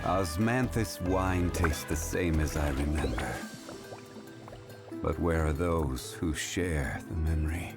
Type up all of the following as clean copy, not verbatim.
Osmanthus wine tastes the same as I remember. But where are those who share the memory?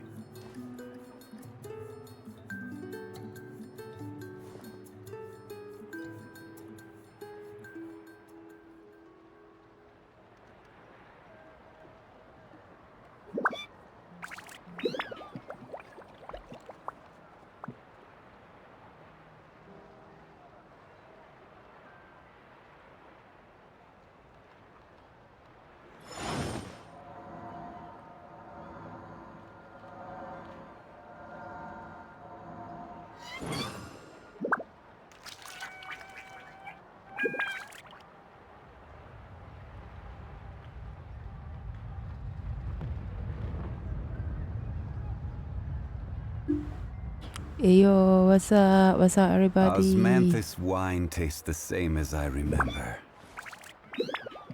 Yo, what's up? What's up, everybody? Osmanthus wine tastes the same as I remember.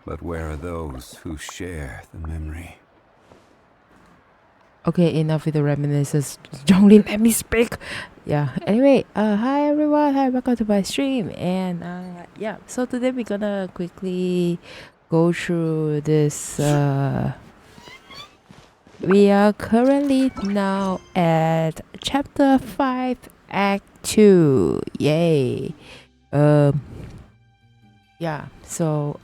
But where are those who share the memory? Okay, enough with the reminiscences. Don't let me speak. Yeah. Anyway, hi everyone. Hi, welcome to my stream. And yeah, so today we're gonna quickly go through this. We are currently now at chapter 5, act 2. Yay. Yeah. So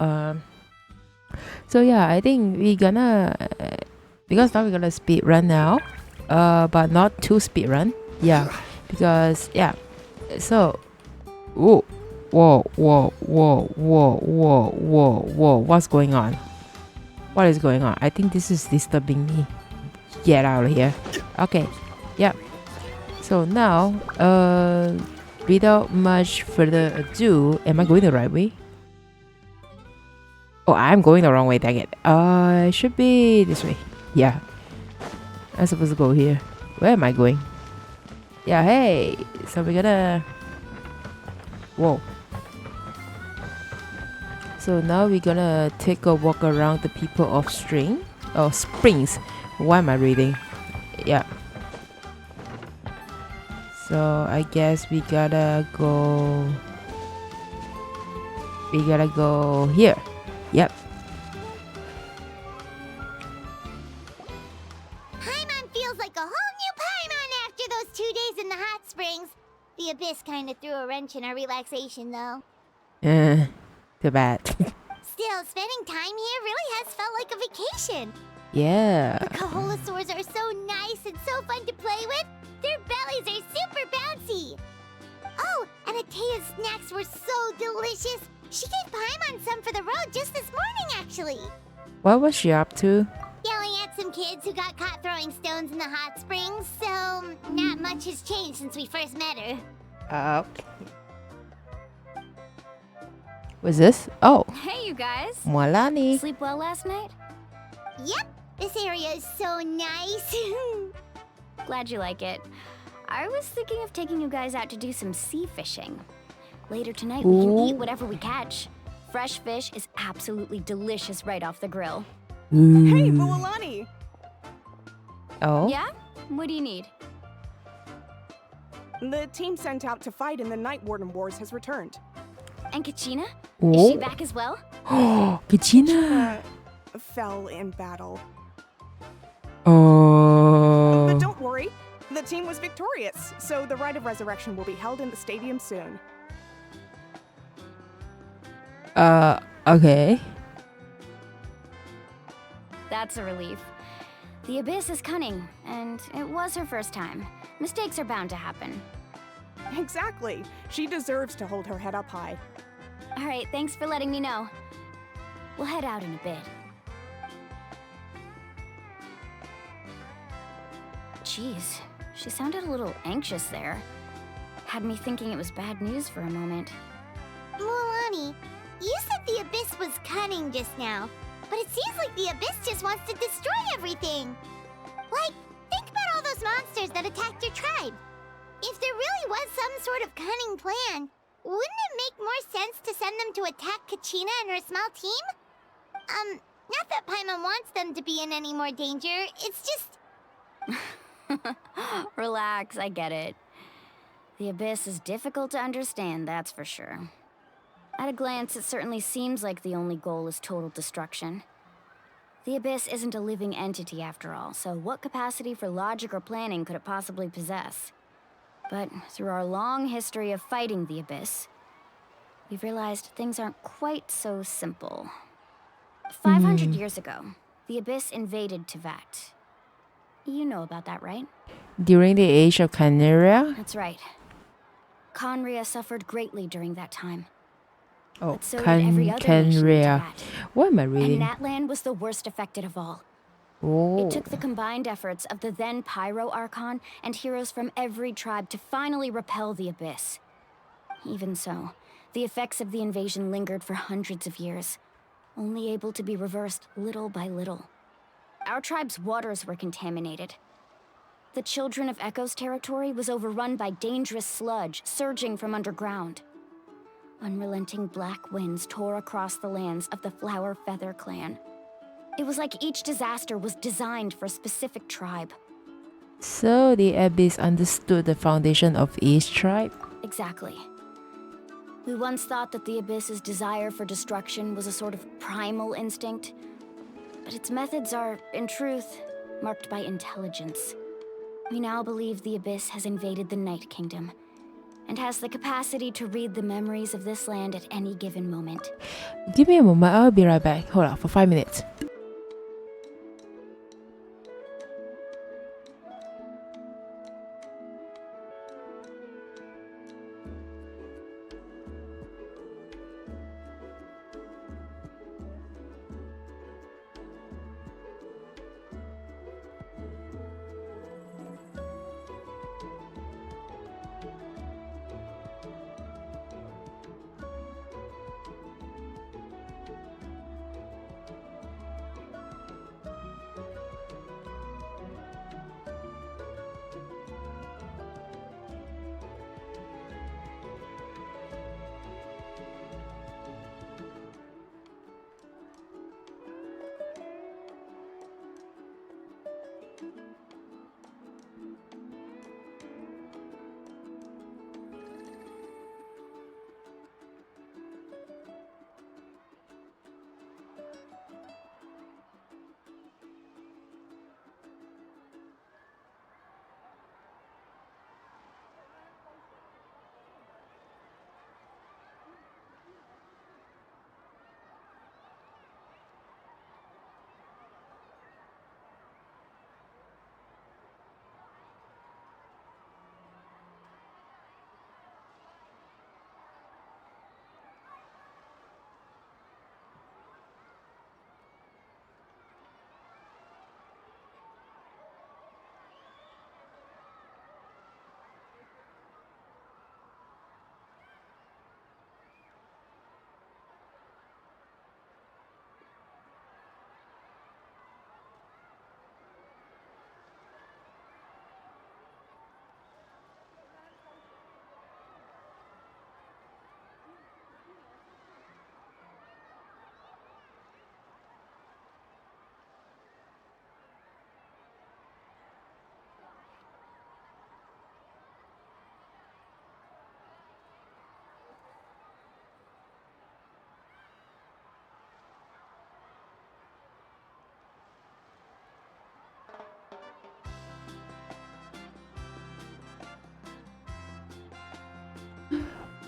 yeah, I think we're gonna because now we're gonna speed run now. But not too speed run. Yeah. Because yeah. So whoa. Whoa, whoa, whoa, whoa, whoa, whoa, whoa. What's going on? What is going on? I think this is disturbing me. Get out of here. Okay. Yep. So now, without much further ado, am I going the right way? Oh, I'm going the wrong way, dang it. It should be this way. Yeah. I'm supposed to go here. Where am I going? Yeah, hey. So we're gonna... Whoa. So now we're gonna take a walk around the people of Springs. Why am I reading? Yeah. So I guess we gotta go here. Yep. Paimon feels like a whole new Paimon after those 2 days in the hot springs. The Abyss kind of threw a wrench in our relaxation, though. Too bad. Still, spending time here really has felt like a vacation. Yeah. The Kaholosaurs are so nice and so fun to play with. Their bellies are super bouncy. Oh, and Atea's snacks were so delicious. She gave Paimon some for the road just this morning, actually. What was she up to? Yelling at some kids who got caught throwing stones in the hot springs, so not much has changed since we first met her. Okay. What's this? Oh. Hey, you guys. Moalani. Sleep well last night? Yep, this area is so nice. Glad you like it. I was thinking of taking you guys out to do some sea fishing. Later tonight, we can eat whatever we catch. Fresh fish is absolutely delicious right off the grill. Hey, Moalani! Oh? Yeah? What do you need? The team sent out to fight in the Night Warden Wars has returned. And Kachina? Oh. Is she back as well? Oh, Kachina. Fell in battle. Oh. But don't worry, the team was victorious, so the Rite of Resurrection will be held in the stadium soon. Okay. That's a relief. The Abyss is cunning, and it was her first time. Mistakes are bound to happen. Exactly. She deserves to hold her head up high. All right, thanks for letting me know. We'll head out in a bit. Jeez, she sounded a little anxious there. Had me thinking it was bad news for a moment. Moalani, you said the Abyss was cunning just now, but it seems like the Abyss just wants to destroy everything. Like, think about all those monsters that attacked your tribe. If there really was some sort of cunning plan, wouldn't it make more sense to send them to attack Kachina and her small team? Not that Paimon wants them to be in any more danger, it's just... Relax, I get it. The Abyss is difficult to understand, that's for sure. At a glance, it certainly seems like the only goal is total destruction. The Abyss isn't a living entity after all, so what capacity for logic or planning could it possibly possess? But through our long history of fighting the Abyss, we've realized things aren't quite so simple. 500 years ago, the Abyss invaded Teyvat. You know about that, right? During the age of Chimera? That's right. Conria suffered greatly during that time. Oh, But so did every other nation in Chimera. Teyvat. What am I And reading? that land was the worst affected of all. Oh. It took the combined efforts of the then Pyro Archon and heroes from every tribe to finally repel the Abyss. Even so, the effects of the invasion lingered for hundreds of years, only able to be reversed little by little. Our tribe's waters were contaminated. The Children of Echo's territory was overrun by dangerous sludge surging from underground. Unrelenting black winds tore across the lands of the Flower Feather clan. It was like each disaster was designed for a specific tribe. So the Abyss understood the foundation of each tribe? Exactly. We once thought that the Abyss's desire for destruction was a sort of primal instinct, but its methods are, in truth, marked by intelligence. We now believe the Abyss has invaded the Night Kingdom, and has the capacity to read the memories of this land at any given moment. Give me a moment, I'll be right back. Hold on for 5 minutes.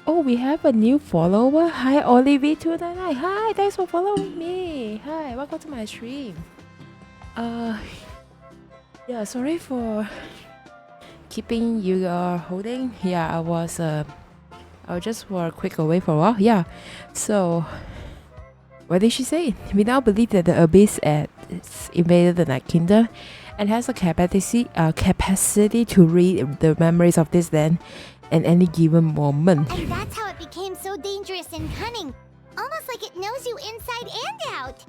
Oh, we have a new follower. Hi, Olivia299. Hi, thanks for following me. Hi, welcome to my stream. Yeah, sorry for keeping you holding. Yeah, I was just for a quick away for a while. Yeah, so what did she say? We now believe that the Abyss has invaded the Night Kingdom and has a capacity to read the memories of this land at any given moment. And that's how it became so dangerous and cunning. Almost like it knows you inside and out.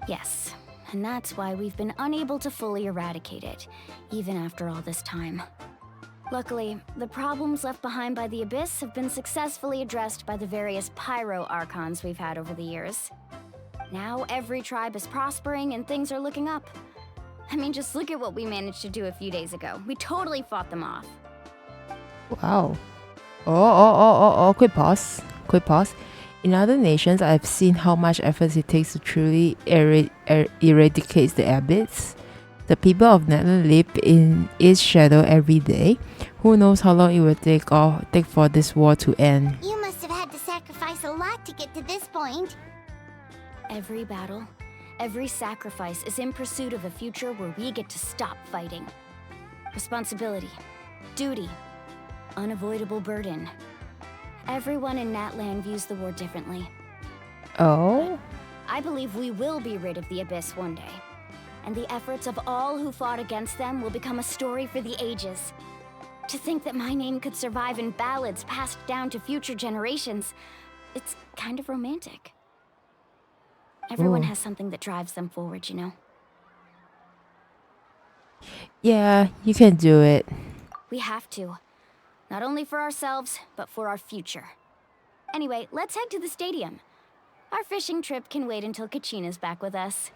Yes, and that's why we've been unable to fully eradicate it, even after all this time. Luckily, the problems left behind by the Abyss have been successfully addressed by the various Pyro Archons we've had over the years. Now every tribe is prospering and things are looking up. I mean, just look at what we managed to do a few days ago. We totally fought them off. Wow. Oh, quick pause. In other nations, I've seen how much effort it takes to truly eradicate the abyss. The people of Netherlands live in its shadow every day. Who knows how long it will take for this war to end? You must have had to sacrifice a lot to get to this point. Every battle, every sacrifice is in pursuit of a future where we get to stop fighting. Responsibility, duty, unavoidable burden. Everyone in Natlan views the war differently. Oh? I believe we will be rid of the Abyss one day. And the efforts of all who fought against them will become a story for the ages. To think that my name could survive in ballads passed down to future generations, it's kind of romantic. Everyone Ooh. has something that drives them forward, you know? Yeah, you can do it. We have to. Not only for ourselves, but for our future. Anyway, let's head to the stadium. Our fishing trip can wait until Kachina's back with us.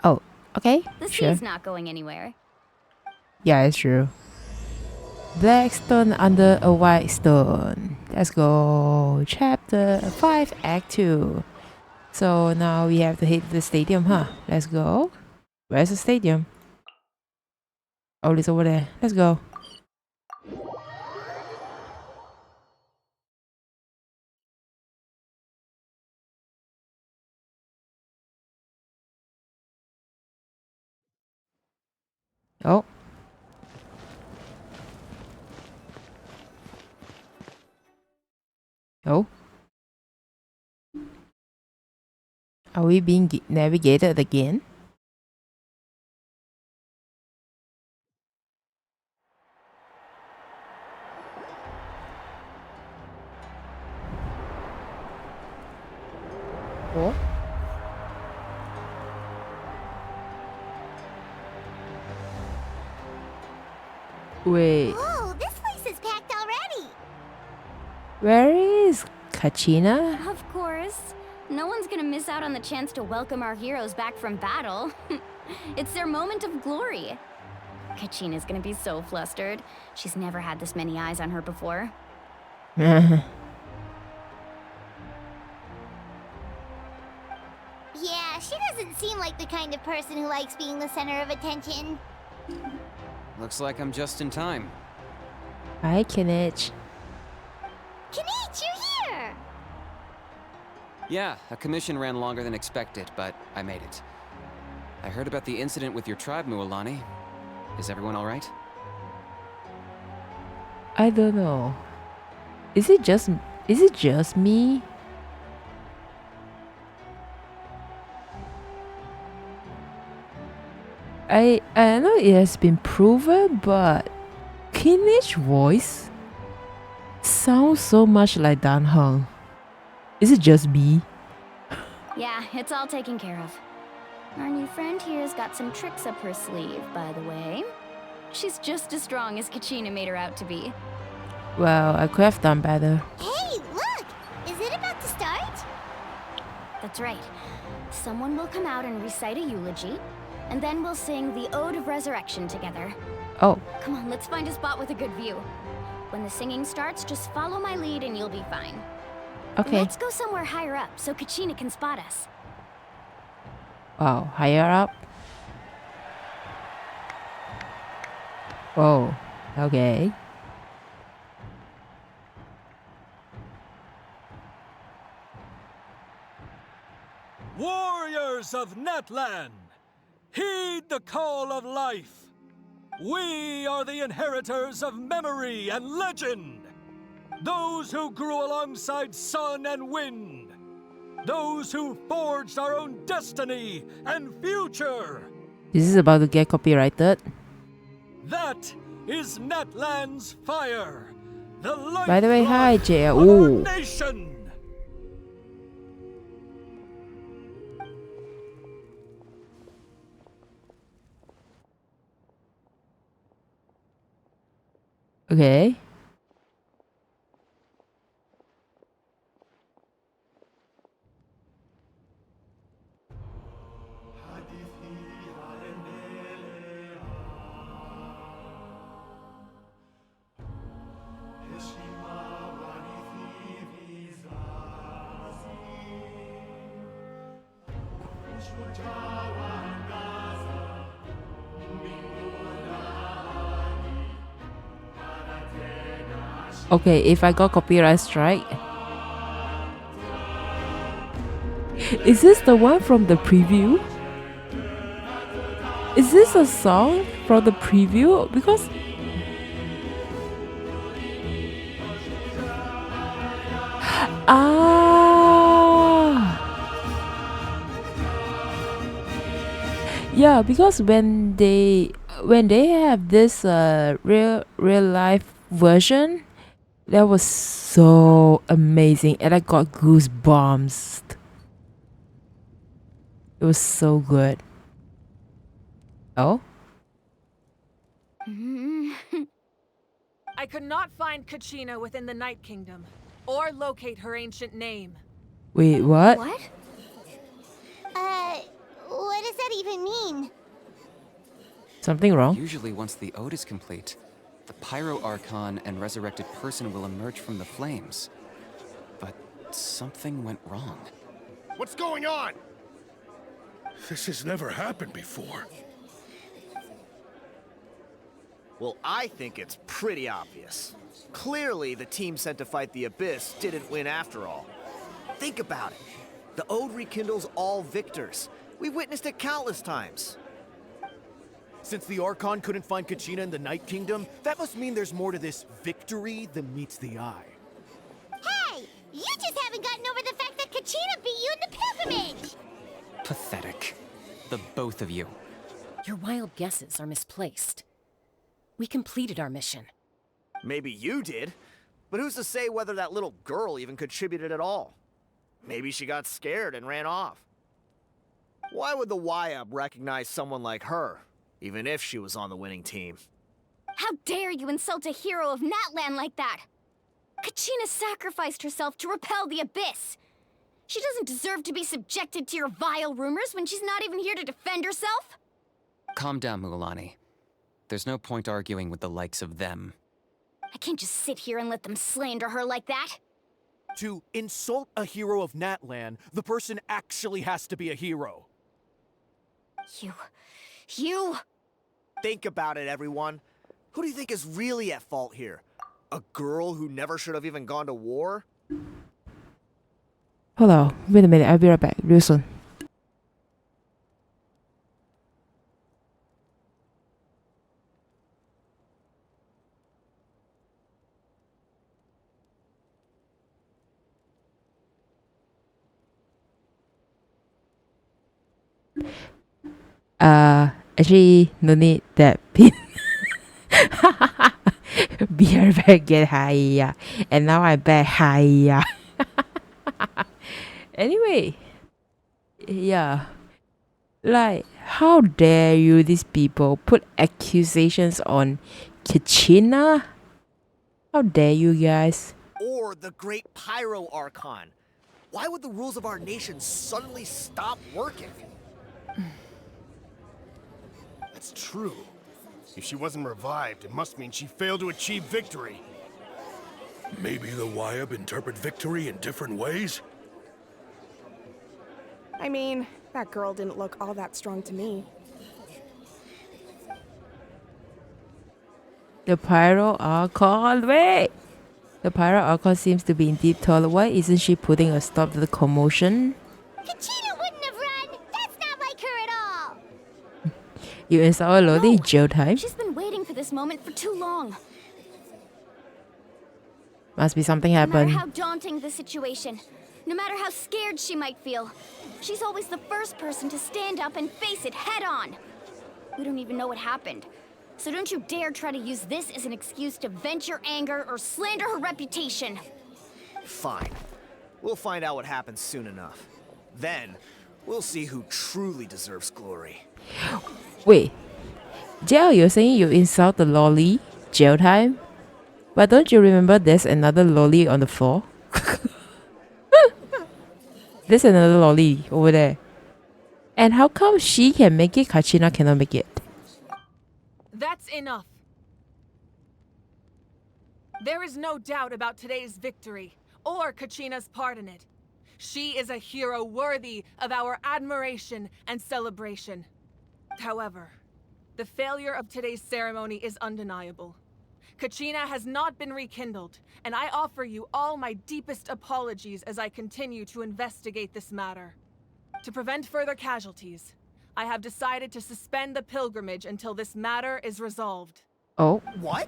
Oh, okay, The sure. sea's not going anywhere. Yeah, it's true. Black stone under a white stone. Let's go. Chapter 5, Act 2. So now we have to hit the stadium, huh? Let's go. Where's the stadium? Oh, it's over there. Let's go. Oh. Oh. Are we being navigated again? Oh. Wait, Whoa, this place is packed already. where is Kachina? Of course. No one's gonna miss out on the chance to welcome our heroes back from battle. It's their moment of glory. Kachina's gonna be so flustered. She's never had this many eyes on her before. Yeah, she doesn't seem like the kind of person who likes being the center of attention. Looks like I'm just in time. Hi, Kinich. Kinich, you're here! Yeah, a commission ran longer than expected, but I made it. I heard about the incident with your tribe, Mualani. Is everyone all right? I don't know. Is it just me? I know it has been proven, but Kinich voice sounds so much like Dan Heng. Is it just me? Yeah, it's all taken care of. Our new friend here's got some tricks up her sleeve, by the way. She's just as strong as Kachina made her out to be. Well, I could have done better. Hey, look! Is it about to start? That's right. Someone will come out and recite a eulogy, and then we'll sing the Ode of Resurrection together. Oh, Come on, let's find a spot with a good view. When the singing starts, just follow my lead and you'll be fine. okay. Let's go somewhere higher up so Kachina can spot us. Wow, higher up. Whoa, okay. Warriors of Natlan, heed the call of life. We are the inheritors of memory and legend. Those who grew alongside sun and wind. Those who forged our own destiny and future. This is about to get copyrighted. That is Natlan's fire. The life By the way, hi, Jay. of our Ooh. nation. Okay. Okay, if I got copyright strike. Is this the one from the preview? Is this a song from the preview? Because yeah, because when they have this real life version, that was so amazing and I got goosebumps. It was so good. Oh? I could not find Kachina within the Night Kingdom, or locate her ancient name. Wait, what? What? What does that even mean? Something wrong? Usually once the ode is complete, the Pyro Archon and resurrected person will emerge from the flames. But something went wrong. What's going on? This has never happened before. Well, I think it's pretty obvious. Clearly, the team sent to fight the Abyss didn't win after all. Think about it. The Ode rekindles all victors. We've witnessed it countless times. Since the Archon couldn't find Kachina in the Night Kingdom, that must mean there's more to this victory than meets the eye. Hey! You just haven't gotten over the fact that Kachina beat you in the pilgrimage! Pathetic. The both of you. Your wild guesses are misplaced. We completed our mission. Maybe you did, but who's to say whether that little girl even contributed at all? Maybe she got scared and ran off. Why would the YUB recognize someone like her, even if she was on the winning team? How dare you insult a hero of Natlan like that? Kachina sacrificed herself to repel the Abyss. She doesn't deserve to be subjected to your vile rumors when she's not even here to defend herself. Calm down, Mualani. There's no point arguing with the likes of them. I can't just sit here and let them slander her like that. To insult a hero of Natlan, the person actually has to be a hero. You... Think about it, everyone. Who do you think is really at fault here? A girl who never should have even gone to war? Hold on, wait a minute, I'll be right back real soon. Actually, no need that pin. Beer back get higher, and now I'm back higher. Anyway, yeah, like, how dare you, these people, put accusations on Kachina? How dare you guys? Or the great Pyro Archon? Why would the rules of our nation suddenly stop working? That's true. If she wasn't revived, it must mean she failed to achieve victory. Maybe the YUB interpret victory in different ways? I mean, that girl didn't look all that strong to me. The Pyro Archon, wait! The Pyro Archon seems to be in deep thought. Why isn't she putting a stop to the commotion? Kachina wouldn't have run! That's not like her at all! You install a loading jail time? She's been waiting for this moment for too long. Must be something No happened. matter how daunting the situation, no matter how scared she might feel, she's always the first person to stand up and face it head on. We don't even know what happened. So don't you dare try to use this as an excuse to vent your anger or slander her reputation. Fine. We'll find out what happens soon enough. Then, we'll see who truly deserves glory. Wait, Jail, you're saying you insult the lolly? Jail time? But don't you remember there's another lolly on the floor? There's another lolly over there. And how come she can make it, Kachina cannot make it? That's enough. There is no doubt about today's victory, or Kachina's part in it. She is a hero worthy of our admiration and celebration. However, the failure of today's ceremony is undeniable. Kachina has not been rekindled, and I offer you all my deepest apologies as I continue to investigate this matter. To prevent further casualties, I have decided to suspend the pilgrimage until this matter is resolved. Oh, What?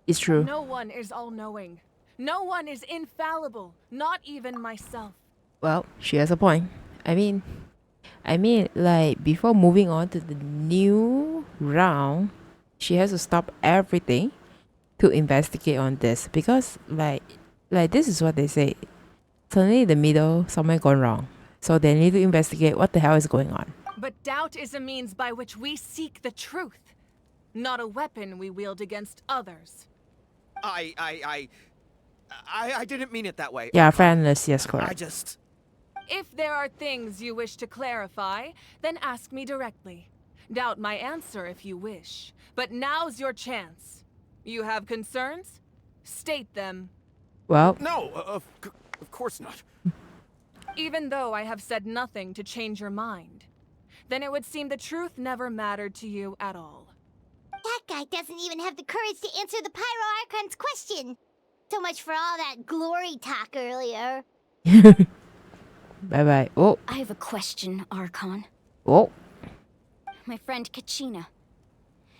it's true. No one is all-knowing. No one is infallible, not even myself. Well, she has a point. I mean, like before moving on to the new round, she has to stop everything to investigate on this because, like this is what they say. Suddenly, in the middle, somewhere gone wrong, so they need to investigate what the hell is going on. But doubt is a means by which we seek the truth, not a weapon we wield against others. I didn't mean it that way. Yeah, fairness, yes, I correct. just... If there are things you wish to clarify, then ask me directly. Doubt my answer if you wish. But now's your chance. You have concerns? State them. Well, No, of course not. Even though I have said nothing to change your mind, then it would seem the truth never mattered to you at all. That guy doesn't even have the courage to answer the Pyro Archon's question. So much for all that glory talk earlier. bye bye. Oh, I have a question, Archon. oh. My friend Kachina.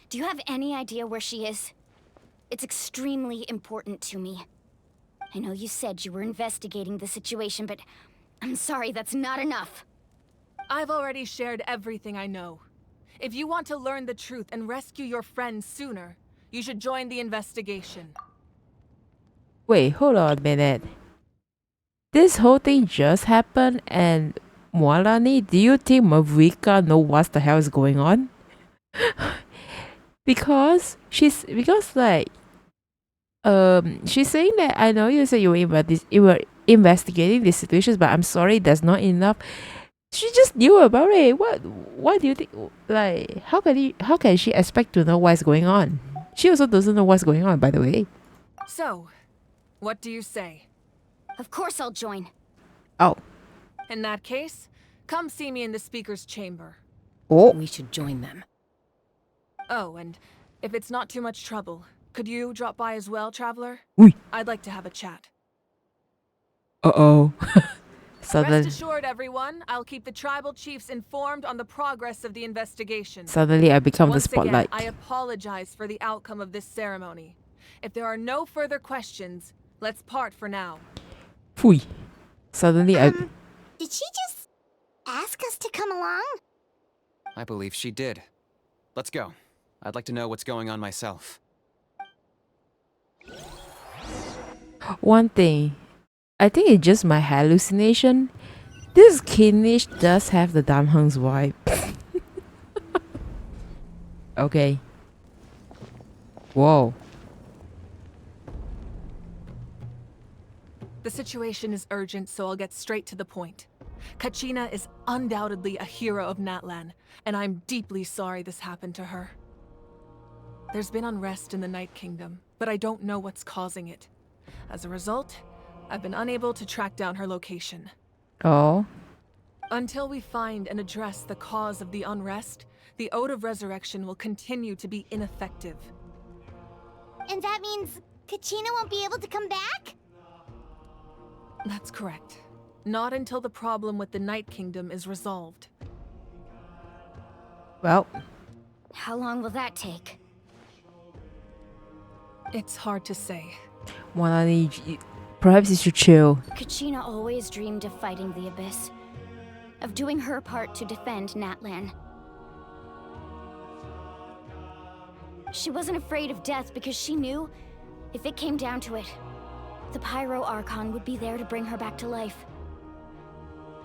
Do you have any idea where she is? It's extremely important to me. I know you said you were investigating the situation, but I'm sorry, that's not enough. I've already shared everything I know. If you want to learn the truth and rescue your friend sooner, you should join the investigation. Wait, hold on a minute. This whole thing just happened, and Moalani, do you think Mavrika know what the hell is going on? because she's saying that I know you said you were investigating these situations, but I'm sorry, that's not enough. She just knew about it. What do you think? Like, how can she expect to know what's going on? She also doesn't know what's going on, by the way. So, what do you say? Of course I'll join. Oh. In that case, come see me in the speaker's chamber. Oh. We should join them. Oh, and if it's not too much trouble, could you drop by as well, Traveler? Oui. I'd like to have a chat. Uh-oh. Rest assured, everyone, I'll keep the tribal chiefs informed on the progress of the investigation. Suddenly I become the Once spotlight. again, I apologize for the outcome of this ceremony. If there are no further questions, let's part for now. Phui. Suddenly Did she just ask us to come along? I believe she did. Let's go. I'd like to know what's going on myself. One thing, I think it's just my hallucination. This Kinish does have the Damhung's vibe. Okay. Whoa. The situation is urgent, so I'll get straight to the point. Kachina is undoubtedly a hero of Natlan, and I'm deeply sorry this happened to her. There's been unrest in the Night Kingdom, but I don't know what's causing it. As a result, I've been unable to track down her location. Oh. Until we find and address the cause of the unrest, the Ode of Resurrection will continue to be ineffective. And that means Kachina won't be able to come back? That's correct. Not until the problem with the Night Kingdom is resolved. Well. How long will that take? It's hard to say. Moalani, perhaps you should chill. Kachina always dreamed of fighting the Abyss. Of doing her part to defend Natlan. She wasn't afraid of death because she knew, if it came down to it, the Pyro Archon would be there to bring her back to life.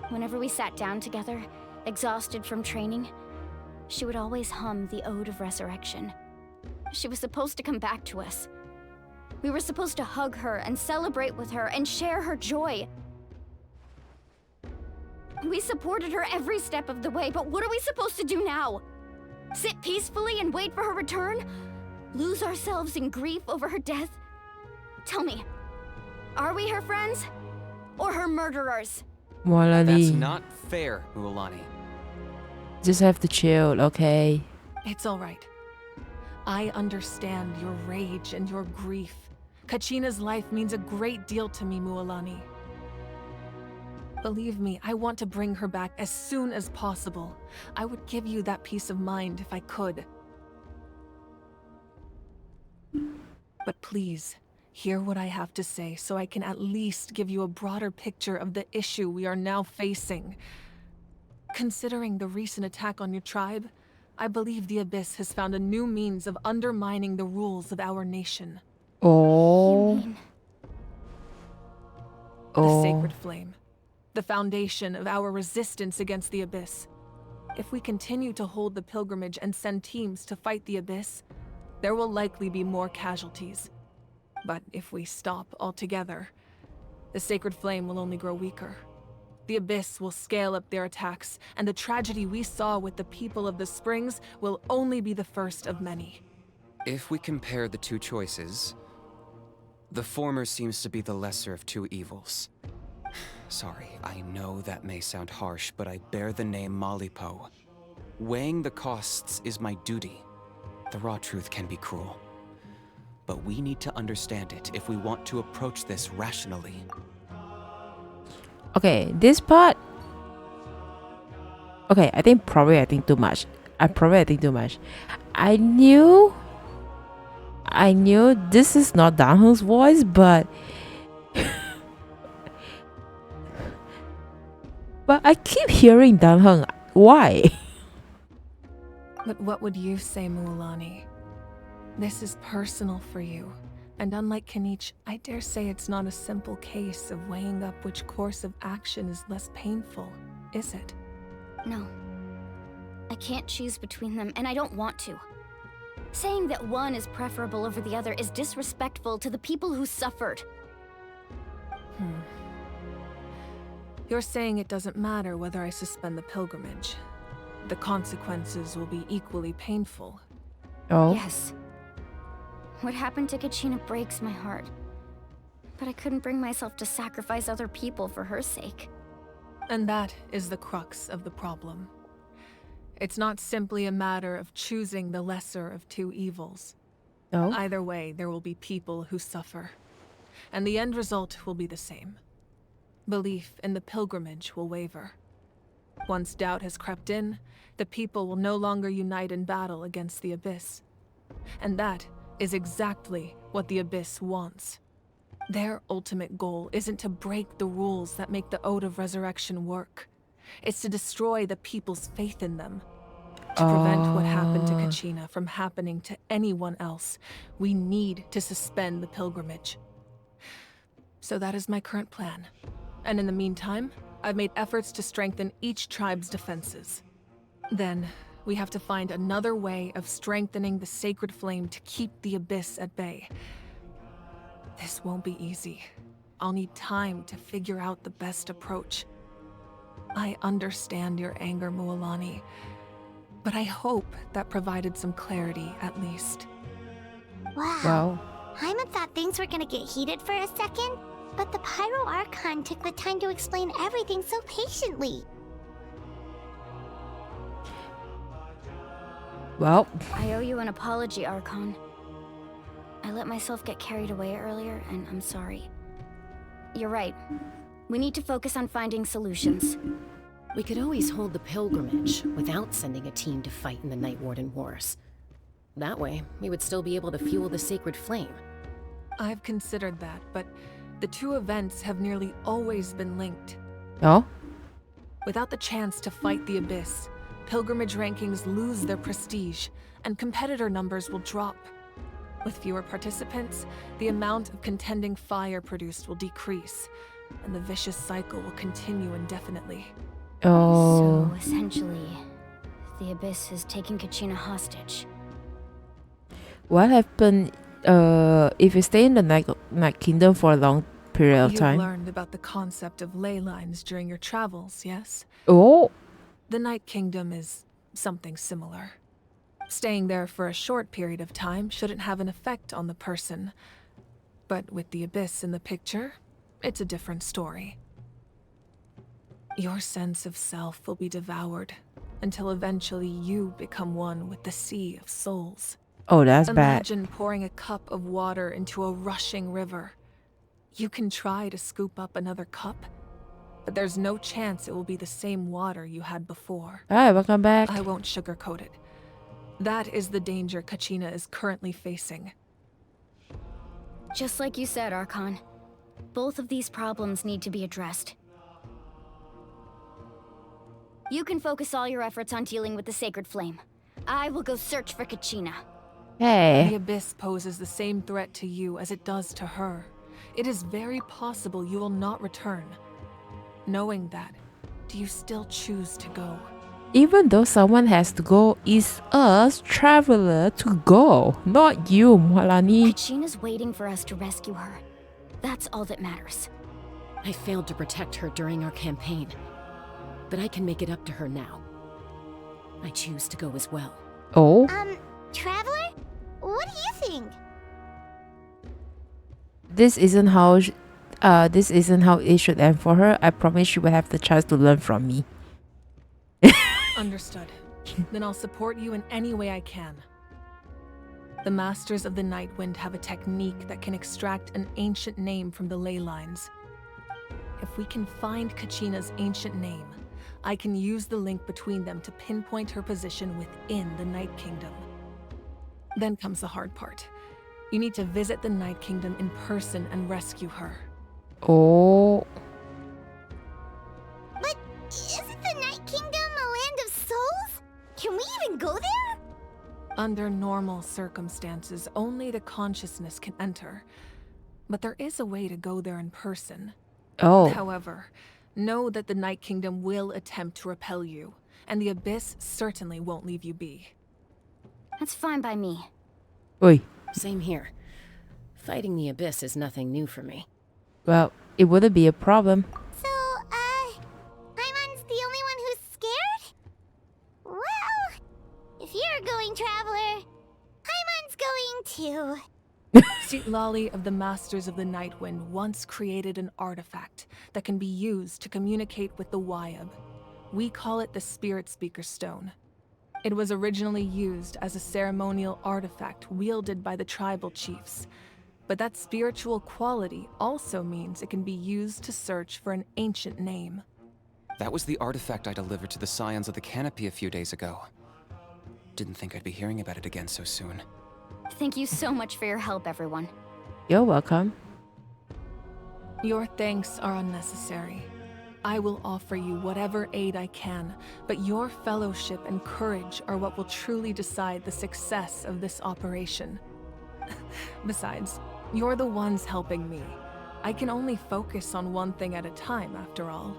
Whenever we sat down together, exhausted from training, she would always hum the Ode of Resurrection. She was supposed to come back to us. We were supposed to hug her and celebrate with her and share her joy. We supported her every step of the way, but what are we supposed to do now? Sit peacefully and wait for her return? Lose ourselves in grief over her death? Tell me, are we her friends? or her murderers. That's Morally, not fair, Mualani. just have to chill, okay? It's all right. I understand your rage and your grief. Kachina's life means a great deal to me, Mualani. Believe me, I want to bring her back as soon as possible. I would give you that peace of mind if I could. But please, hear what I have to say so I can at least give you a broader picture of the issue we are now facing. Considering the recent attack on your tribe, I believe the Abyss has found a new means of undermining the rules of our nation. Oh. The Sacred Flame. The foundation of our resistance against the Abyss. If we continue to hold the pilgrimage and send teams to fight the Abyss, there will likely be more casualties. But if we stop altogether, the Sacred Flame will only grow weaker. The Abyss will scale up their attacks, and the tragedy we saw with the people of the Springs will only be the first of many. If we compare the two choices, the former seems to be the lesser of two evils. Sorry, I know that may sound harsh, but I bear the name Malipo. Weighing the costs is my duty. The raw truth can be cruel. But we need to understand it if we want to approach this rationally. Okay, this part. Okay, I think too much. I think too much. I knew this is not Danheng's voice, but but I keep hearing Danheng. Why? But what would you say, Mualani? This is personal for you. And unlike Kanich, I dare say it's not a simple case of weighing up which course of action is less painful, is it? No. I can't choose between them, and I don't want to. Saying that one is preferable over the other is disrespectful to the people who suffered. You're saying it doesn't matter whether I suspend the pilgrimage. The consequences will be equally painful. Oh. Yes. What happened to Kachina breaks my heart. But I couldn't bring myself to sacrifice other people for her sake. And that is the crux of the problem. It's not simply a matter of choosing the lesser of two evils. Oh. Either way, there will be people who suffer. And the end result will be the same. Belief in the pilgrimage will waver. Once doubt has crept in, the people will no longer unite in battle against the Abyss. And that is exactly what the Abyss wants. Their ultimate goal isn't to break the rules that make the Ode of Resurrection work. It's to destroy the people's faith in them. To prevent what happened to Kachina from happening to anyone else, we need to suspend the pilgrimage. So that is my current plan. And in the meantime, I've made efforts to strengthen each tribe's defenses. Then, we have to find another way of strengthening the Sacred Flame to keep the Abyss at bay. This won't be easy. I'll need time to figure out the best approach. I understand your anger, Mualani, but I hope that provided some clarity at least. Wow. Hyman thought things were gonna get heated for a second, but the Pyro Archon took the time to explain everything so patiently. Well, I owe you an apology, Archon. I let myself get carried away earlier, and I'm sorry. You're right. We need to focus on finding solutions. We could always hold the pilgrimage without sending a team to fight in the Night Warden Wars. That way, we would still be able to fuel the Sacred Flame. I've considered that, but the two events have nearly always been linked. oh, Without the chance to fight the Abyss, pilgrimage rankings lose their prestige, and competitor numbers will drop. With fewer participants, the amount of contending fire produced will decrease, and the vicious cycle will continue indefinitely. oh. So, essentially, the Abyss is taking Kachina hostage. What happened if you stay in the Night Kingdom for a long period of You've time? learned about the concept of ley lines during your travels, yes? Oh, The Night Kingdom is something similar. Staying there for a short period of time shouldn't have an effect on the person. But with the Abyss in the picture, it's a different story. Your sense of self will be devoured until eventually you become one with the sea of souls. Oh, that's bad. Imagine pouring a cup of water into a rushing river. You can try to scoop up another cup, but there's no chance it will be the same water you had before. Alright, welcome back. I won't sugarcoat it. That is the danger Kachina is currently facing. Just like you said, Archon. Both of these problems need to be addressed. You can focus all your efforts on dealing with the Sacred Flame. I will go search for Kachina. Hey. The Abyss poses the same threat to you as it does to her. It is very possible you will not return. Knowing that, do you still choose to go? Even though someone has to go, it's us, traveler, to go. Not you, Mwalani. Kachina's waiting for us to rescue her. That's all that matters. I failed to protect her during our campaign, but I can make it up to her now. I choose to go as well. Oh? Traveler? What do you think? This isn't how it should end for her. I promise she will have the chance to learn from me. Understood. Then I'll support you in any way I can. The Masters of the Night Wind have a technique that can extract an ancient name from the ley lines. If we can find Kachina's ancient name, I can use the link between them to pinpoint her position within the Night Kingdom. Then comes the hard part. You need to visit the Night Kingdom in person and rescue her. Oh. But isn't the Night Kingdom a land of souls? Can we even go there? Under normal circumstances, only the consciousness can enter. But there is a way to go there in person. Oh. However, know that the Night Kingdom will attempt to repel you, and the Abyss certainly won't leave you be. That's fine by me. Oi. Same here. Fighting the Abyss is nothing new for me. Well, it wouldn't be a problem. So, Paimon's the only one who's scared? Well, if you're going, Traveler, Paimon's going too. Lali of the Masters of the Night Wind once created an artifact that can be used to communicate with the Wayab. We call it the Spirit Speaker Stone. It was originally used as a ceremonial artifact wielded by the tribal chiefs, but that spiritual quality also means it can be used to search for an ancient name. That was the artifact I delivered to the Scions of the Canopy a few days ago. Didn't think I'd be hearing about it again so soon. Thank you so much for your help, everyone. You're welcome. Your thanks are unnecessary. I will offer you whatever aid I can, but your fellowship and courage are what will truly decide the success of this operation. Besides, you're the ones helping me. I can only focus on one thing at a time, after all.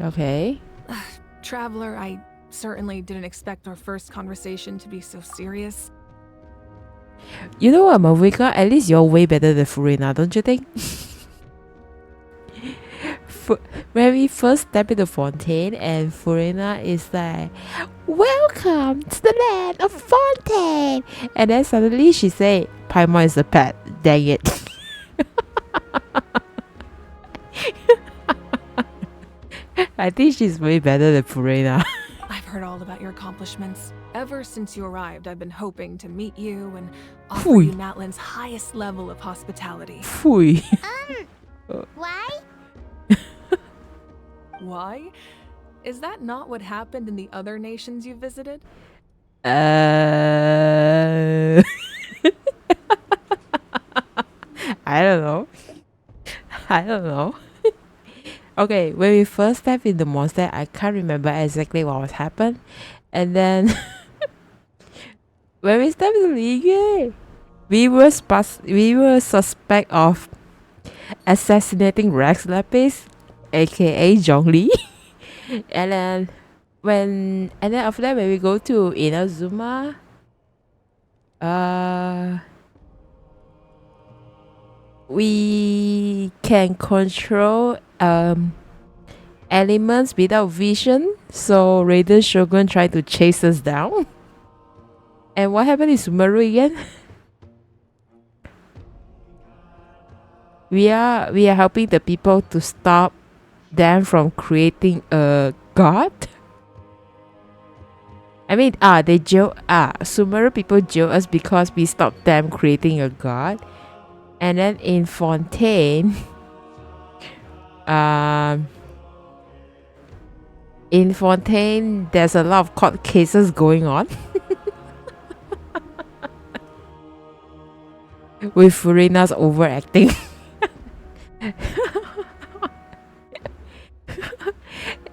Okay. Traveler, I certainly didn't expect our first conversation to be so serious. You know what, Mavika? At least you're way better than Furina, don't you think? When we first step in the Fontaine and Furina is like, "Welcome to the land of Fontaine," and then suddenly she say, "Paimon is a pet." Dang it! I think she's way better than Furina. I've heard all about your accomplishments. Ever since you arrived, I've been hoping to meet you and offer you Natlan's highest level of hospitality. Pfui. Why? Why? Is that not what happened in the other nations you visited? I don't know. I don't know. Okay, when we first stepped in the monster, I can't remember exactly what was happened. And then when we stepped in the league, we were suspect of assassinating Rex Lapis, aka Zhongli. and then after that, when we go to Inazuma, we can control elements without vision. So Raiden Shogun tried to chase us down. And what happened in Sumeru again? we are helping the people to stop them from creating a god. I mean, they jail Sumeru people jail us because we stopped them creating a god. And then in Fontaine, there's a lot of court cases going on. With Furina's overacting.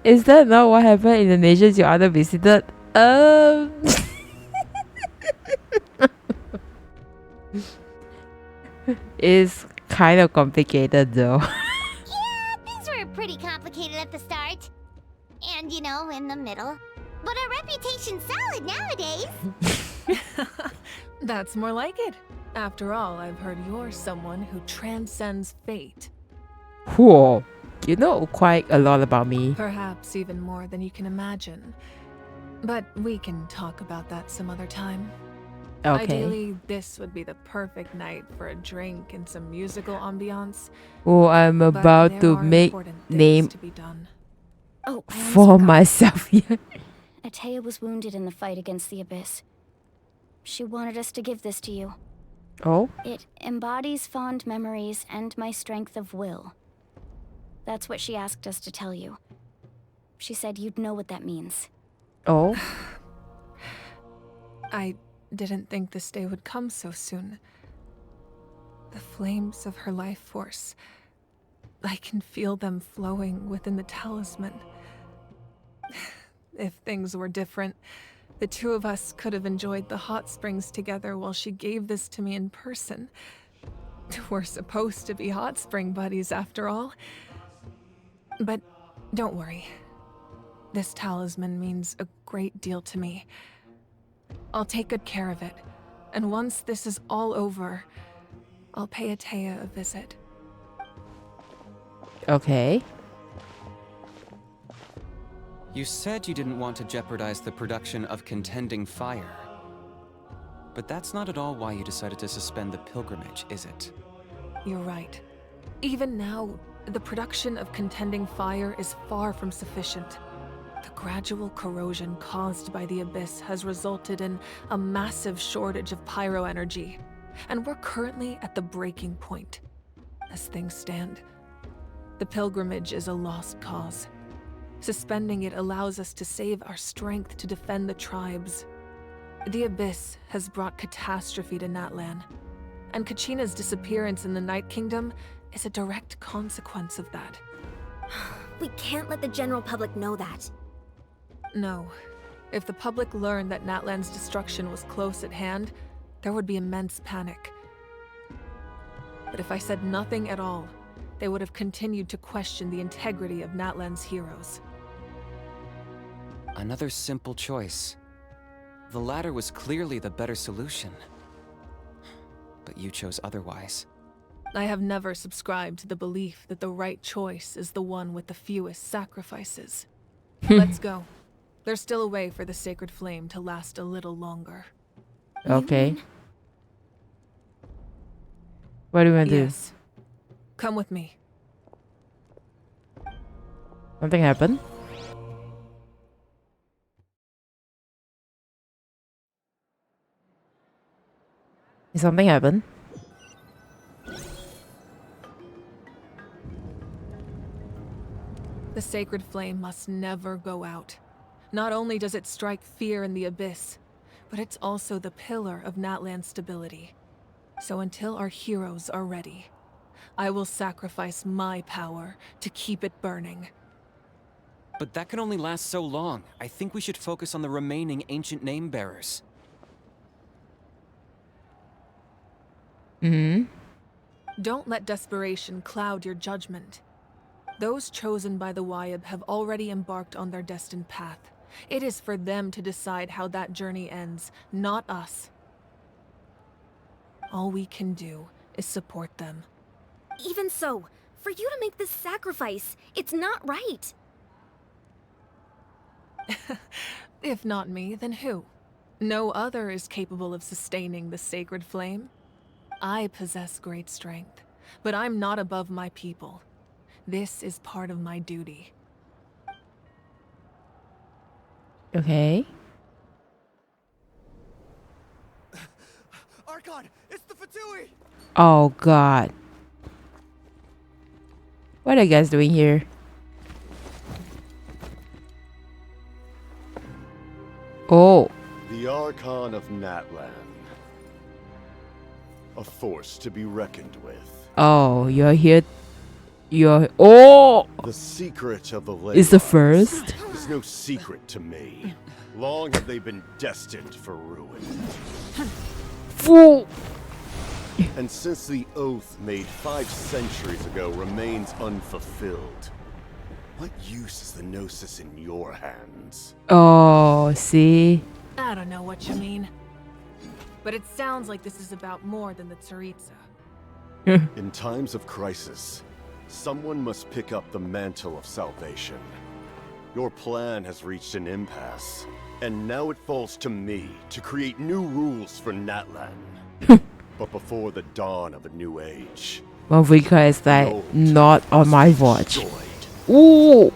Is that not what happened in the nations you other visited? It's kind of complicated though. Yeah, things were pretty complicated at the start. And, you know, in the middle. But our reputation's solid nowadays. That's more like it. After all, I've heard you're someone who transcends fate. Whoa, you know quite a lot about me. Perhaps even more than you can imagine. But we can talk about that some other time. Okay. Ideally, this would be the perfect night for a drink and some musical ambiance. Oh, I'm But about there to are make important things name to be done. Oh, I almost for forgot. myself here. Atea was wounded in the fight against the Abyss. She wanted us to give this to you. Oh, It embodies fond memories and my strength of will. That's what she asked us to tell you. She said you'd know what that means. oh. I didn't think this day would come so soon. The flames of her life force. I can feel them flowing within the talisman. If things were different, the two of us could have enjoyed the hot springs together while she gave this to me in person. We're supposed to be hot spring buddies after all. But don't worry. This talisman means a great deal to me. I'll take good care of it. And once this is all over, I'll pay Atea a visit. Okay. You said you didn't want to jeopardize the production of Contending Fire. But that's not at all why you decided to suspend the pilgrimage, is it? You're right. Even now, the production of Contending Fire is far from sufficient. The gradual corrosion caused by the Abyss has resulted in a massive shortage of pyro energy, and we're currently at the breaking point. As things stand, the pilgrimage is a lost cause. Suspending it allows us to save our strength to defend the tribes. The Abyss has brought catastrophe to Natlan, and Kachina's disappearance in the Night Kingdom is a direct consequence of that. We can't let the general public know that. No. If the public learned that Natlan's destruction was close at hand, there would be immense panic. But if I said nothing at all, they would have continued to question the integrity of Natlan's heroes. Another simple choice. The latter was clearly the better solution. But you chose otherwise. I have never subscribed to the belief that the right choice is the one with the fewest sacrifices. Let's go. There's still a way for the sacred flame to last a little longer. Okay. What do you want to do? Yes. Come with me. Something happened? Did something happen? The sacred flame must never go out. Not only does it strike fear in the Abyss, but it's also the pillar of Natlan's stability. So until our heroes are ready, I will sacrifice my power to keep it burning. But that can only last so long. I think we should focus on the remaining ancient name bearers. Don't let desperation cloud your judgment. Those chosen by the Wayab have already embarked on their destined path. It is for them to decide how that journey ends, not us. All we can do is support them. Even so, for you to make this sacrifice, it's not right. If not me, then who? No other is capable of sustaining the sacred flame. I possess great strength, but I'm not above my people. This is part of my duty. Okay. Archon, it's the Fatui! Oh god. What are you guys doing here? Oh. The Archon of Natlan. A force to be reckoned with. Oh, you're here. You're. Oh! The secret of the Is the Leylines first? is no secret to me. Long have they been destined for ruin. Fool! And since the oath made 5 centuries ago remains unfulfilled, what use is the Gnosis in your hands? Oh, see? I don't know what you mean. But it sounds like this is about more than the Tsaritsa. In times of crisis, someone must pick up the mantle of salvation. Your plan has reached an impasse, and now it falls to me to create new rules for Natlan. But before the dawn of a new age, Malvika is like, old not on my watch. destroyed. Ooh!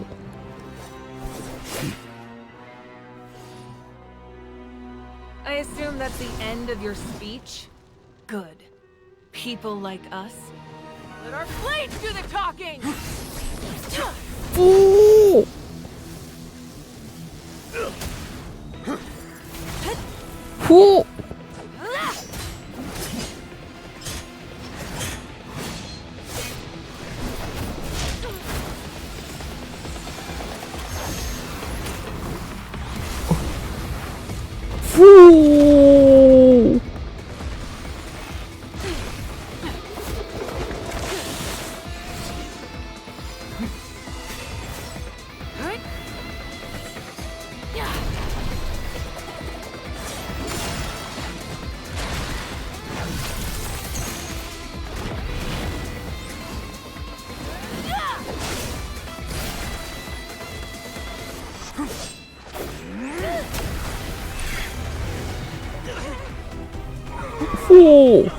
I assume that's the end of your speech? Good. People like us. Let our blades do the talking! Ooh! Ooh! Ooh! Ooh! Ooh!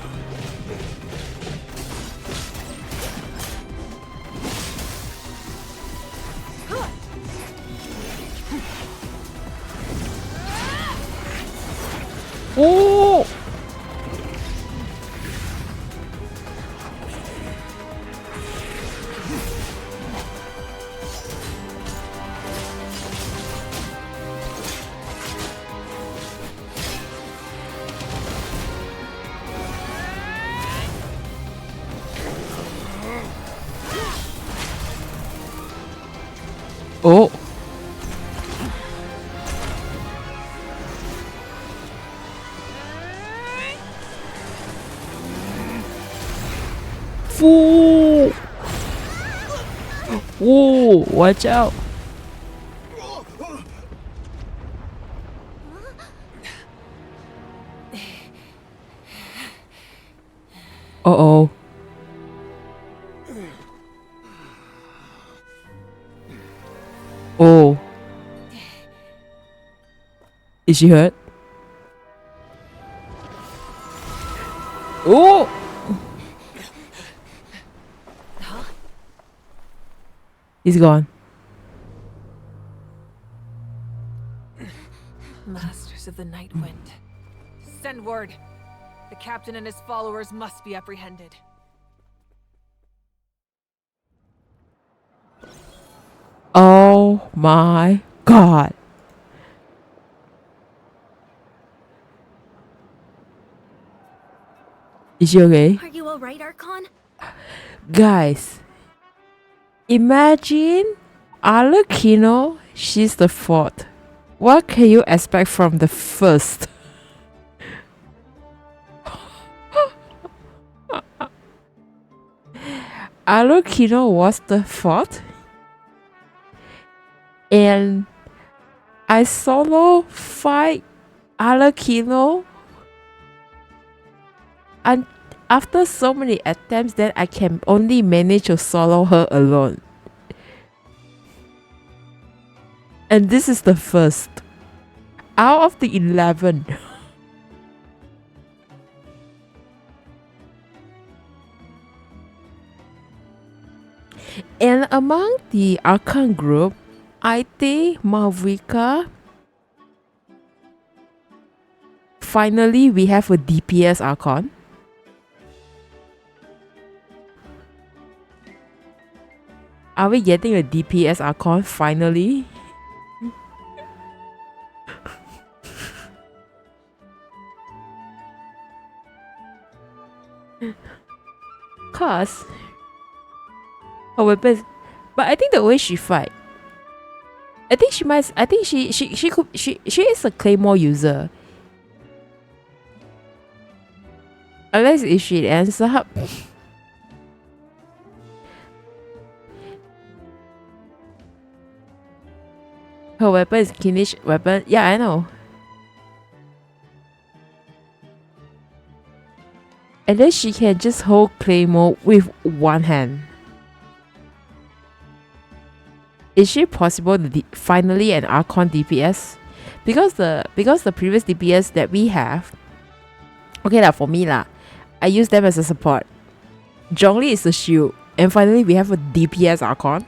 Oh! Fool! Whoa! Watch out! Uh-oh. Oh. Is she hurt? Oh! He's gone. Masters of the Night Wind. Send word. The captain and his followers must be apprehended. Oh my god. Is she okay? Are you alright, Archon? Guys, imagine Arlecchino, she's the fourth. What can you expect from the first? Arlecchino was the fourth. And I solo fight Arlecchino. And after so many attempts, then I can only manage to solo her alone. And this is the first. Out of the 11. And among the Archon group, I think Mavrika. Finally, we have a DPS Archon. Are we getting a DPS Archon finally? Cause her weapons, but I think the way she fight, I think she is a claymore user. Unless if she ends up her weapon is Kinish weapon. Yeah, I know. And then she can just hold claymore with one hand. Is she possible to finally an Archon DPS? Because the previous DPS that we have, okay lah, for me lah, I use them as a support. Zhongli is the shield, and finally we have a DPS Archon.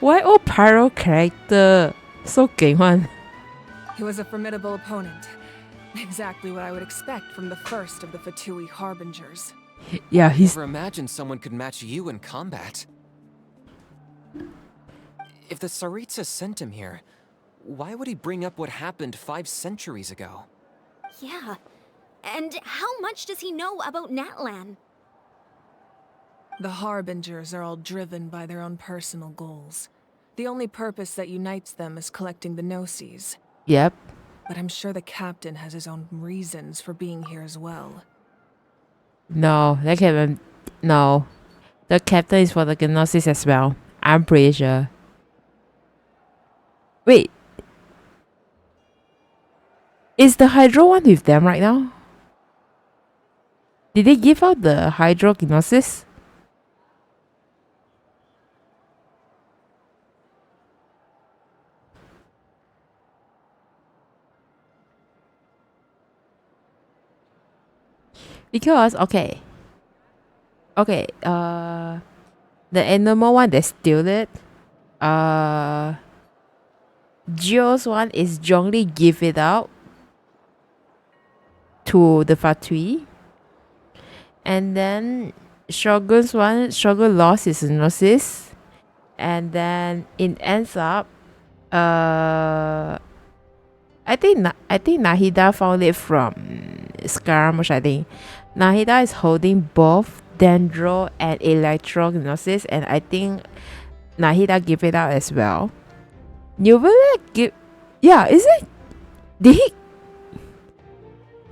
Why all pyro character so gay one? He was a formidable opponent. Exactly what I would expect from the first of the Fatui Harbingers. Yeah, he's. Never imagined someone could match you in combat. If the Tsaritsa sent him here, why would he bring up what happened 5 centuries ago? Yeah. And how much does he know about Natlan? The Harbingers are all driven by their own personal goals. The only purpose that unites them is collecting the Gnosis. Yep. But I'm sure the captain has his own reasons for being here as well. No, that captain. No, the captain is for the Gnosis as well. I'm pretty sure. Wait, is the Hydro one with them right now? Did they give out the Hydro Gnosis? Because the animal one they steal it. Geo's one is Zhongli give it out to the Fatui. And then Shogun's one, Shogun lost his Gnosis. And then it ends up I think Nahida found it from Scaramouche, I think. Nahida is holding both Dendro and Electro Gnosis, and I think Nahida give it out as well. Nubula give... Yeah, is it? Did he...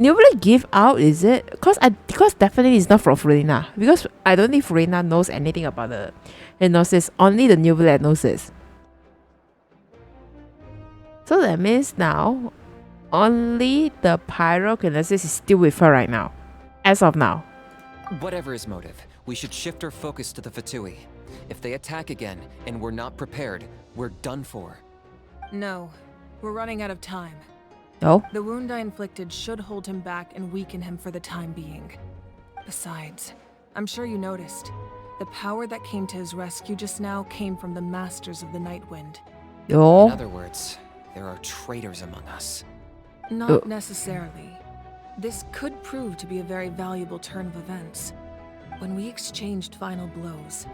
Nubula give out, is it? Because definitely it's not from Furina. Because I don't think Furina knows anything about the Gnosis. Only the Nubula Gnosis. So that means now, only the Pyrokinesis is still with her right now. As of now. Whatever his motive, we should shift our focus to the Fatui. If they attack again, and we're not prepared, we're done for. No, we're running out of time. Oh? The wound I inflicted should hold him back and weaken him for the time being. Besides, I'm sure you noticed, the power that came to his rescue just now came from the Masters of the Nightwind. Oh? In other words, there are traitors among us. Not necessarily. This could prove to be a very valuable turn of events. When we exchanged final blows,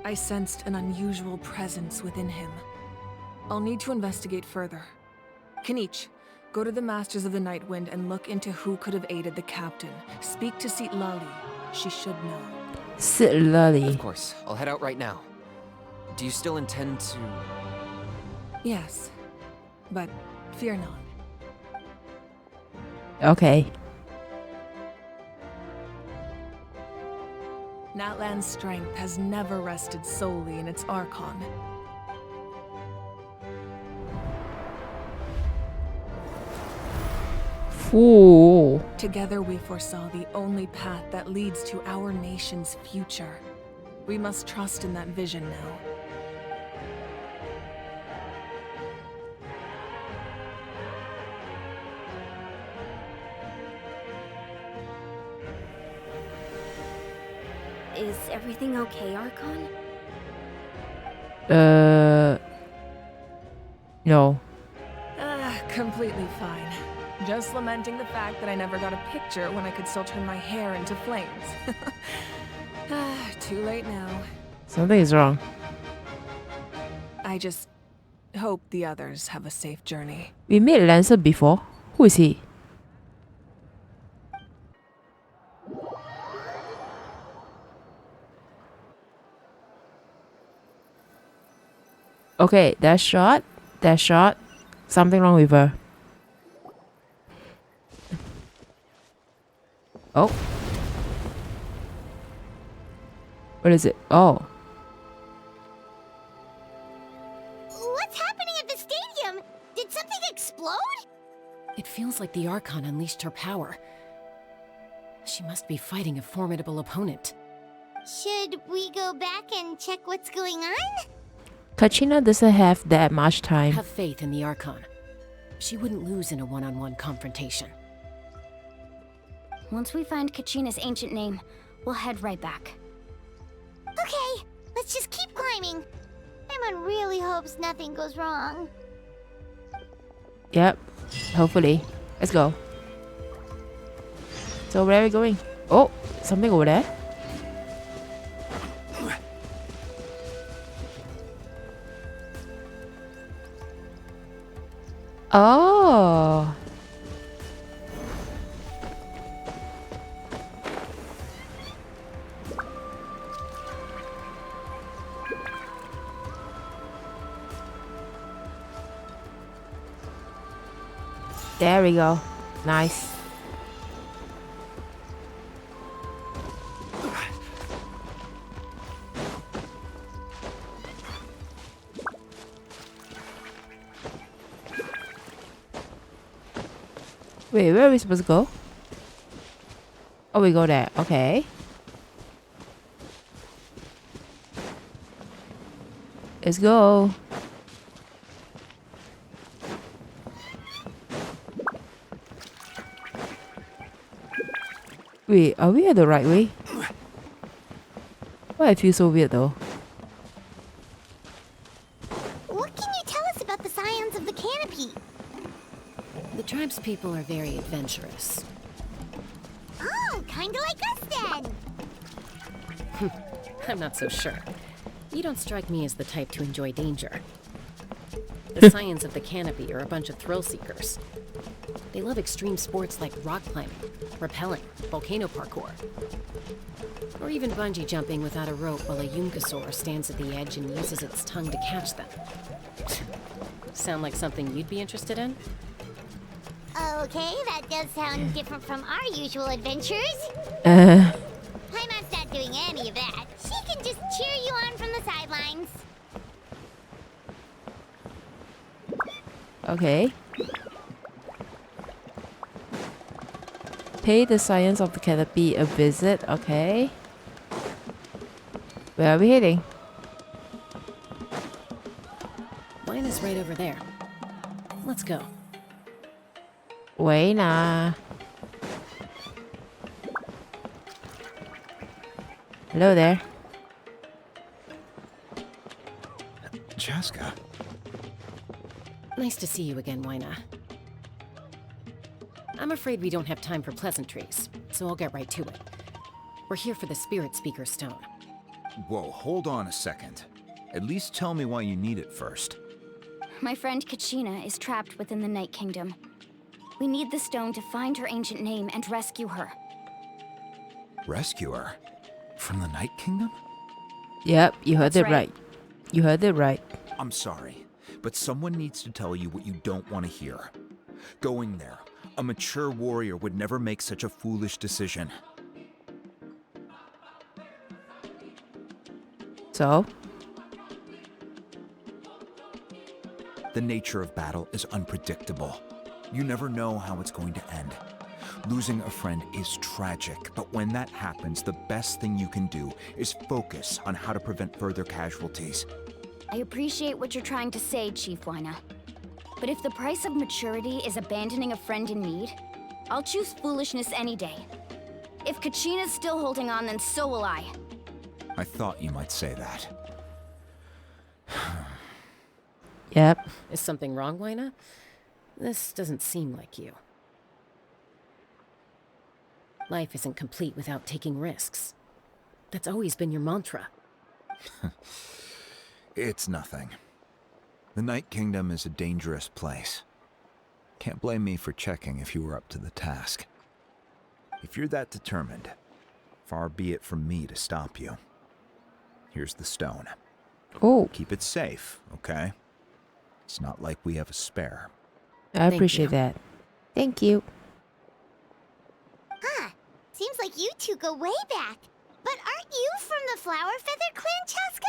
I sensed an unusual presence within him. I'll need to investigate further. Kinich, go to the Masters of the Nightwind and look into who could have aided the captain. Speak to Sitlali. She should know. Sitlali. Of course. I'll head out right now. Do you still intend to... Yes. But fear not. Okay. Natlan's strength has never rested solely in its Archon. Ooh. Together we foresaw the only path that leads to our nation's future. We must trust in that vision now. Is everything okay, Archon? No. Completely fine. Just lamenting the fact that I never got a picture when I could still turn my hair into flames. Too late now. Something is wrong. I just hope the others have a safe journey. We met Lancer before. Who is he? Okay, that shot. Something wrong with her. Oh. What is it? Oh. What's happening at the stadium? Did something explode? It feels like the Archon unleashed her power. She must be fighting a formidable opponent. Should we go back and check what's going on? Kachina doesn't have that much time. Have faith in the Archon. She wouldn't lose in a one-on-one confrontation. Once we find Kachina's ancient name, we'll head right back. Okay, let's just keep climbing. Emma really hopes nothing goes wrong. Yep. Hopefully. Let's go. So where are we going? Oh, something over there. Oh. There we go. Nice. Wait, where are we supposed to go? Oh, we go there. Okay. Let's go. Wait, are we at the right way? Why I feel so weird though? What can you tell us about the scions of the canopy? The tribe's people are very adventurous. Oh, kinda like us then. I'm not so sure. You don't strike me as the type to enjoy danger. The scions of the canopy are a bunch of thrill seekers. They love extreme sports like rock climbing, rappelling, volcano parkour, or even bungee jumping without a rope while a Yunkasaur stands at the edge and uses its tongue to catch them. Sound like something you'd be interested in? Okay, that does sound different from our usual adventures. Paimon's not doing any of that. She can just cheer you on from the sidelines. Okay. Pay the science of the canopy a visit. Okay. Where are we heading? Mine is right over there. Let's go. Wait nah. Hello there. Chaska. Nice to see you again, Wyna. I'm afraid we don't have time for pleasantries, so I'll get right to it. We're here for the Spirit Speaker Stone. Whoa, hold on a second. At least tell me why you need it first. My friend Kachina is trapped within the Night Kingdom. We need the stone to find her ancient name and rescue her. Rescue her? From the Night Kingdom? Yep, you heard That's it right. right. You heard it right. I'm sorry, but someone needs to tell you what you don't want to hear. Going there, a mature warrior would never make such a foolish decision. So? The nature of battle is unpredictable. You never know how it's going to end. Losing a friend is tragic, but when that happens, the best thing you can do is focus on how to prevent further casualties. I appreciate what you're trying to say, Chief Wyna. But if the price of maturity is abandoning a friend in need, I'll choose foolishness any day. If Kachina's still holding on, then so will I. I thought you might say that. Yep. Is something wrong, Lina? This doesn't seem like you. Life isn't complete without taking risks. That's always been your mantra. It's nothing. The Night Kingdom is a dangerous place. Can't blame me for checking if you were up to the task. If you're that determined, far be it from me to stop you. Here's the stone. Oh, Keep it safe, okay? It's not like we have a spare. I appreciate that. Thank you. Huh. Seems like you two go way back. But aren't you from the Flower Feather Clan, Chaska?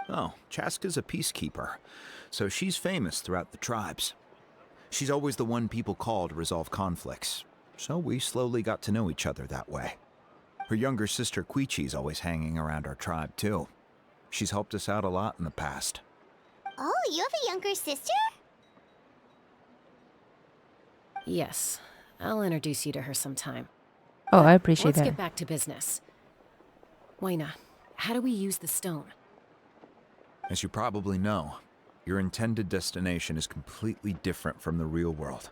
Oh, Chaska's a peacekeeper, so she's famous throughout the tribes. She's always the one people call to resolve conflicts, so we slowly got to know each other that way. Her younger sister Quichi's always hanging around our tribe, too. She's helped us out a lot in the past. Oh, you have a younger sister? Yes. I'll introduce you to her sometime. Oh, I appreciate Let's that. get back to business. Waina, how do we use the stone? As you probably know, your intended destination is completely different from the real world.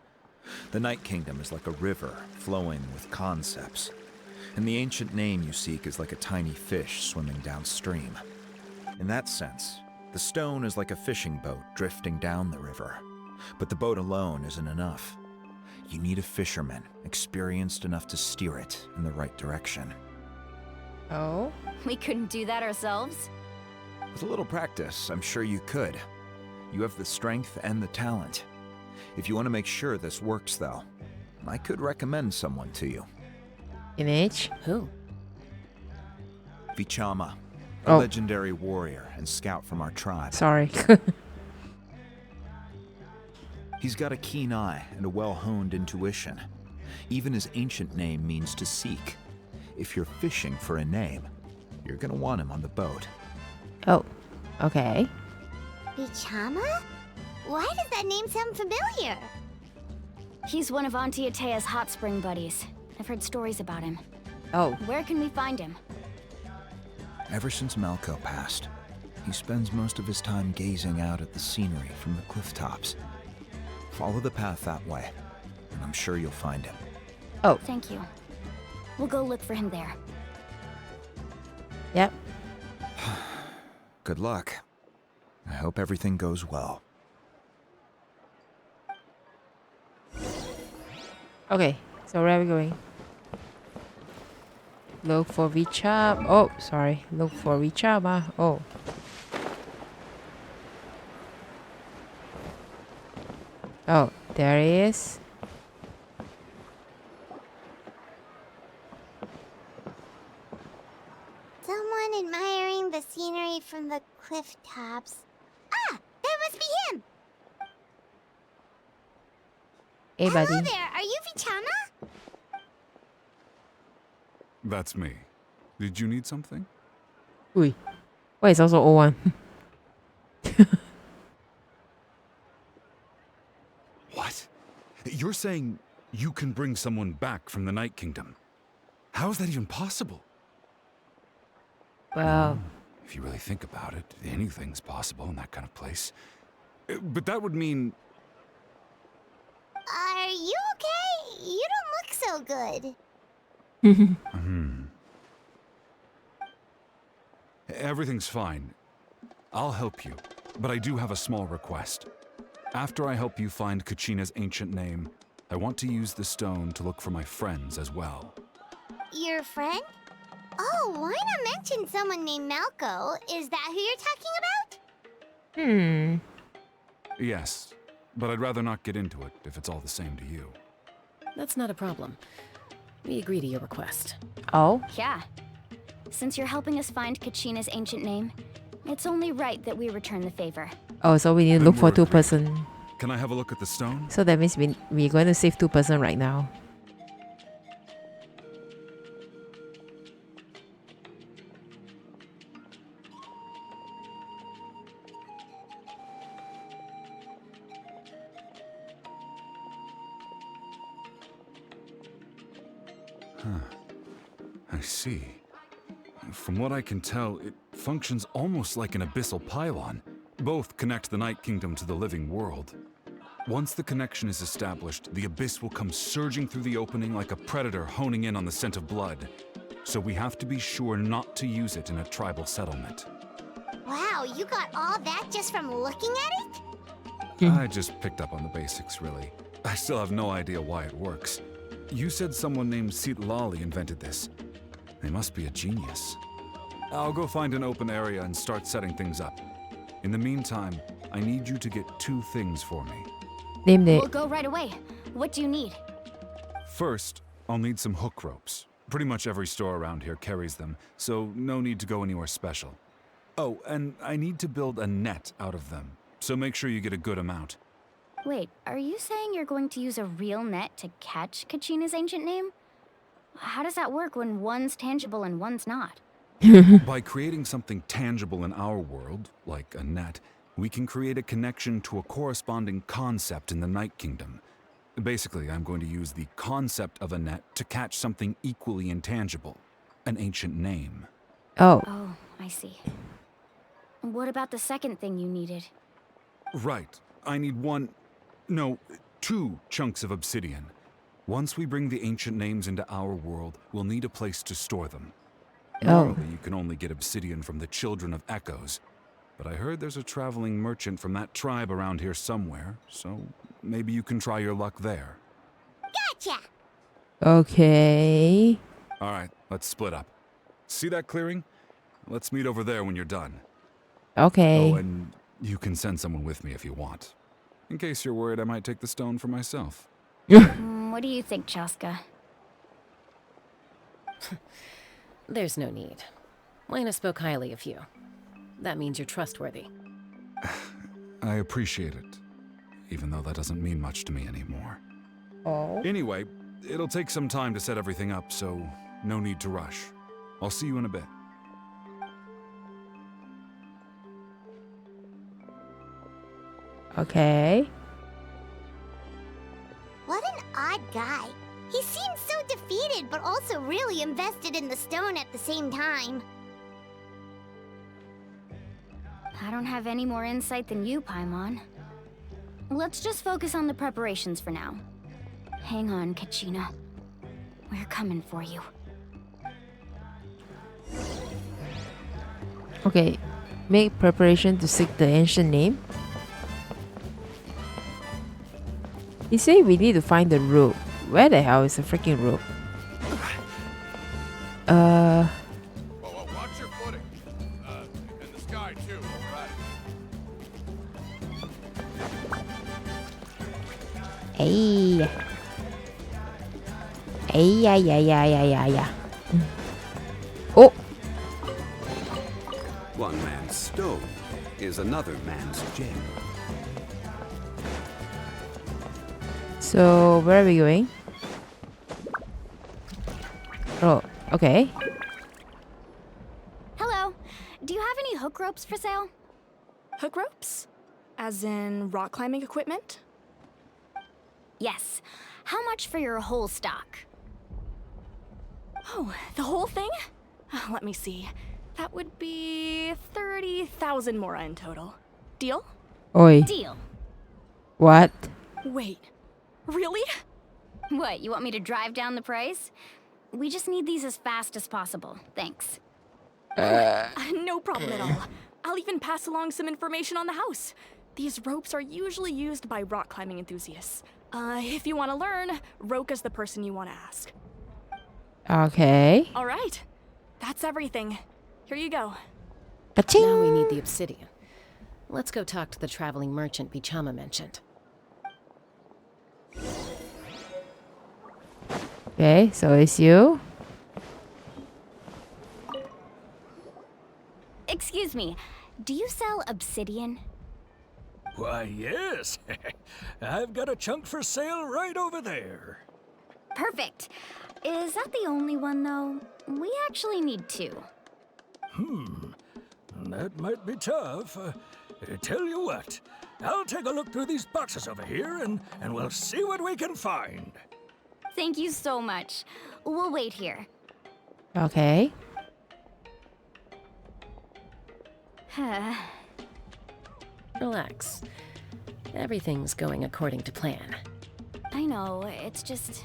The Night Kingdom is like a river flowing with concepts, and the ancient name you seek is like a tiny fish swimming downstream. In that sense, the stone is like a fishing boat drifting down the river, but the boat alone isn't enough. You need a fisherman experienced enough to steer it in the right direction. Oh? We couldn't do that ourselves? With a little practice, I'm sure you could. You have the strength and the talent. If you want to make sure this works, though, I could recommend someone to you. Image? Who? Vichama, a Oh. legendary warrior and scout from our tribe. Sorry. He's got a keen eye and a well-honed intuition. Even his ancient name means to seek. If you're fishing for a name, you're gonna want him on the boat. Oh, okay. Bichama? Why does that name sound familiar? He's one of Auntie Atea's hot spring buddies. I've heard stories about him. Oh. Where can we find him? Ever since Malco passed, he spends most of his time gazing out at the scenery from the cliff tops. Follow the path that way, and I'm sure you'll find him. Oh. Thank you. We'll go look for him there. Yep. Good luck. I hope everything goes well. Okay, so where are we going? Look for Vichama. Oh, sorry. Look for Vichama. Oh. Oh, there he is. Someone admiring the scenery from the cliff tops. Ah! That must be him! Hey, buddy. Hello there, are you Vichama? That's me. Did you need something? Ui. Why is also O1? What? You're saying you can bring someone back from the Night Kingdom? How is that even possible? Well, if you really think about it, anything's possible in that kind of place. But that would mean... Are you okay? You don't look so good. Everything's fine. I'll help you, but I do have a small request. After I help you find Kachina's ancient name, I want to use the stone to look for my friends as well. Your friend? Oh, why not mention someone named Malco? Is that who you're talking about? Yes, but I'd rather not get into it if it's all the same to you. That's not a problem. We agree to your request. Oh? Yeah. Since you're helping us find Kachina's ancient name, it's only right that we return the favor. Oh, so we need to look for two person. Can I have a look at the stone? So that means we're going to save 2 person right now. Huh. I see. From what I can tell, it functions almost like an abyssal pylon. Both connect the Night Kingdom to the living world. Once the connection is established, the abyss will come surging through the opening like a predator honing in on the scent of blood. So we have to be sure not to use it in a tribal settlement. Wow, you got all that just from looking at it? I just picked up on the basics, really. I still have no idea why it works. You said someone named Lali invented this. They must be a genius. I'll go find an open area and start setting things up. In the meantime, I need you to get 2 things for me. Name it. We'll go right away. What do you need? First, I'll need some hook ropes. Pretty much every store around here carries them, so no need to go anywhere special. Oh, and I need to build a net out of them, so make sure you get a good amount. Wait, are you saying you're going to use a real net to catch Kachina's ancient name? How does that work when one's tangible and one's not? By creating something tangible in our world, like a net, we can create a connection to a corresponding concept in the Night Kingdom. Basically, I'm going to use the concept of a net to catch something equally intangible, an ancient name. Oh. Oh, I see. What about the second thing you needed? Right. I need 2 chunks of obsidian. Once we bring the ancient names into our world, we'll need a place to store them. Normally, you can only get obsidian from the Children of Echoes, but I heard there's a traveling merchant from that tribe around here somewhere, so maybe you can try your luck there. Gotcha! Okay. All right, let's split up. See that clearing? Let's meet over there when you're done. Okay. Oh, and you can send someone with me if you want. In case you're worried I might take the stone for myself. What do you think, Chaska? There's no need. Lena spoke highly of you. That means you're trustworthy. I appreciate it, even though that doesn't mean much to me anymore. Oh. Anyway, it'll take some time to set everything up, so no need to rush. I'll see you in a bit. Okay. What an odd guy. He seems so defeated, but also really invested in the stone at the same time. I don't have any more insight than you, Paimon. Let's just focus on the preparations for now. Hang on, Kachina. We're coming for you. Okay. Make preparation to seek the ancient name. He said we need to find the rope. Where the hell is the freaking rope? Whoa, watch your footing. And the sky too, alright? Hey. Hey, yeah. Oh. One man's stone is another man's gem. So, where are we going? Oh, okay. Hello. Do you have any hook ropes for sale? Hook ropes? As in rock climbing equipment? Yes. How much for your whole stock? Oh, the whole thing? Let me see. That would be 30,000 mora in total. Deal? Oi. Deal. What? Wait. Really? What, you want me to drive down the price? We just need these as fast as possible. Thanks. No problem at all. I'll even pass along some information on the house. These ropes are usually used by rock climbing enthusiasts. If you want to learn, Roka's the person you want to ask. Okay. All right. That's everything. Here you go. Ka-ching! Now we need the obsidian. Let's go talk to the traveling merchant Bichama mentioned. Okay, so it's you. Excuse me, do you sell obsidian? Why, yes. I've got a chunk for sale right over there. Perfect. Is that the only one, though? We actually need 2. That might be tough. Tell you what, I'll take a look through these boxes over here and we'll see what we can find. Thank you so much. We'll wait here. Okay. Relax. Everything's going according to plan. I know, it's just...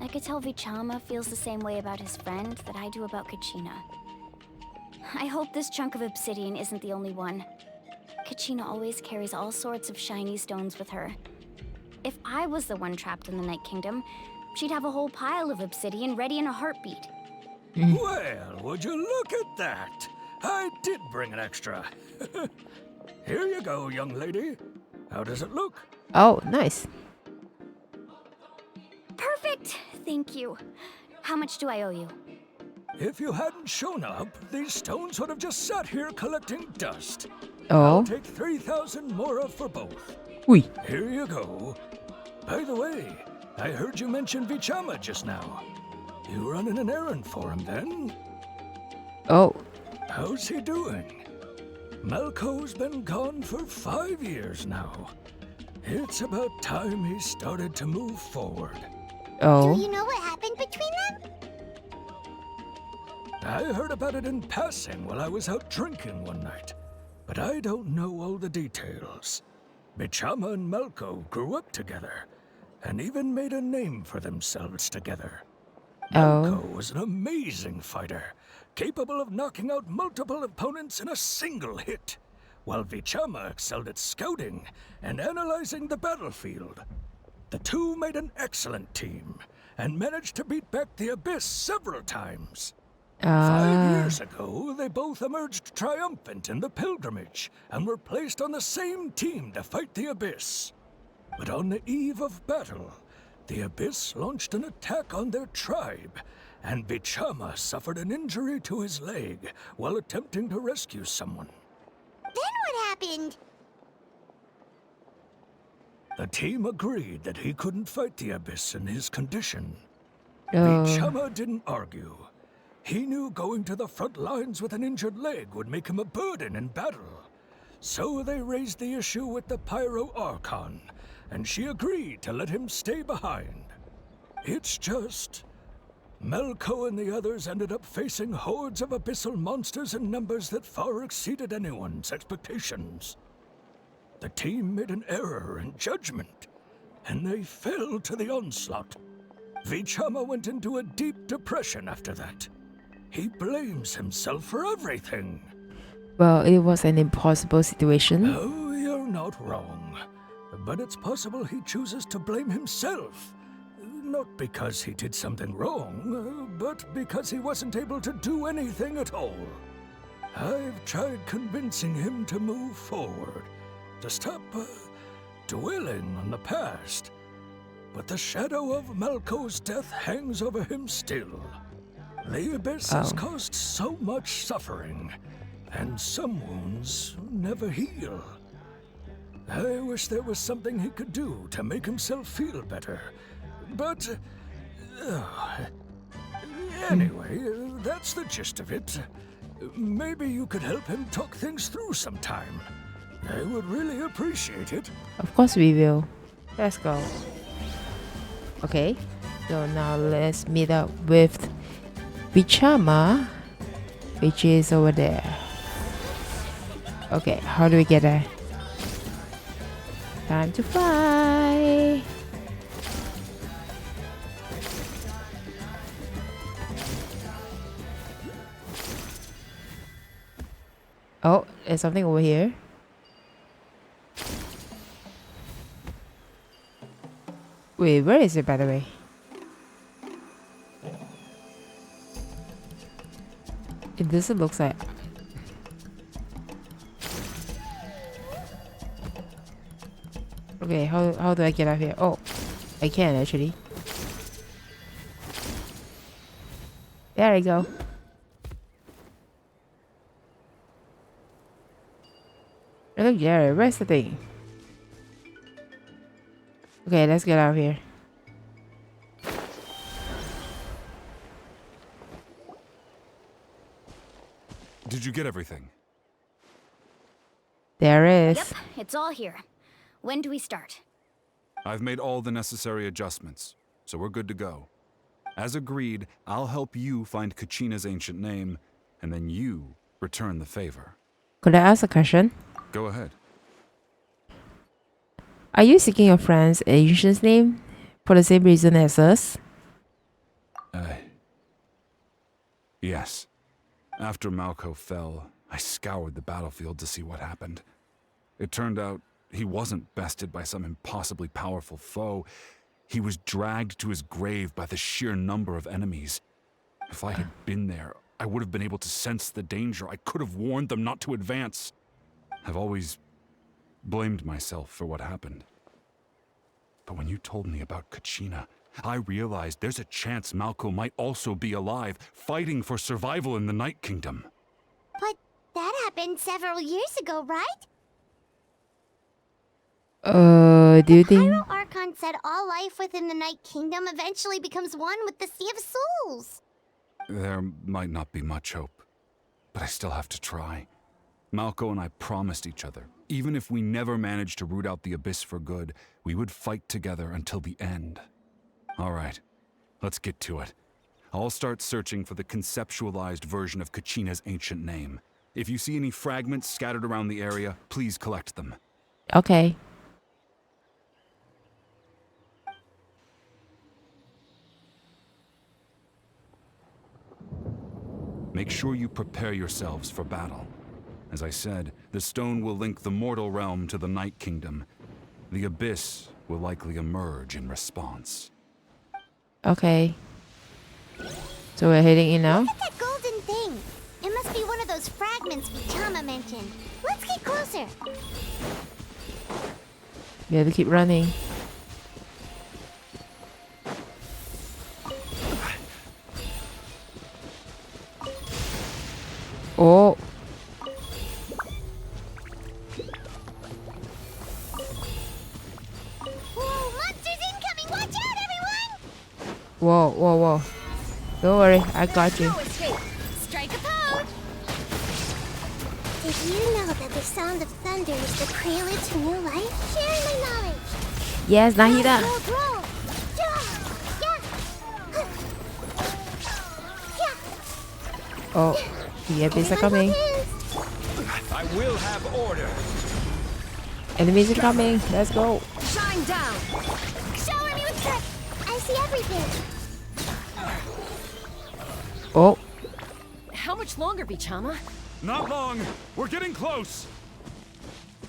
I could tell Vichama feels the same way about his friend that I do about Kachina. I hope this chunk of obsidian isn't the only one. Kachina always carries all sorts of shiny stones with her. If I was the one trapped in the Night Kingdom, she'd have a whole pile of obsidian ready in a heartbeat. Well, would you look at that? I did bring an extra. Here you go, young lady. How does it look? Oh, nice. Perfect! Thank you. How much do I owe you? If you hadn't shown up, these stones would have just sat here collecting dust. Oh. I'll take 3,000 mora for both. Oui. Here you go. By the way, I heard you mention Vichama just now. You running an errand for him then? Oh. How's he doing? Malco's been gone for 5 years now. It's about time he started to move forward. Oh. Do you know what happened between them? I heard about it in passing while I was out drinking one night, but I don't know all the details. Vichama and Malco grew up together, and even made a name for themselves together. Malco was an amazing fighter, capable of knocking out multiple opponents in a single hit, while Vichama excelled at scouting and analyzing the battlefield. The two made an excellent team, and managed to beat back the Abyss several times. 5 years ago, they both emerged triumphant in the pilgrimage, and were placed on the same team to fight the Abyss. But on the eve of battle, the Abyss launched an attack on their tribe, and Vichama suffered an injury to his leg while attempting to rescue someone. Then what happened? The team agreed that he couldn't fight the Abyss in his condition. Oh. Vichama didn't argue. He knew going to the front lines with an injured leg would make him a burden in battle. So they raised the issue with the Pyro Archon, and she agreed to let him stay behind. It's just... Malco and the others ended up facing hordes of abyssal monsters in numbers that far exceeded anyone's expectations. The team made an error in judgment, and they fell to the onslaught. Vichama went into a deep depression after that. He blames himself for everything. Well, it was an impossible situation. Oh, you're not wrong. But it's possible he chooses to blame himself. Not because he did something wrong, but because he wasn't able to do anything at all. I've tried convincing him to move forward, to stop dwelling on the past. But the shadow of Malco's death hangs over him still. The Abyss has caused so much suffering, and some wounds never heal. I wish there was something he could do to make himself feel better, but... anyway, that's the gist of it. Maybe you could help him talk things through sometime. I would really appreciate it. Of course we will. Let's go. Okay, so now let's meet up with Vichama, which is over there. Okay, how do we get there? Time to fly! Oh, there's something over here. Wait, where is it, by the way? It doesn't look like... Okay, how do I get out here? Oh, I can actually. There I go. Look, Jerry, where's the thing? Okay, let's get out of here. Did you get everything? There is. Yep, it's all here. When do we start? I've made all the necessary adjustments, so we're good to go. As agreed, I'll help you find Kachina's ancient name, and then you return the favor. Could I ask a question? Go ahead. Are you seeking your friend's ancient name for the same reason as us? Yes. After Malco fell, I scoured the battlefield to see what happened. It turned out he wasn't bested by some impossibly powerful foe. He was dragged to his grave by the sheer number of enemies. If I had been there, I would have been able to sense the danger. I could have warned them not to advance. I've always blamed myself for what happened. But when you told me about Kachina, I realized there's a chance Malco might also be alive, fighting for survival in the Night Kingdom. But that happened several years ago, right? Do you think? Pyro Archon said all life within the Night Kingdom eventually becomes one with the Sea of Souls. There might not be much hope, but I still have to try. Malco and I promised each other, even if we never managed to root out the Abyss for good, we would fight together until the end. All right, let's get to it. I'll start searching for the conceptualized version of Kachina's ancient name. If you see any fragments scattered around the area, please collect them. Okay. Make sure you prepare yourselves for battle. As I said, the stone will link the mortal realm to the Night Kingdom. The Abyss will likely emerge in response. Okay. So we're heading in now? Look at that golden thing. It must be one of those fragments Vichama mentioned. Let's get closer. We have to keep running. Oh. Whoa, monsters incoming! Watch out, everyone! Whoa, whoa, whoa. Don't worry, I got you. No escape. Strike a pose! Did you know that the sound of thunder is the prelude to new life? Sharing my knowledge. Yes, Nahida. Roll, roll. Oh, the enemies are coming. I will have order. Enemies are coming. Let's go. Shine down. Shower me with that. I see everything. Oh. How much longer, Vichama? Not long. We're getting close.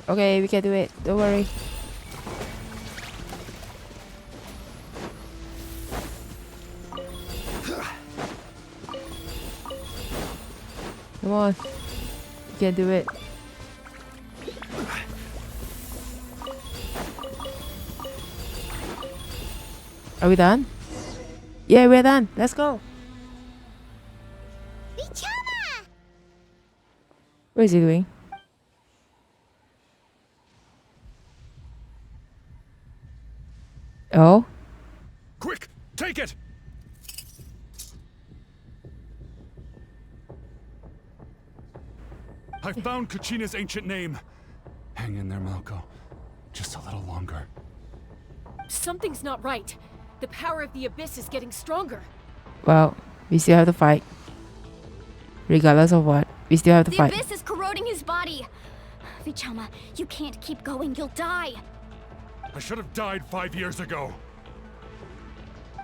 Okay, we can do it. Don't worry. Come on. You can do it. Are we done? Yeah, we're done. Let's go. Vichama! What is he doing? Oh? Quick, take it! I found Kachina's ancient name. Hang in there, Malco. Just a little longer. Something's not right. The power of the Abyss is getting stronger. Well, we still have to fight. Regardless of what, we still have to fight. The Abyss is corroding his body. Vichama, you can't keep going. You'll die. I should have died 5 years ago.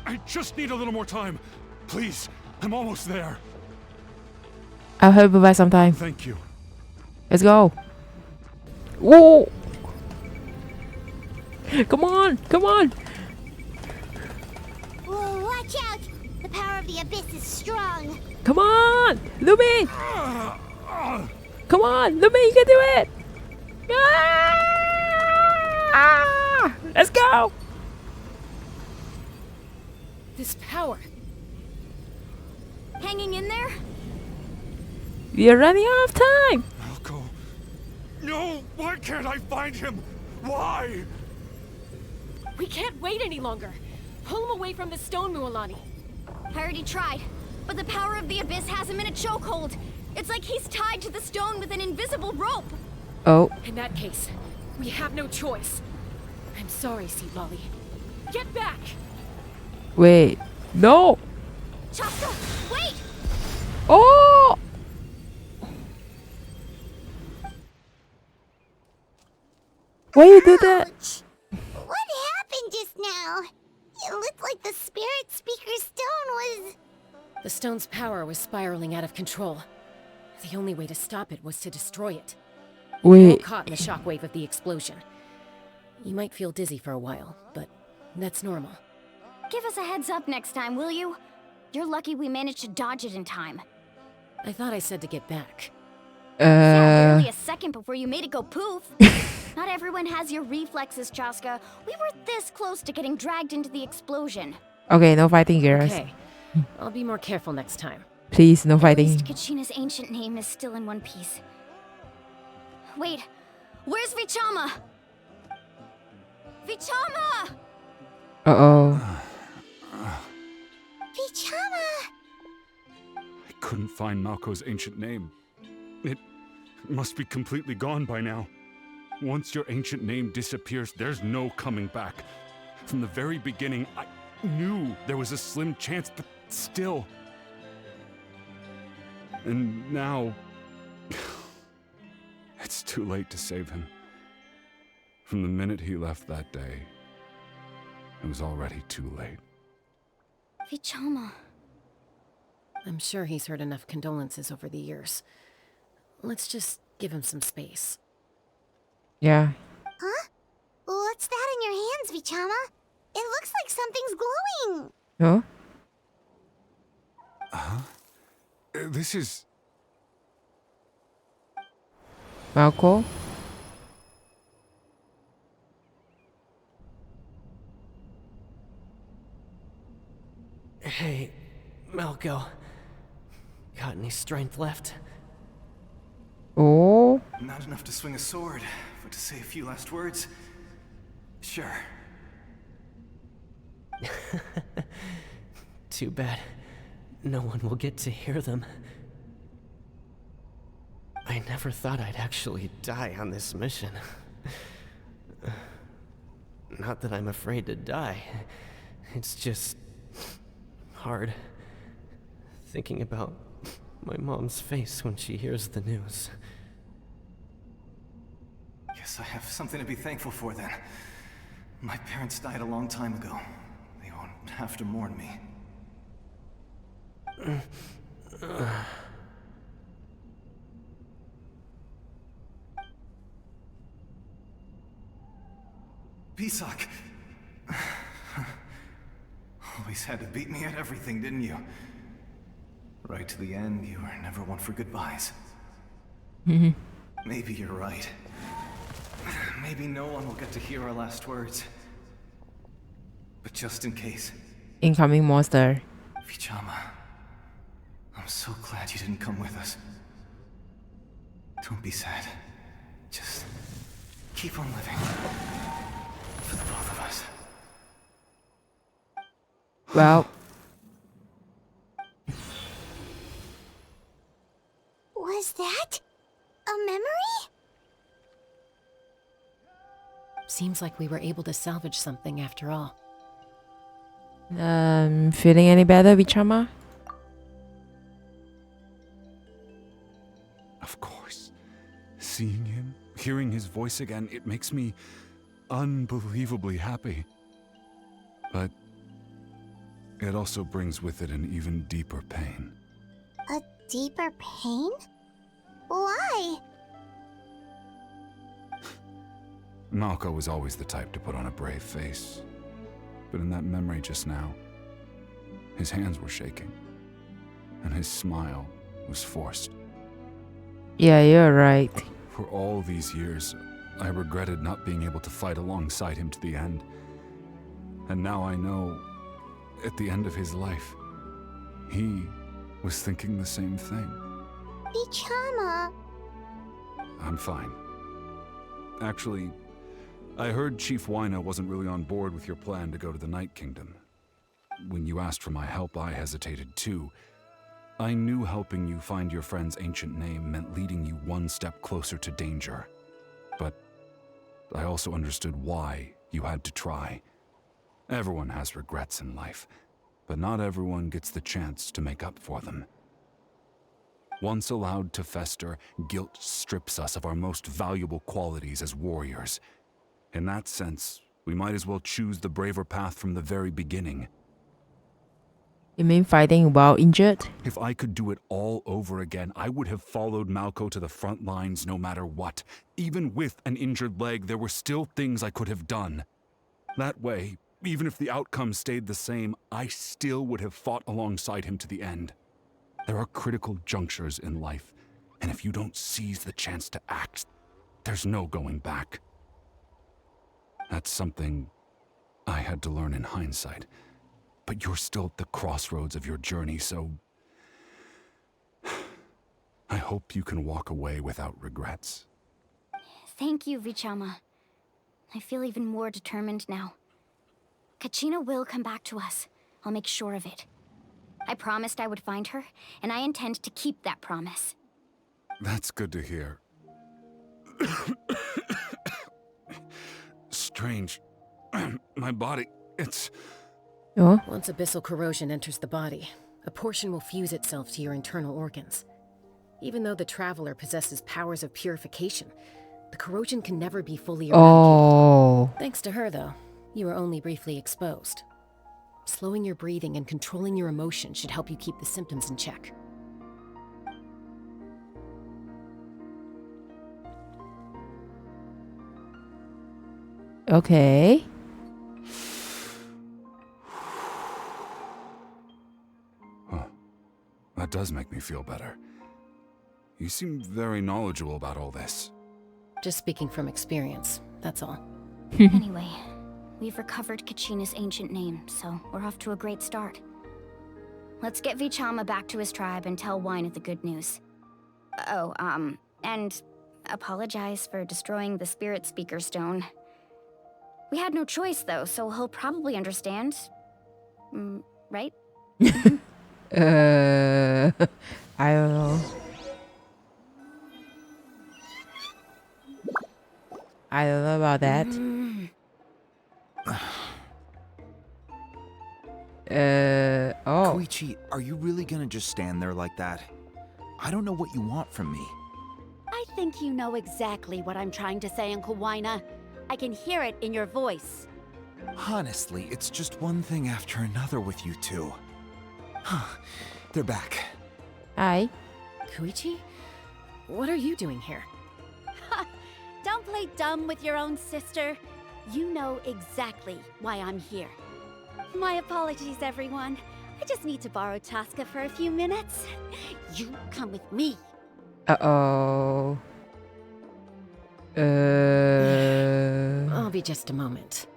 I just need a little more time. Please, I'm almost there. I'll help you by some time. Thank you. Let's go. Whoa! Come on! Come on! Whoa, watch out! The power of the Abyss is strong. Come on! Lumi! Come on! Lumi, you can do it! Ah! Let's go! This power. Hanging in there? We are running out of time! Malco. No! Why can't I find him? Why? We can't wait any longer. Pull him away from the stone, Mualani. I already tried, but the power of the Abyss has him in a chokehold. It's like he's tied to the stone with an invisible rope. Oh. In that case, we have no choice. I'm sorry, Seat Lolly. Get back! Wait. No! Chpt, wait! Oh! Why you do that? Ouch! What happened just now? It looked like the spirit speaker stone was... The stone's power was spiraling out of control. The only way to stop it was to destroy it. You're all Wait. caught in the shockwave of the explosion. You might feel dizzy for a while, but that's normal. Give us a heads up next time, will you? You're lucky we managed to dodge it in time. I thought I said to get back. Yeah, barely a second before you made it go poof. Not everyone has your reflexes, Chaska. We were this close to getting dragged into the explosion. Okay, no fighting, girls. Okay, I'll be more careful next time. Please, no At fighting. least Kachina's ancient name is still in one piece. Wait, where's Vichama? Vichama! Uh-oh. Vichama! I couldn't find Malco's ancient name. It must be completely gone by now. Once your ancient name disappears, there's no coming back. From the very beginning, I knew there was a slim chance, but still. And now... it's too late to save him. From the minute he left that day, it was already too late. Vichama. I'm sure he's heard enough condolences over the years. Let's just give him some space. Yeah. Huh? What's that in your hands, Vichama? It looks like something's glowing. Huh? Huh? This is... Malco? Hey, Malco. Got any strength left? Oh? Not enough to swing a sword, but to say a few last words? Sure. Too bad. No one will get to hear them. I never thought I'd actually die on this mission. Not that I'm afraid to die. It's just... hard. Thinking about my mom's face when she hears the news. Guess I have something to be thankful for then. My parents died a long time ago. They won't have to mourn me. Pisak! Always had to beat me at everything, didn't you? Right to the end, you were never one for goodbyes. Maybe you're right. Maybe no one will get to hear our last words. But just in case... Incoming monster. Vichama, I'm so glad you didn't come with us. Don't be sad. Just keep on living. For the both of us. Well... Was that a memory? Seems like we were able to salvage something after all. Feeling any better, Vichama? Of course. Seeing him, hearing his voice again, it makes me unbelievably happy. But it also brings with it an even deeper pain. A deeper pain? Why? Malco was always the type to put on a brave face. But in that memory just now, his hands were shaking, and his smile was forced. Yeah, you're right. For all these years, I regretted not being able to fight alongside him to the end. And now I know, at the end of his life, he was thinking the same thing. Vichama. I'm fine. Actually, I heard Chief Wina wasn't really on board with your plan to go to the Night Kingdom. When you asked for my help, I hesitated too. I knew helping you find your friend's ancient name meant leading you one step closer to danger. But I also understood why you had to try. Everyone has regrets in life, but not everyone gets the chance to make up for them. Once allowed to fester, guilt strips us of our most valuable qualities as warriors. In that sense, we might as well choose the braver path from the very beginning. You mean fighting while injured? If I could do it all over again, I would have followed Malco to the front lines no matter what. Even with an injured leg, there were still things I could have done. That way, even if the outcome stayed the same, I still would have fought alongside him to the end. There are critical junctures in life, and if you don't seize the chance to act, there's no going back. That's something I had to learn in hindsight. But you're still at the crossroads of your journey, so I hope you can walk away without regrets. Thank you, Vichama. I feel even more determined now. Kachina will come back to us. I'll make sure of it. I promised I would find her, and I intend to keep that promise. That's good to hear. Strange. My body, it's... Oh? Once abyssal corrosion enters the body, a portion will fuse itself to your internal organs. Even though the Traveler possesses powers of purification, the corrosion can never be fully eradicated. Oh. Thanks to her, though, you are only briefly exposed. Slowing your breathing and controlling your emotions should help you keep the symptoms in check. Okay. That does make me feel better. You seem very knowledgeable about all this. Just speaking from experience, that's all. Anyway, we've recovered Kachina's ancient name, so we're off to a great start. Let's get Vichama back to his tribe and tell Wine the good news. Oh, and apologize for destroying the Spirit Speaker Stone. We had no choice, though, so he'll probably understand. Right? I don't know. I don't know about that. Oh. Koichi, are you really gonna just stand there like that? I don't know what you want from me. I think you know exactly what I'm trying to say, Uncle Wina. I can hear it in your voice. Honestly, it's just one thing after another with you two. They're back. Hi. Koichi? What are you doing here? Don't play dumb with your own sister. You know exactly why I'm here. My apologies, everyone. I just need to borrow Chaska for a few minutes. You come with me. Uh-oh. I'll be just a moment.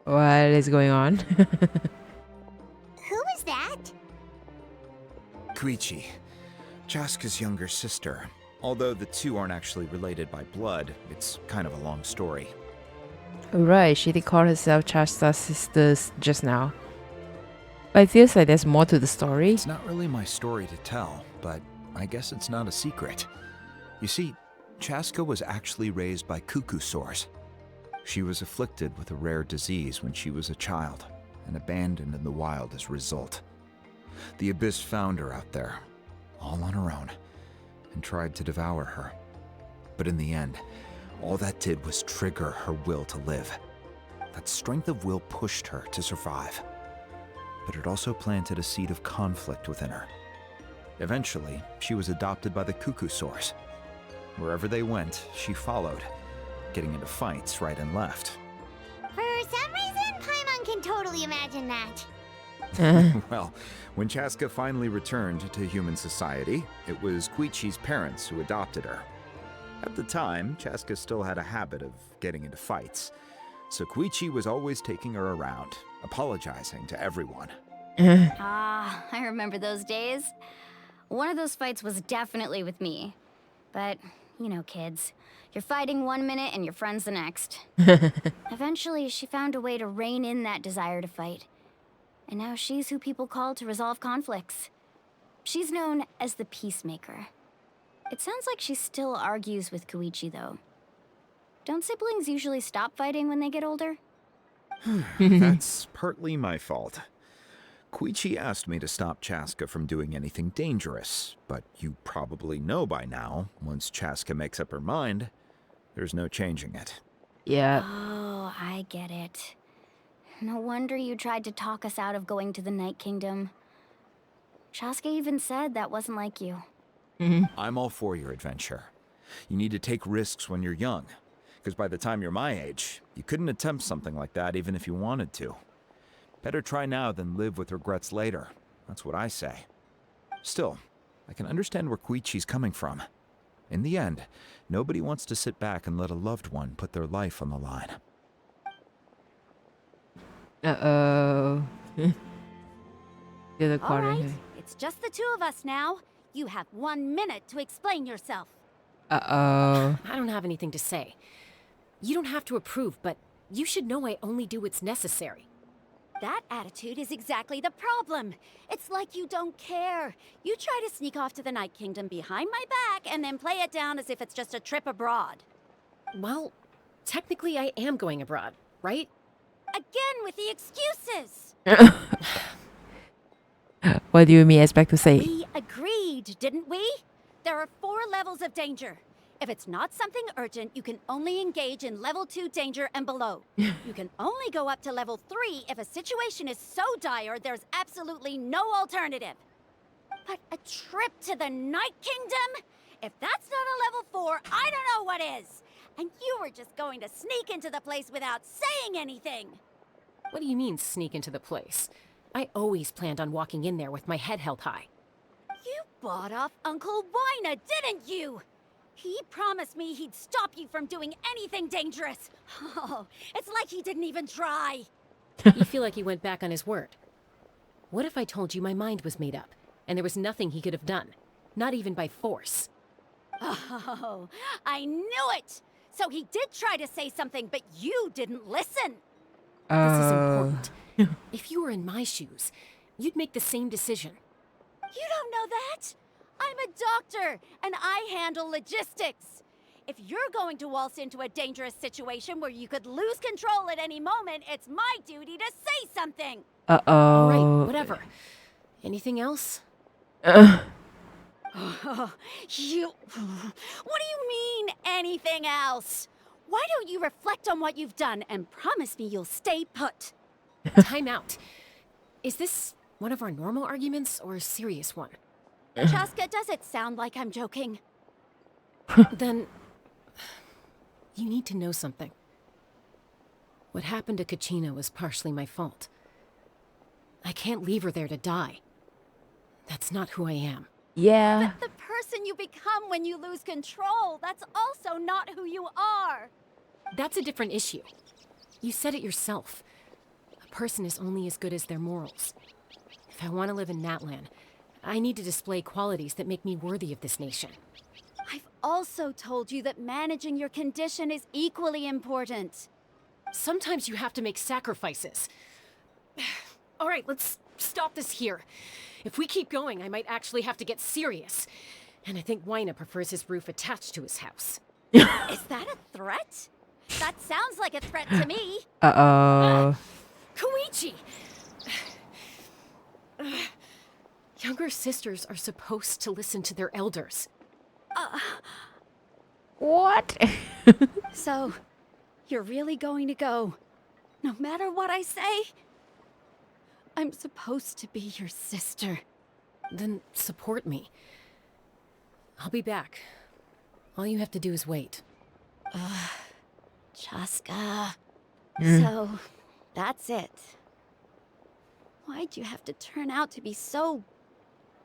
What is going on? Who is that? Koichi, Chaska's younger sister. Although the two aren't actually related by blood, it's kind of a long story. Right, she did call herself Chasta's sisters just now. But it feels like there's more to the story. It's not really my story to tell, but I guess it's not a secret. You see, Chaska was actually raised by cuckoo sores. She was afflicted with a rare disease when she was a child, and abandoned in the wild as a result. The Abyss found her out there, all on her own, and tried to devour her. But in the end, all that did was trigger her will to live. That strength of will pushed her to survive. But it also planted a seed of conflict within her. Eventually, she was adopted by the cuckoo sores. Wherever they went, she followed, getting into fights right and left. For some reason, Paimon can totally imagine that. Well, when Chaska finally returned to human society, it was Koichi's parents who adopted her. At the time, Chaska still had a habit of getting into fights, so Koichi was always taking her around, apologizing to everyone. Ah, I remember those days. One of those fights was definitely with me. But, you know, kids. You're fighting one minute and your friend's the next. Eventually, she found a way to rein in that desire to fight. And now she's who people call to resolve conflicts. She's known as the Peacemaker. It sounds like she still argues with Koichi, though. Don't siblings usually stop fighting when they get older? That's partly my fault. Koichi asked me to stop Chaska from doing anything dangerous, but you probably know by now, once Chaska makes up her mind, there's no changing it. Yeah. Oh, I get it. No wonder you tried to talk us out of going to the Night Kingdom. Chaska even said that wasn't like you. I'm all for your adventure. You need to take risks when you're young, because by the time you're my age, you couldn't attempt something like that even if you wanted to. Better try now than live with regrets later. That's what I say. Still, I can understand where Koichi's coming from. In the end, nobody wants to sit back and let a loved one put their life on the line. Uh-oh. The other All corner right, here. it's just the two of us now. You have 1 minute to explain yourself. Uh-oh. I don't have anything to say. You don't have to approve, but you should know I only do what's necessary. That attitude is exactly the problem. It's like you don't care. You try to sneak off to the Night Kingdom behind my back and then play it down as if it's just a trip abroad. Well, technically I am going abroad, right? Again with the excuses! What do you mean expect to say? We agreed, didn't we? There are 4 levels of danger. If it's not something urgent, you can only engage in level 2 danger and below. You can only go up to level 3 if a situation is so dire there's absolutely no alternative. But a trip to the Night Kingdom? If that's not a level 4, I don't know what is. And you were just going to sneak into the place without saying anything. What do you mean, sneak into the place? I always planned on walking in there with my head held high. You bought off Uncle Wina, didn't you? He promised me he'd stop you from doing anything dangerous. Oh, it's like he didn't even try. You feel like he went back on his word. What if I told you my mind was made up, and there was nothing he could have done? Not even by force. Oh, I knew it! So he did try to say something, but you didn't listen. This is important. If you were in my shoes, you'd make the same decision. You don't know that? I'm a doctor, and I handle logistics. If you're going to waltz into a dangerous situation where you could lose control at any moment, it's my duty to say something. Uh-oh. All right, whatever. Anything else? What do you mean, anything else? Why don't you reflect on what you've done and promise me you'll stay put? Time out. Is this one of our normal arguments or a serious one? Chaska, does it sound like I'm joking? Then you need to know something. What happened to Kachina was partially my fault. I can't leave her there to die. That's not who I am. Yeah. But the person you become when you lose control, that's also not who you are. That's a different issue. You said it yourself. A person is only as good as their morals. If I want to live in Natlan, I need to display qualities that make me worthy of this nation. I've also told you that managing your condition is equally important. Sometimes you have to make sacrifices. All right, let's stop this here. If we keep going, I might actually have to get serious. And I think Wina prefers his roof attached to his house. Is that a threat? That sounds like a threat to me. Uh-oh. Koichi! Younger sisters are supposed to listen to their elders. What? So, you're really going to go, no matter what I say? I'm supposed to be your sister. Then support me. I'll be back. All you have to do is wait. Chaska. So, that's it. Why'd you have to turn out to be so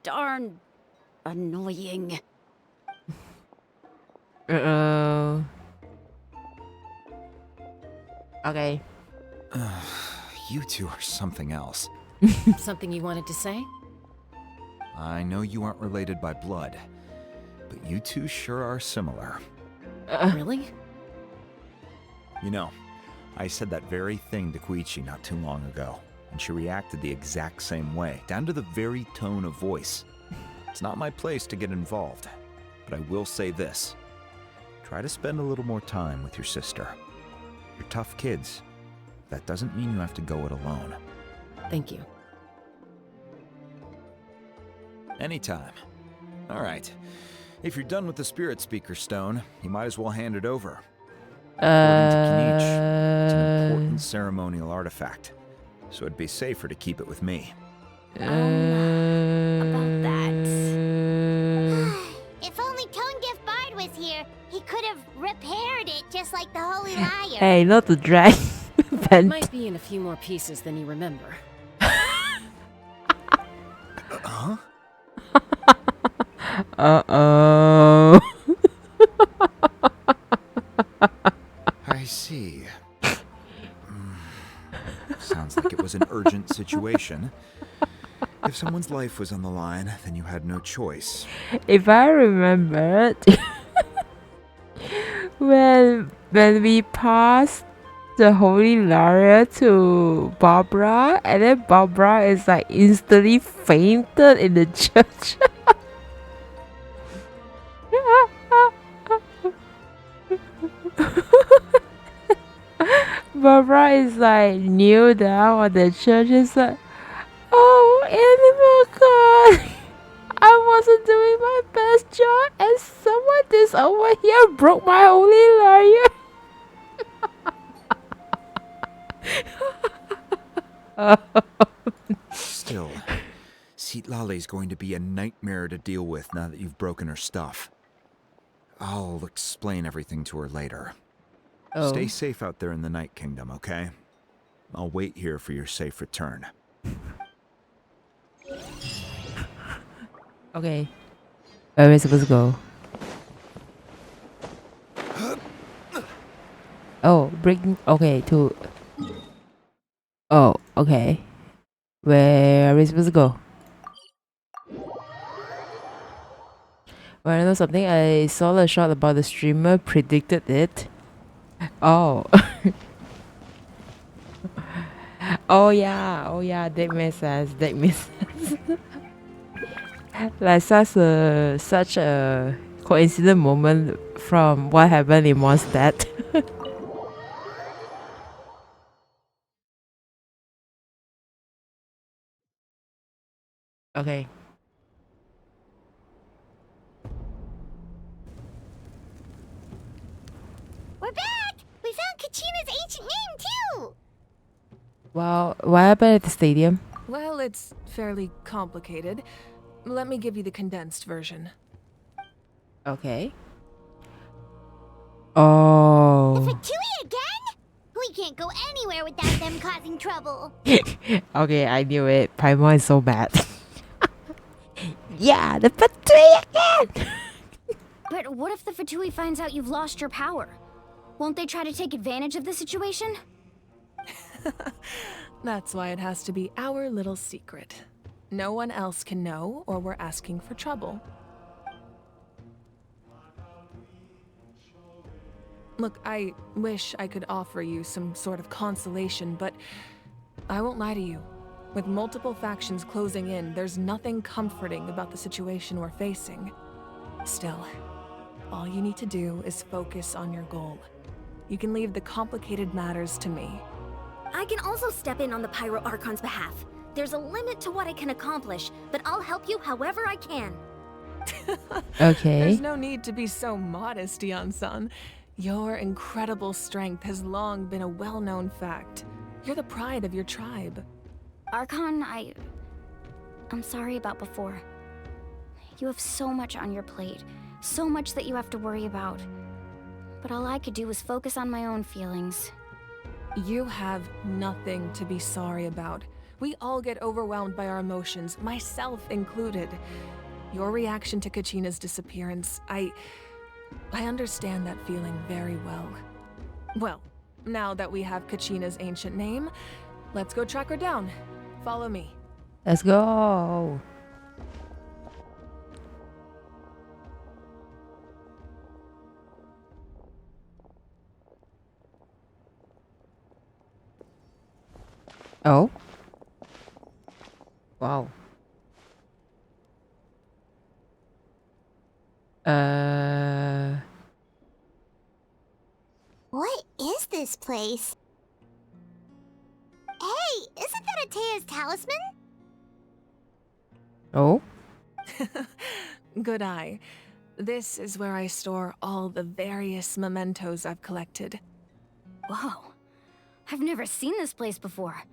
darn annoying? Uh-oh. Okay. You two are something else. Something you wanted to say? I know you aren't related by blood, but you two sure are similar. Really? You know, I said that very thing to Koichi not too long ago, and she reacted the exact same way, down to the very tone of voice. It's not my place to get involved, but I will say this. Try to spend a little more time with your sister. You're tough kids. That doesn't mean you have to go it alone. Thank you. Anytime. All right. If you're done with the Spirit Speaker Stone, you might as well hand it over. According to Kinich, it's an important ceremonial artifact, so it'd be safer to keep it with me. About that. If only Tonegif Bard was here, he could have repaired it just like the Holy Liar. Hey, not to drag. It might be in a few more pieces than you remember. Huh? Uh-oh. I see. Sounds like it was an urgent situation. If someone's life was on the line, then you had no choice. If I remembered, when we passed the Holy Liar to Barbara, and then Barbara is like instantly fainted in the church. Barbara is like kneel down on the church. Is like, oh, animal God, I wasn't doing my best job, and someone this over here broke my Holy Liar. Still, Citlali's going to be a nightmare to deal with now that you've broken her stuff. I'll explain everything to her later. Oh. Stay safe out there in the Night Kingdom, okay? I'll wait here for your safe return. Okay. Where are we supposed to go? Oh, bring. Okay, to. Oh, okay. Where are we supposed to go? Well, I know something. I saw a shot about the streamer predicted it. Oh. Oh yeah, that makes sense. That makes sense. Like such a coincident moment from what happened in Mondstadt. Okay. We're back! We found Kachina's ancient name, too! Well, what happened at the stadium? Well, it's fairly complicated. Let me give you the condensed version. Okay. Oh. The Fatui again? We can't go anywhere without them causing trouble. Okay, I knew it. Paimon is so bad. Yeah, the Fatui again! But what if the Fatui finds out you've lost your power? Won't they try to take advantage of the situation? That's why it has to be our little secret. No one else can know, or we're asking for trouble. Look, I wish I could offer you some sort of consolation, but I won't lie to you. With multiple factions closing in, there's nothing comforting about the situation we're facing. Still, all you need to do is focus on your goal. You can leave the complicated matters to me. I can also step in on the Pyro Archon's behalf. There's a limit to what I can accomplish, but I'll help you however I can. Okay. There's no need to be so modest, Yan-san. Your incredible strength has long been a well-known fact. You're the pride of your tribe. Archon, I'm sorry about before. You have so much on your plate, so much that you have to worry about. But all I could do was focus on my own feelings. You have nothing to be sorry about. We all get overwhelmed by our emotions, myself included. Your reaction to Kachina's disappearance, I understand that feeling very well. Well, now that we have Kachina's ancient name, let's go track her down. Follow me. Let's go. Oh. Wow. What is this place? Hey, isn't that Atea's talisman? Oh. Good eye. This is where I store all the various mementos I've collected. Whoa. I've never seen this place before.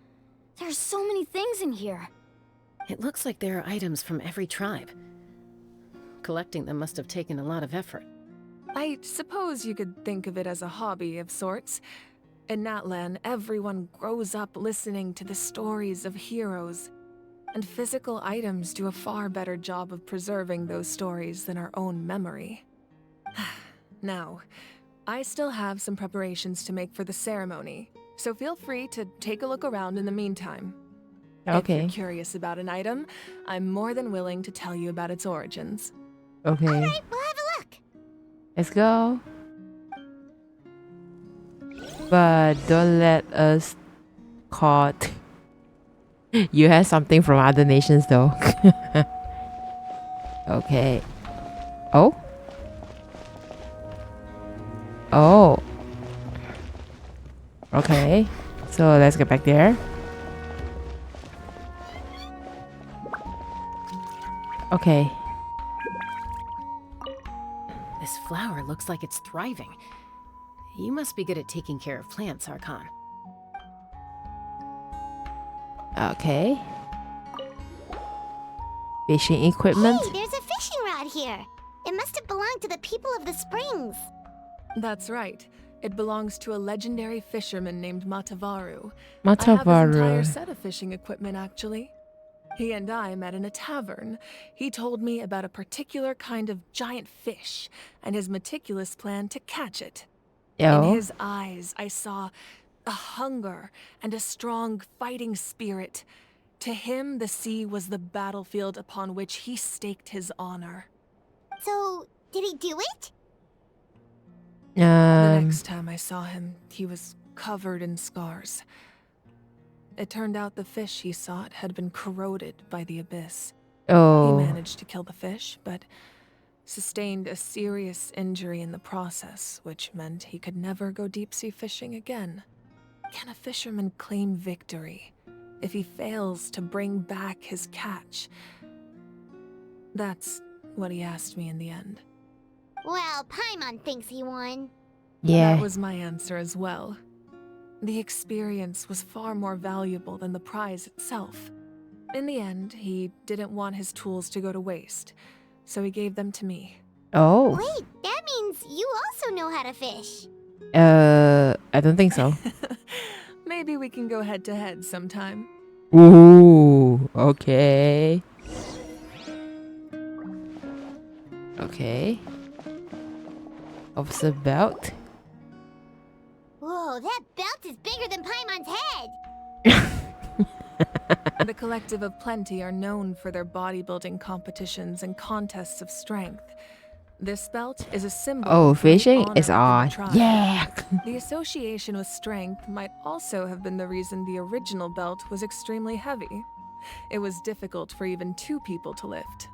There's so many things in here. It looks like there are items from every tribe. Collecting them must have taken a lot of effort. I suppose you could think of it as a hobby of sorts. In Natlan, everyone grows up listening to the stories of heroes, and physical items do a far better job of preserving those stories than our own memory. Now, I still have some preparations to make for the ceremony, so feel free to take a look around in the meantime. Okay. If you're curious about an item, I'm more than willing to tell you about its origins. Okay. All right, we'll have a look. Let's go. But don't let us caught. You have something from other nations though. Okay. Oh? Oh. Okay. So let's get back there. Okay. This flower looks like it's thriving. You must be good at taking care of plants, Archon. Okay. Fishing equipment. Hey, there's a fishing rod here. It must have belonged to the people of the springs. That's right. It belongs to a legendary fisherman named Matavaru. I have Matavaru. his entire set of fishing equipment, actually. He and I met in a tavern. He told me about a particular kind of giant fish and his meticulous plan to catch it. Yo. In his eyes, I saw a hunger and a strong fighting spirit. To him, the sea was the battlefield upon which he staked his honor. So, did he do it? The next time I saw him, he was covered in scars. It turned out the fish he sought had been corroded by the abyss. Oh. He managed to kill the fish, but sustained a serious injury in the process, which meant he could never go deep-sea fishing again. Can a fisherman claim victory if he fails to bring back his catch? That's what he asked me in the end. Well, Paimon thinks he won. Yeah. That was my answer as well. The experience was far more valuable than the prize itself. In the end, he didn't want his tools to go to waste, so he gave them to me. Oh. Wait, that means you also know how to fish. I don't think so. Maybe we can go head-to-head sometime. Ooh. Okay. Okay. Observe belt. Whoa, that belt is bigger than Paimon's head! The Collective of Plenty are known for their bodybuilding competitions and contests of strength. This belt is a symbol Oh, of great fishing honor is within the on. tribe. Yeah. The association with strength might also have been the reason the original belt was extremely heavy. It was difficult for even two people to lift.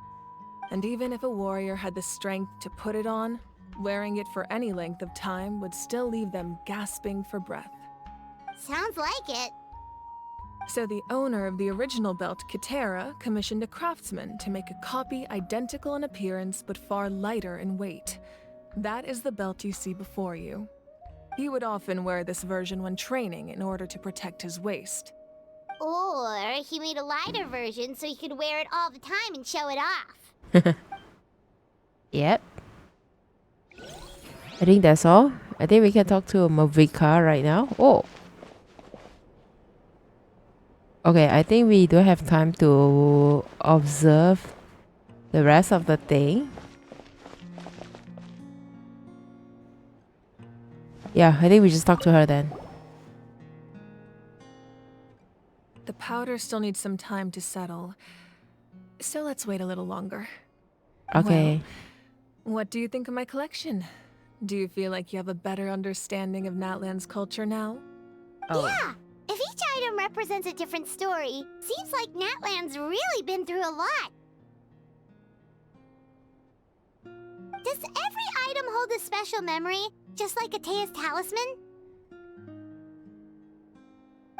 And even if a warrior had the strength to put it on, wearing it for any length of time would still leave them gasping for breath. Sounds like it. So the owner of the original belt, Kitera, commissioned a craftsman to make a copy identical in appearance but far lighter in weight. That is the belt you see before you. He would often wear this version when training in order to protect his waist. Or he made a lighter version so he could wear it all the time and show it off. Yep. I think that's all. I think we can talk to Mavika right now. Oh. Okay, I think we don't have time to observe the rest of the thing. Yeah, I think we just talk to her then. The powder still needs some time to settle, so let's wait a little longer. Okay. Well, what do you think of my collection? Do you feel like you have a better understanding of Natlan's culture now? Oh. Yeah, if each item represents a different story, seems like Natlan's really been through a lot. Does every item hold a special memory, just like Atea's talisman?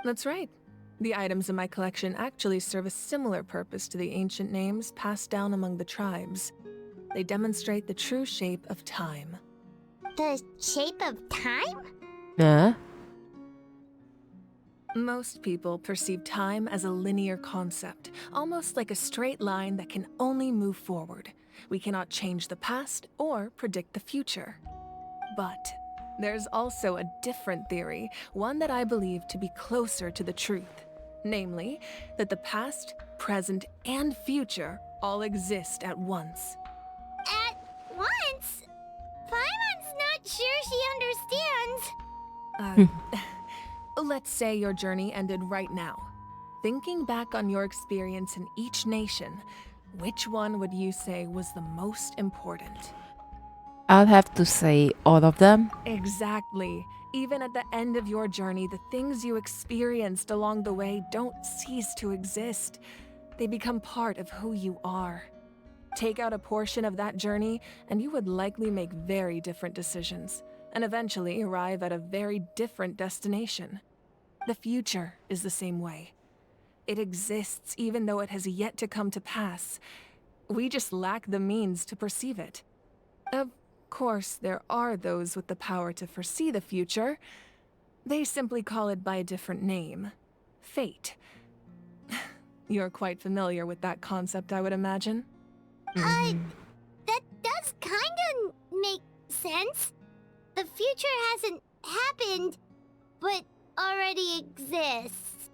That's right. The items in my collection actually serve a similar purpose to the ancient names passed down among the tribes. They demonstrate the true shape of time. The shape of time? Huh? Most people perceive time as a linear concept, almost like a straight line that can only move forward. We cannot change the past or predict the future. But there's also a different theory, one that I believe to be closer to the truth. Namely, that the past, present, and future all exist at once. At once? Paimon's not sure she understands. Let's say your journey ended right now. Thinking back on your experience in each nation, which one would you say was the most important? I'll have to say all of them. Exactly. Even at the end of your journey, the things you experienced along the way don't cease to exist. They become part of who you are. Take out a portion of that journey, and you would likely make very different decisions, and eventually arrive at a very different destination. The future is the same way. It exists even though it has yet to come to pass. We just lack the means to perceive it. Of course, there are those with the power to foresee the future. They simply call it by a different name. Fate. You're quite familiar with that concept, I would imagine. That does kinda make sense. The future hasn't happened, but already exists.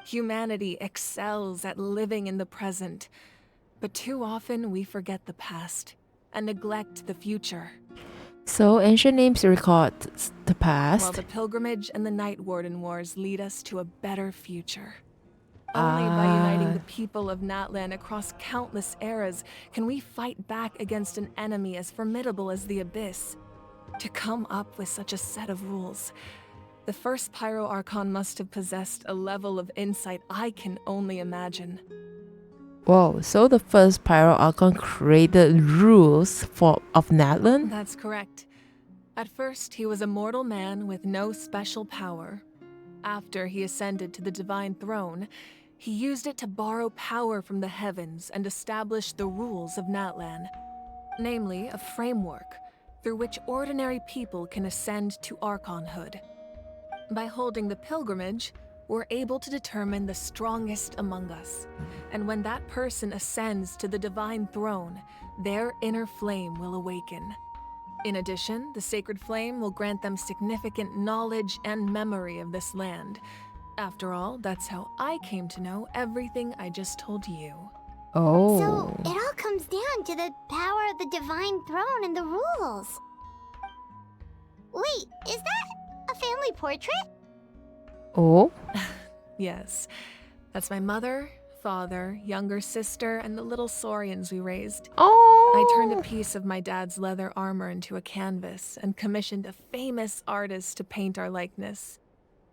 Humanity excels at living in the present, but too often we forget the past and neglect the future. So ancient names record the past. While the pilgrimage and the Night Warden Wars lead us to a better future. Only by uniting the people of Natlan across countless eras can we fight back against an enemy as formidable as the Abyss. To come up with such a set of rules, the first Pyro Archon must have possessed a level of insight I can only imagine. Whoa, so the first Pyro Archon created rules of Natlan? That's correct. At first, he was a mortal man with no special power. After he ascended to the Divine Throne, he used it to borrow power from the heavens and establish the rules of Natlan. Namely, a framework through which ordinary people can ascend to Archonhood. By holding the pilgrimage, we're able to determine the strongest among us. And when that person ascends to the Divine Throne, their inner flame will awaken. In addition, the sacred flame will grant them significant knowledge and memory of this land. After all, that's how I came to know everything I just told you. Oh. So it all comes down to the power of the Divine Throne and the rules. Wait, is that a family portrait? Oh? Yes. That's my mother, father, younger sister, and the little saurians we raised. Oh! I turned a piece of my dad's leather armor into a canvas and commissioned a famous artist to paint our likeness.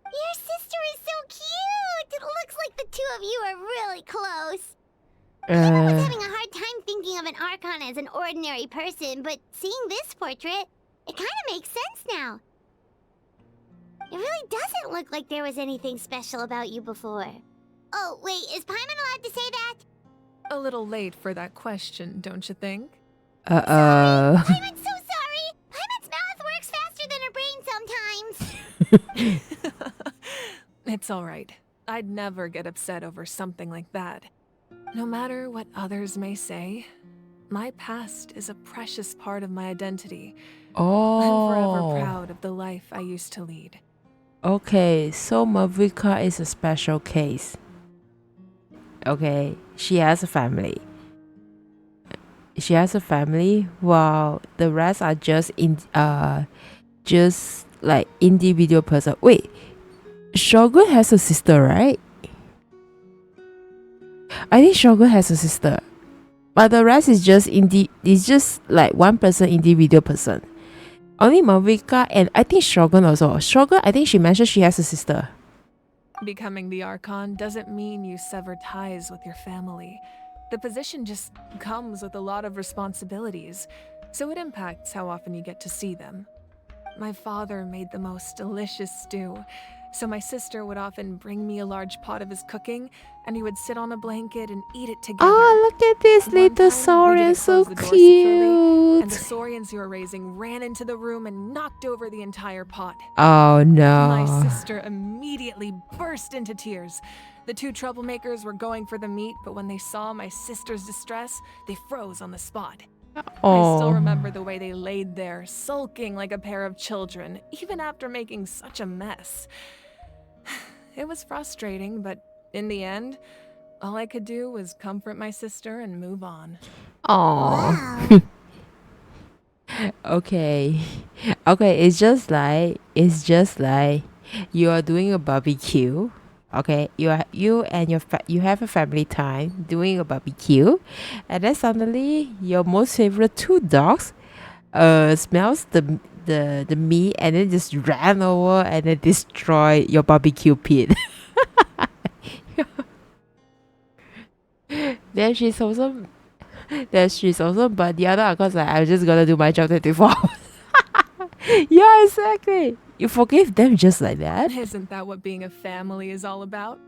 Your sister is so cute! It looks like the two of you are really close. I was having a hard time thinking of an Archon as an ordinary person, but seeing this portrait, it kind of makes sense now. It really doesn't look like there was anything special about you before. Oh, wait, is Paimon allowed to say that? A little late for that question, don't you think? Uh-oh. Paimon's so sorry! Paimon's mouth works faster than her brain sometimes! It's alright. I'd never get upset over something like that. No matter what others may say, my past is a precious part of my identity. Oh. I'm forever proud of the life I used to lead. Okay, so Mavrika is a special case. Okay, she has a family. She has a family while the rest are just like individual person. Wait, Shogun has a sister, right? I think Shogun has a sister. But the rest is just like one person, individual person. Only Mavrika and I think Shogun also. Shogun, I think she mentioned she has a sister. Becoming the Archon doesn't mean you sever ties with your family. The position just comes with a lot of responsibilities, so it impacts how often you get to see them. My father made the most delicious stew, So my sister would often bring me a large pot of his cooking, and we would sit on a blanket and eat it together. Oh, look at this One little time, we Saurian, didn't so close the door securely, and the cute. saurians you were raising ran into the room and knocked over the entire pot. Oh My no. sister immediately burst into tears. The two troublemakers were going for the meat, but when they saw my sister's distress, they froze on the spot. I still Oh. remember the way they laid there, sulking like a pair of children, even after making such a mess. It was frustrating, but in the end, all I could do was comfort my sister and move on. Oh. Okay. Okay, it's just like you are doing a barbecue. Okay, you and you have a family time doing a barbecue, and then suddenly your most favorite two dogs smells the meat and then just ran over and then destroy your barbecue pit. Then she's also but the other uncle's like, I'm just gonna do my job 24 hours. Yeah, exactly. You forgive them just like that. Isn't that what being a family is all about?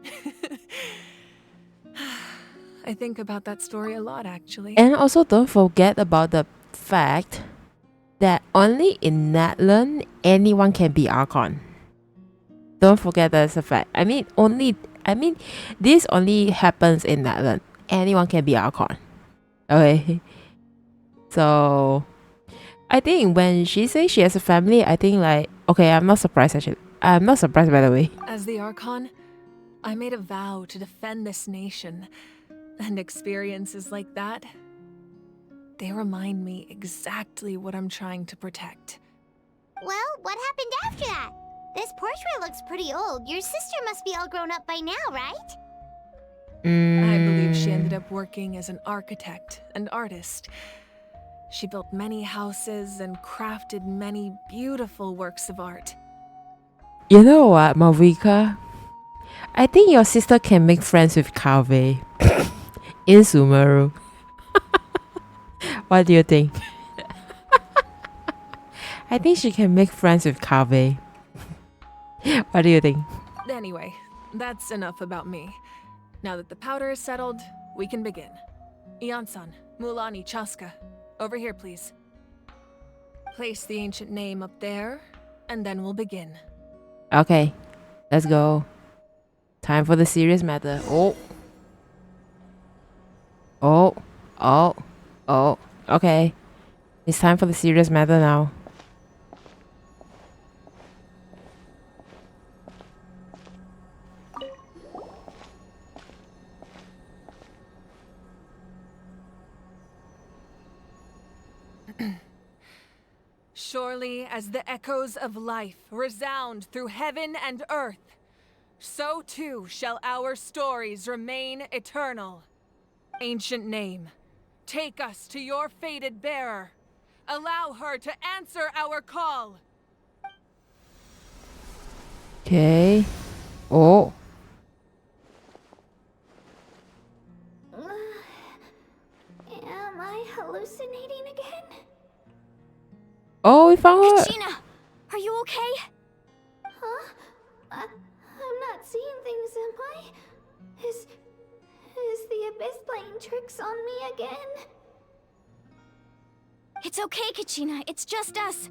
I think about that story a lot, actually. And also don't forget about the fact that only in Netland anyone can be Archon. Don't forget that's a fact. I mean this only happens in Netland. Anyone can be Archon. Okay. So I think when she says she has a family, I think like, okay, I'm not surprised actually. I'm not surprised by the way. As the Archon, I made a vow to defend this nation. And experiences like that, they remind me exactly what I'm trying to protect. Well, what happened after that? This portrait looks pretty old. Your sister must be all grown up by now, right? I believe she ended up working as an architect and artist. She built many houses and crafted many beautiful works of art. You know what, Malvika? I think your sister can make friends with Kaveh in Sumeru. What do you think? I think she can make friends with Kaveh. What do you think? Anyway, that's enough about me. Now that the powder is settled, we can begin. Ian-san, Mulani, Chaska, over here please. Place the ancient name up there, and then we'll begin. Okay, let's go. Time for the serious matter. Oh. Oh. Oh. Oh. Okay. It's time for the serious matter now. Surely as the echoes of life resound through heaven and earth, so too shall our stories remain eternal. Ancient name, take us to your fated bearer. Allow her to answer our call. Okay. Oh. Am I hallucinating again? Oh, we found her. Kachina, are you okay? Huh? I'm not seeing things, am I? Is the Abyss playing tricks on me again? It's okay, Kachina. It's just us.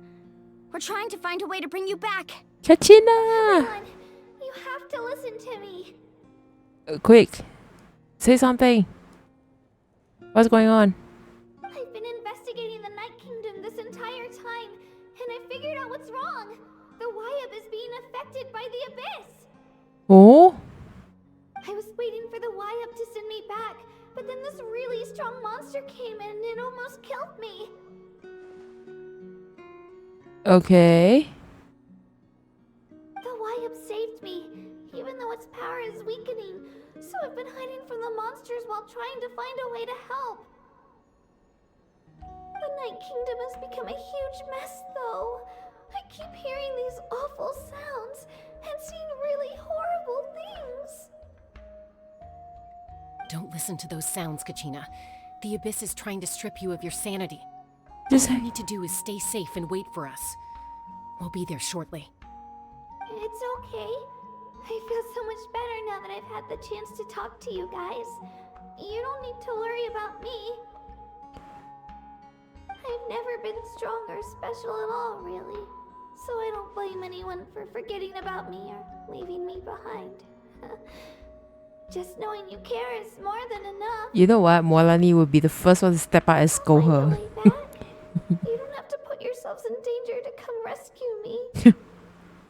We're trying to find a way to bring you back. Kachina! Come on, you have to listen to me. Quick. Say something. What's going on? I've been investigating the Night Kingdom this entire time, and I figured out what's wrong. The Wyab is being affected by the Abyss. Oh? I was waiting for the Wyab to send me back, but then this really strong monster came in and it almost killed me. Okay. The Wyab saved me, even though its power is weakening. So I've been hiding from the monsters while trying to find a way to help. The Night Kingdom has become a huge mess, though. I keep hearing these awful sounds and seeing really horrible things. Don't listen to those sounds, Kachina. The Abyss is trying to strip you of your sanity. Just All you need to do is stay safe and wait for us. We'll be there shortly. It's okay. I feel so much better now that I've had the chance to talk to you guys. You don't need to worry about me. I've never been strong or special at all, really. So I don't blame anyone for forgetting about me or leaving me behind. Just knowing you care is more than enough. You know what? Molani will be the first one to step out and scold her. You don't have to put yourselves in danger to come rescue me.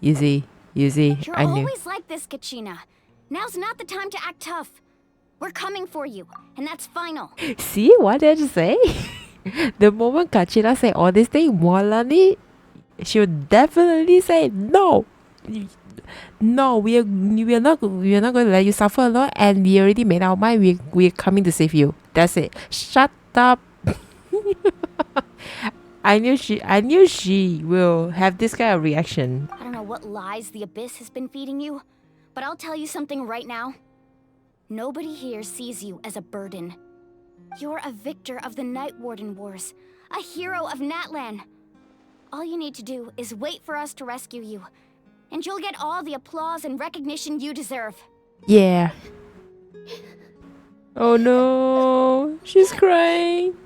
Easy. You're I knew. always like this, Kachina. Now's not the time to act tough. We're coming for you, and that's final. See what did I just say? The moment Kachina say all this thing, Molani, she'll definitely say no. No, we're not going to let you suffer alone, and we already made our mind. We're coming to save you. That's it. Shut up. I knew she will have this kind of reaction. I don't know what lies the Abyss has been feeding you, but I'll tell you something right now. Nobody here sees you as a burden. You're a victor of the Night Warden Wars, a hero of Natlan. All you need to do is wait for us to rescue you, and you'll get all the applause and recognition you deserve. Yeah. Oh no, she's crying.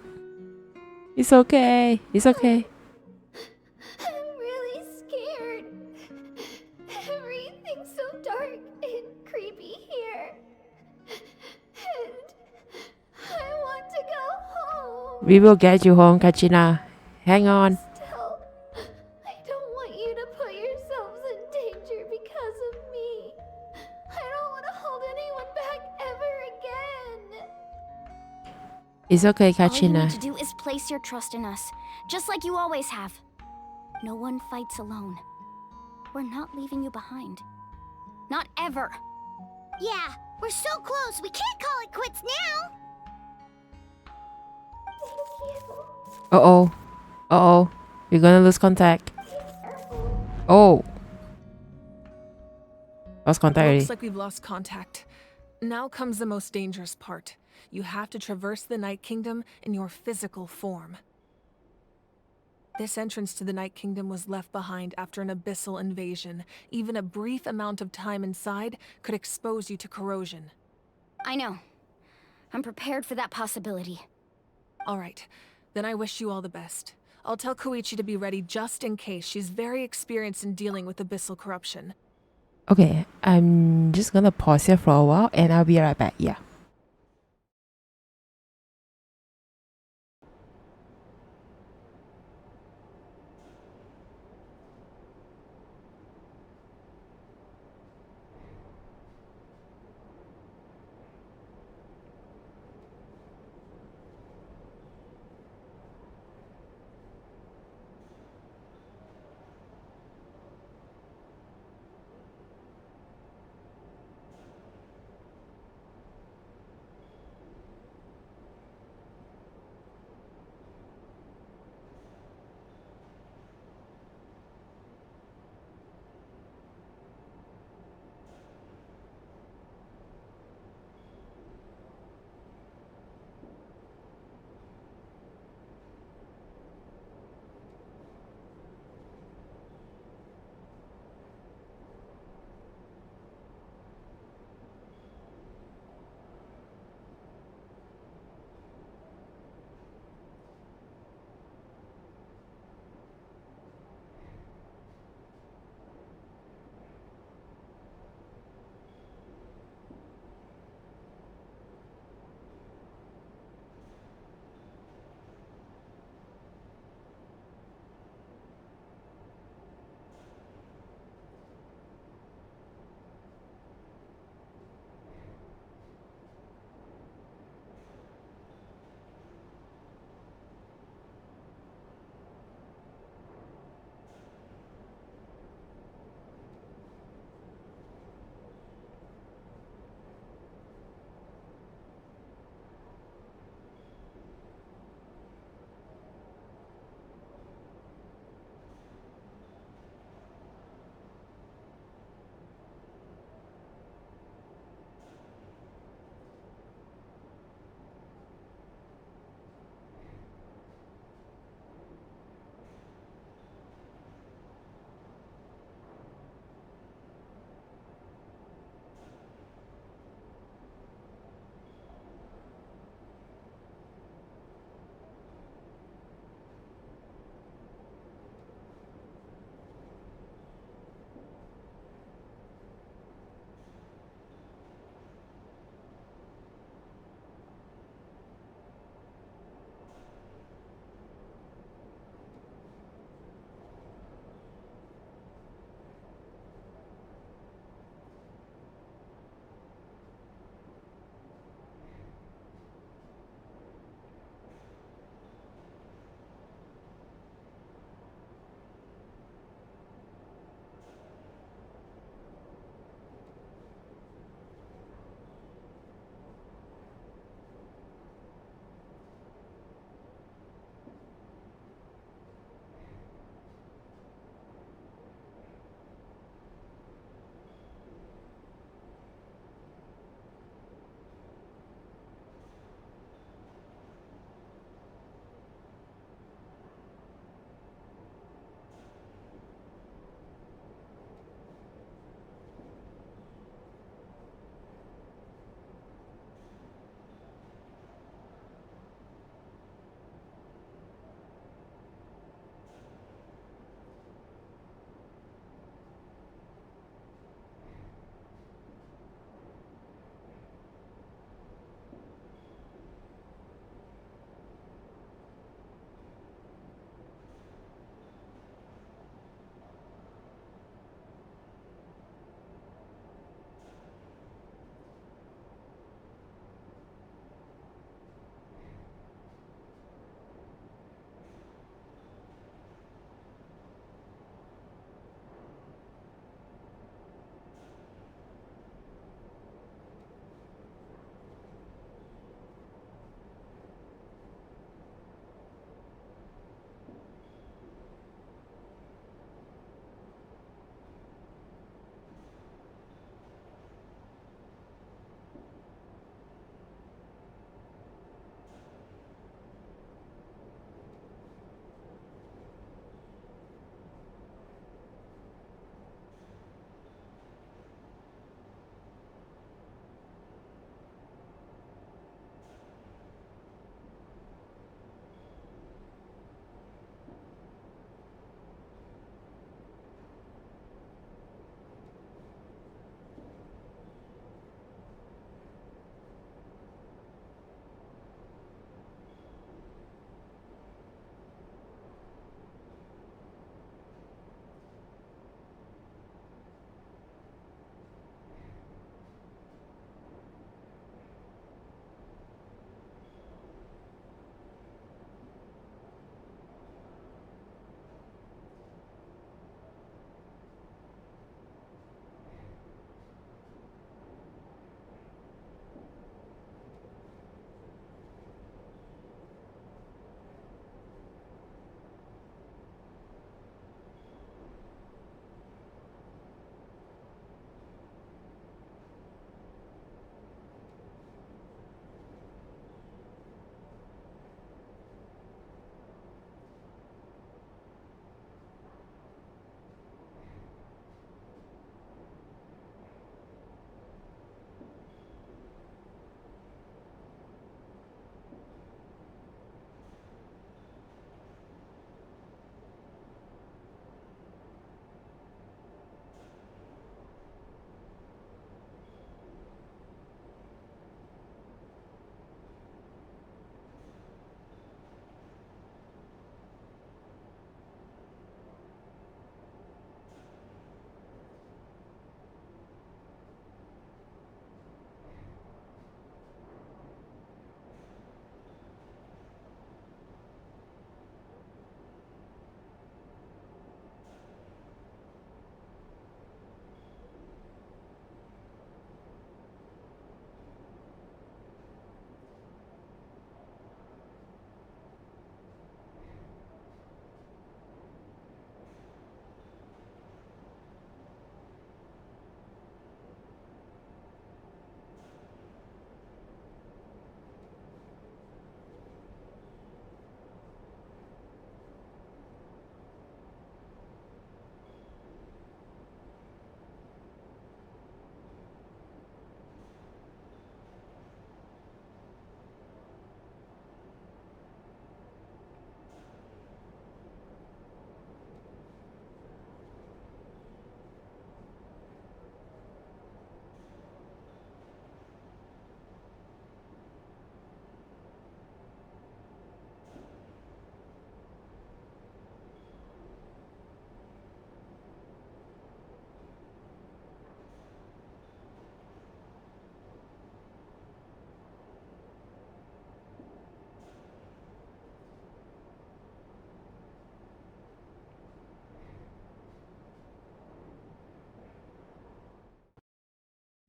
It's okay. I'm really scared. Everything's so dark and creepy here. And I want to go home. We will get you home, Kachina. Hang on. Still, I don't want you to put yourselves in danger because of me. I don't want to hold anyone back ever again. It's okay, All you Kachina. need to do is place your trust in us, just like you always have. No one fights alone. We're not leaving you behind. Not ever. Yeah, we're so close, we can't call it quits now! Uh-oh. We're gonna lose contact. Oh. Lost contact already. Looks like we've lost contact. Now comes the most dangerous part. You have to traverse the Night Kingdom in your physical form. This entrance to the Night Kingdom was left behind after an abyssal invasion. Even a brief amount of time inside could expose you to corrosion. I know. I'm prepared for that possibility. All right, then I wish you all the best. I'll tell Koichi to be ready just in case. She's very experienced in dealing with abyssal corruption. Okay, I'm just gonna pause here for a while and I'll be right back. Yeah.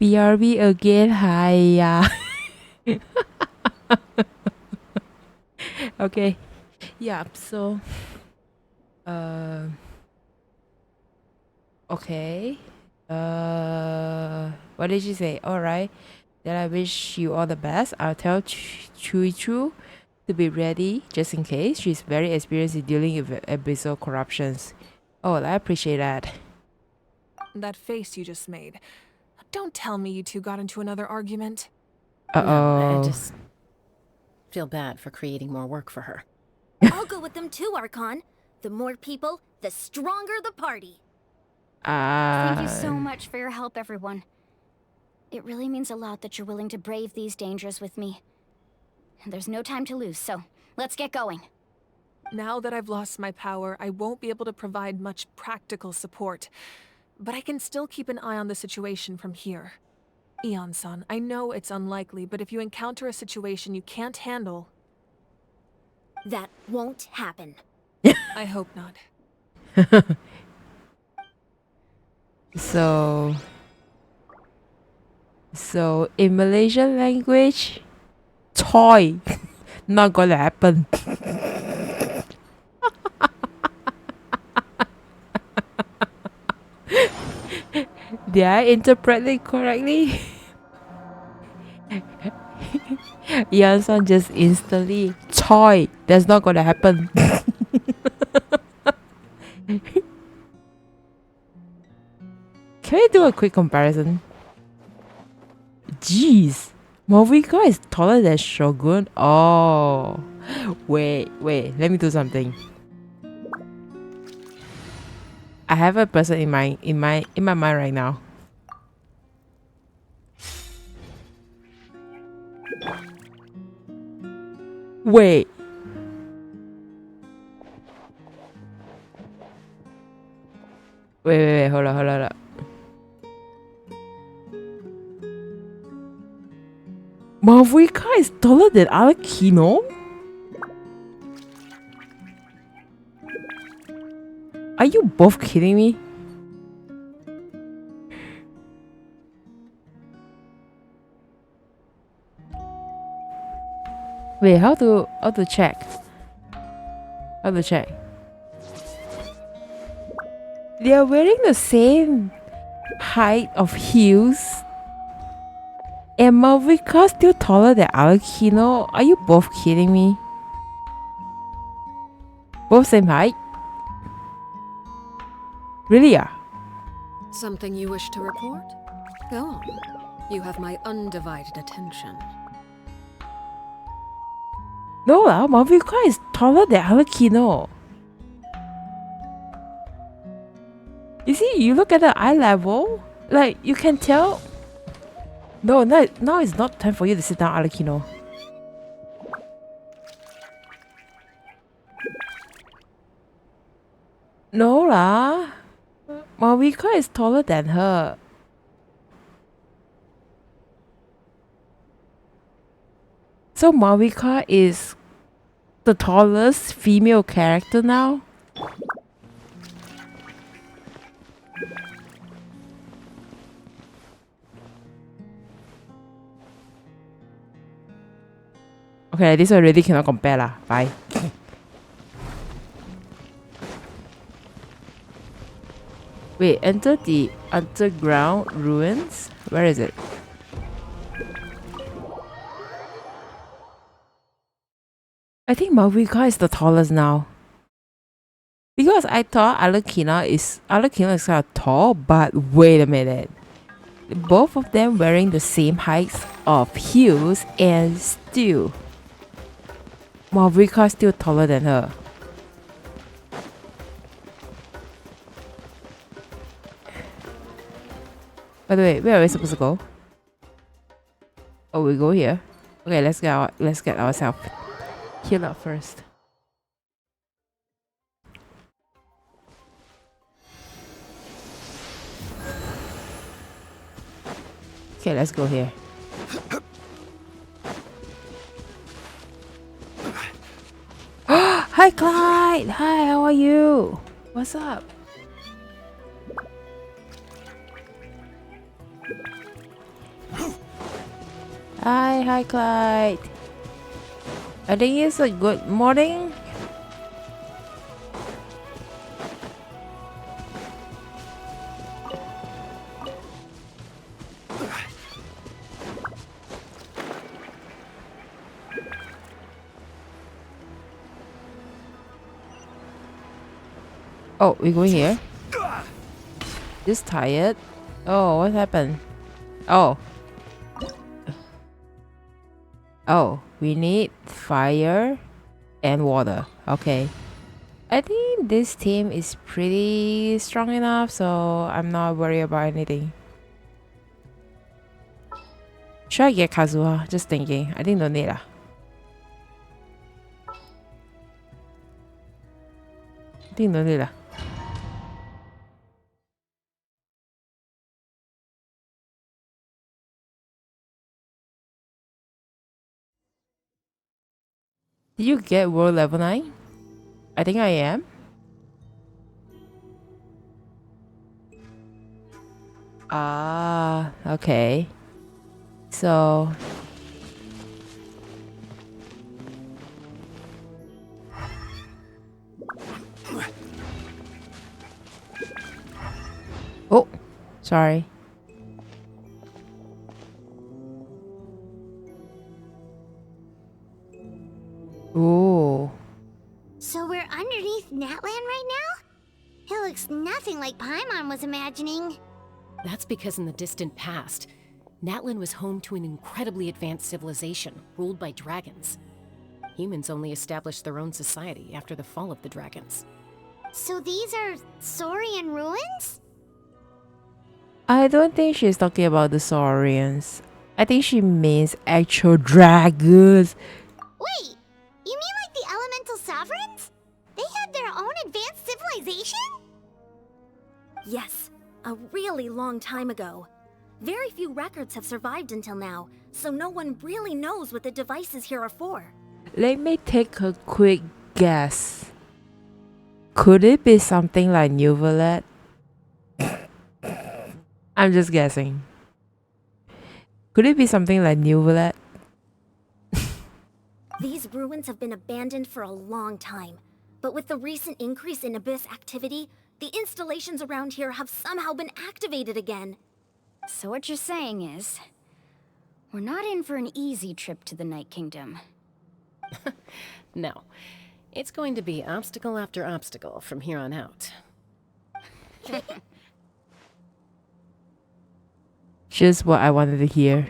BRB again. Hi. Okay. Yeah, so okay. What did she say? Alright. Then I wish you all the best. I'll tell Chui Chu to be ready just in case. She's very experienced in dealing with abyssal corruptions. Oh, I appreciate that. That face you just made. Don't tell me you two got into another argument. Uh No, I oh. just feel bad for creating more work for her. I'll go with them too, Archon. The more people, the stronger the party. Thank you so much for your help, everyone. It really means a lot that you're willing to brave these dangers with me. And there's no time to lose, so let's get going. Now that I've lost my power, I won't be able to provide much practical support. But I can still keep an eye on the situation from here. Eon-san, I know it's unlikely, but if you encounter a situation you can't handle... That won't happen. I hope not. So in Malaysian language, toy, not gonna happen. Did I interpret it correctly? Yan-san just instantly, toy, that's not gonna happen. Can we do a quick comparison? Jeez, Movika is taller than Shogun. Oh, wait, let me do something. I have a person in my mind right now. Wait. Wait, hold on. Mavrika is taller than Alakino? Are you both kidding me? Wait, how to check? How to check? They are wearing the same height of heels. And Mavrika still taller than Alakino? Are you both kidding me? Both same height? Really? Something you wish to report? Go on. You have my undivided attention. No, Mavrika is taller than Alakino. You see, you look at the eye level, like you can tell. No, now it's not time for you to sit down, Alakino. No lah. Mavrika is taller than her. So Mavrika is the tallest female character now? Okay, this one really cannot compare lah. Bye. Wait, enter the underground ruins? Where is it? I think Mavrika is the tallest now. Because I thought Alakina is kind of tall, but wait a minute. Both of them wearing the same height of heels and still Mavrika still taller than her. By the way, where are we supposed to go? Oh, we go here. Okay, let's get ourselves healed up first. Okay, let's go here. Hi, Clyde! Hi, how are you? What's up? Hi, Clyde. I think it's a good morning. Oh, we go here. Just tired. Oh, what happened? Oh. Oh, we need fire and water. Okay. I think this team is pretty strong enough, so I'm not worried about anything. Should I get Kazuha? Just thinking. I think no need. I think no need. Did you get world level 9? I think I am. Ah, okay. So oh, sorry. Ooh. So we're underneath Natland right now? It looks nothing like Paimon was imagining. That's because in the distant past, Natlan was home to an incredibly advanced civilization ruled by dragons. Humans only established their own society after the fall of the dragons. So these are Saurian ruins? I don't think she's talking about the Saurians. I think she means actual dragons. Wait, you mean like the elemental sovereigns? They had their own advanced civilization? Yes, a really long time ago. Very few records have survived until now, so no one really knows what the devices here are for. Let me take a quick guess. Could it be something like New Velet? I'm just guessing. Could it be something like New Velet? These ruins have been abandoned for a long time, but with the recent increase in Abyss activity, the installations around here have somehow been activated again. So what you're saying is, we're not in for an easy trip to the Night Kingdom. No. It's going to be obstacle after obstacle from here on out. Just what I wanted to hear.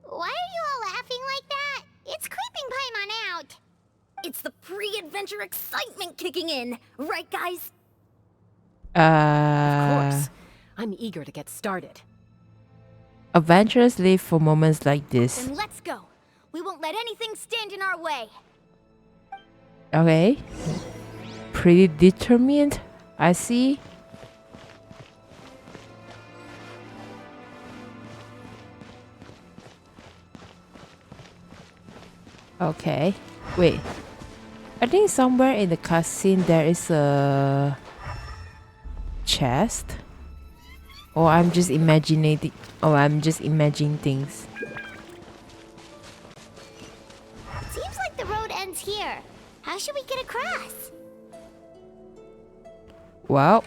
Why are you all laughing like that? It's creeping Paimon out. It's the pre-adventure excitement kicking in, right guys? Of course. I'm eager to get started. Adventurers live for moments like this. Then let's go. We won't let anything stand in our way. Okay. Pretty determined, I see. Okay. Wait. I think somewhere in the cutscene there is a chest. Or I'm just imagining. Oh, I'm just imagining things. Seems like the road ends here. How should we get across? Well.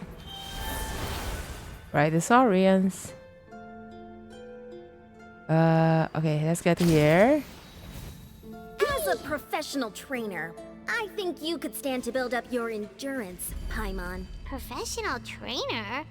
Right, the Saurians. Okay, let's get here. As a professional trainer, I think you could stand to build up your endurance, Paimon. Professional trainer?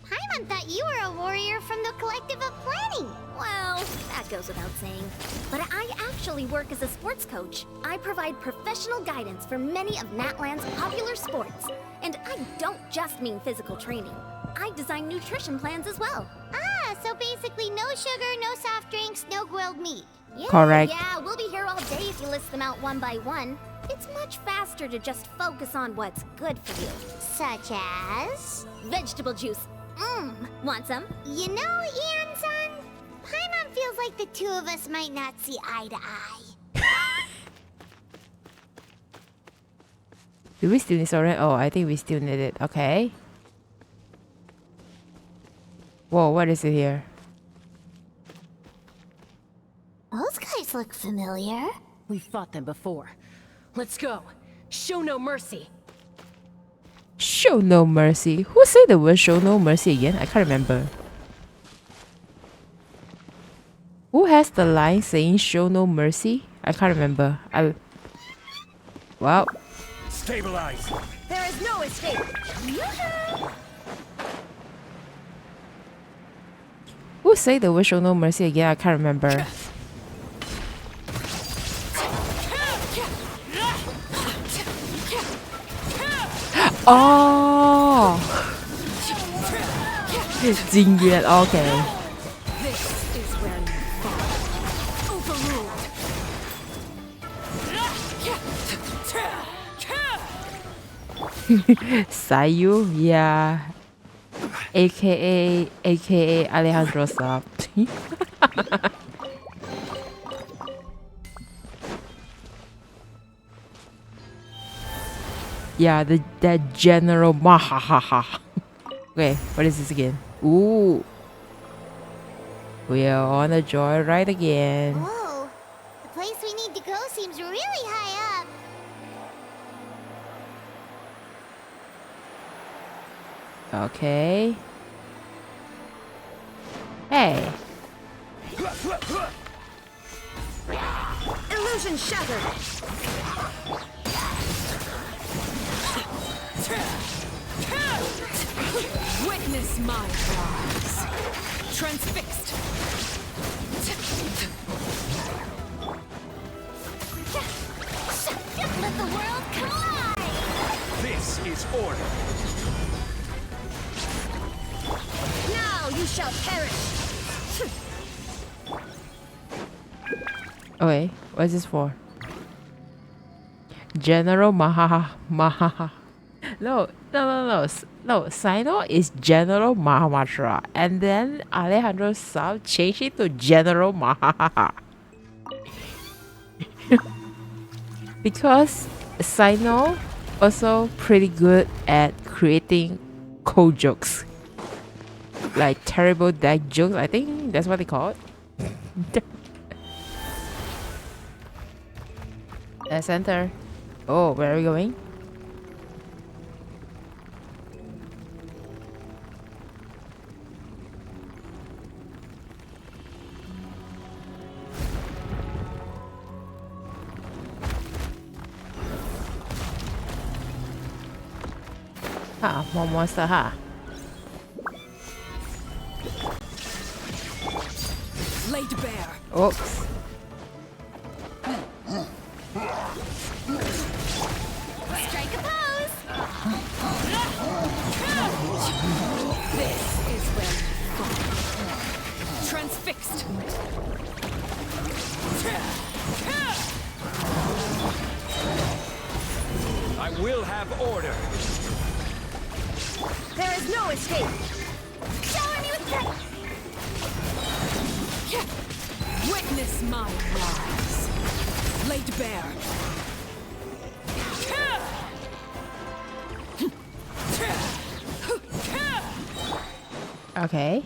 Paimon thought you were a warrior from the Collective of Planning. Well, that goes without saying. But I actually work as a sports coach. I provide professional guidance for many of Natland's popular sports. And I don't just mean physical training. I design nutrition plans as well. Ah, so basically no sugar, no soft drinks, no grilled meat. Yeah, Correct. Yeah, we'll be here all day if you list them out one by one. It's much faster to just focus on what's good for you. Such as? Vegetable juice. Want some? You know, Ian-san, Paimon feels like the two of us might not see eye to eye. Do we still need Saurian? Oh, I think we still need it. Okay. Whoa, what is it here? Oh, these look familiar. We fought them before. Let's go. Show no mercy. Show no mercy. Who said the word show no mercy again? I can't remember. Who has the line saying show no mercy? I can't remember. Wow. Stabilize. There is no escape. Who said the word show no mercy again? I can't remember. Oh! Jing Yuan, okay. This is where you fall. Overruled. Sayu, yeah. AKA Alejandro Sab. Yeah, that general mahahaha. Okay, what is this again? Ooh. We are on a joyride again. Whoa, the place we need to go seems really high up. Okay. Hey. Illusion shattered. Witness my rise. Transfixed. Let the world collide! This is order. Now you shall perish. Okay, what is this for? General Mahaha. No. Sino is General Mahamatra, and then Alejandro Sab changed it to General Mahaha. Because Sino also pretty good at creating cold jokes, like terrible dad jokes. I think that's what they call it. Let's enter. Oh, where are we going? More monster, Laid bare. Oops. Strike a pose! This is where you fall. Transfixed. I will have order. There is no escape. Shower me with that! Witness my rise. Laid bare. Okay.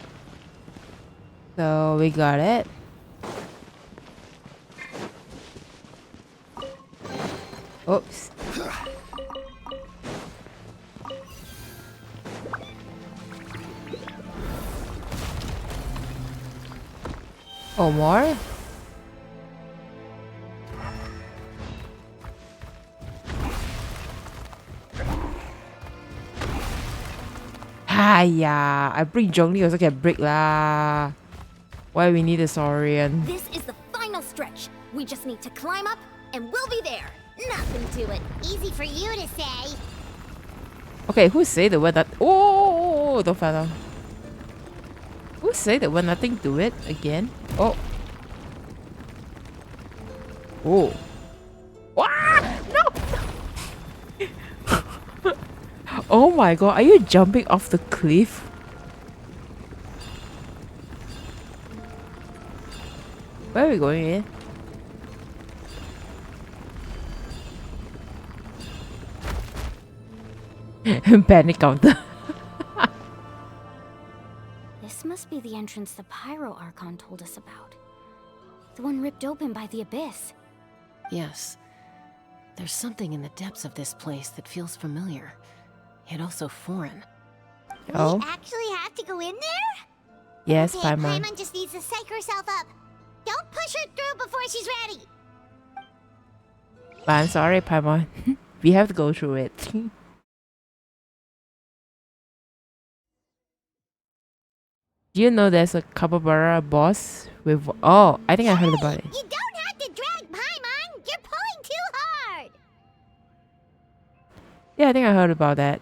So we got it. Oops. Oh, more? Yeah, I bring Zhongli also can break lah. Why we need a Saurian? This is the final stretch. We just need to climb up, and we'll be there. Nothing to it. Easy for you to say. Okay, who say the word that? Oh, don't fall down. Who say the word nothing to it again? Oh. Oh. Ah! No! Oh my god, are you jumping off the cliff? Where are we going in? Panic counter. This must be the entrance the Pyro Archon told us about. The one ripped open by the abyss. Yes. There's something in the depths of this place that feels familiar, yet also foreign. Oh. We actually have to go in there? Yes, okay, Paimon. Paimon just needs to psych herself up. Don't push her through before she's ready. But I'm sorry, Paimon. We have to go through it. Do you know there's a capybara boss with... Oh, I think I heard about it. You don't have to drag Paimon. You're pulling too hard. Yeah, I think I heard about that.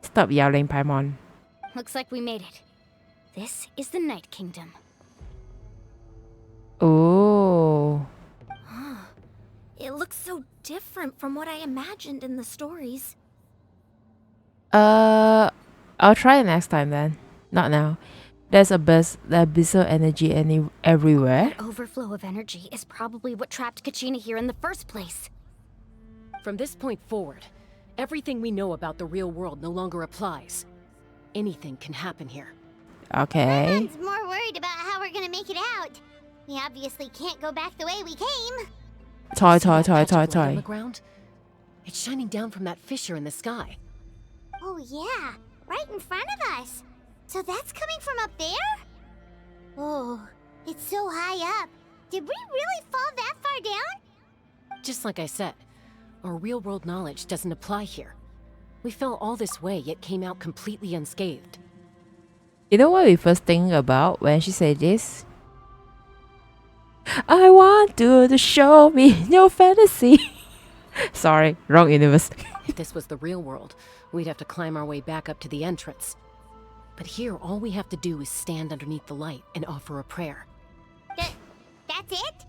Stop yelling, Paimon. Looks like we made it. This is the Night Kingdom. Oh. It looks so different from what I imagined in the stories. I'll try it next time then. Not now. There's abyssal energy everywhere. That overflow of energy is probably what trapped Kachina here in the first place. From this point forward, everything we know about the real world no longer applies. Anything can happen here. Okay. Paimon's more worried about how we're gonna make it out. We obviously can't go back the way we came. Toy. On the ground? It's shining down from that fissure in the sky. Oh yeah, right in front of us. So that's coming from up there? Oh, it's so high up. Did we really fall that far down? Just like I said, our real-world knowledge doesn't apply here. We fell all this way, yet came out completely unscathed. You know what we first think about when she said this? I want you to show me your fantasy. Sorry, wrong universe. If this was the real world, we'd have to climb our way back up to the entrance. But here, all we have to do is stand underneath the light and offer a prayer. That's it?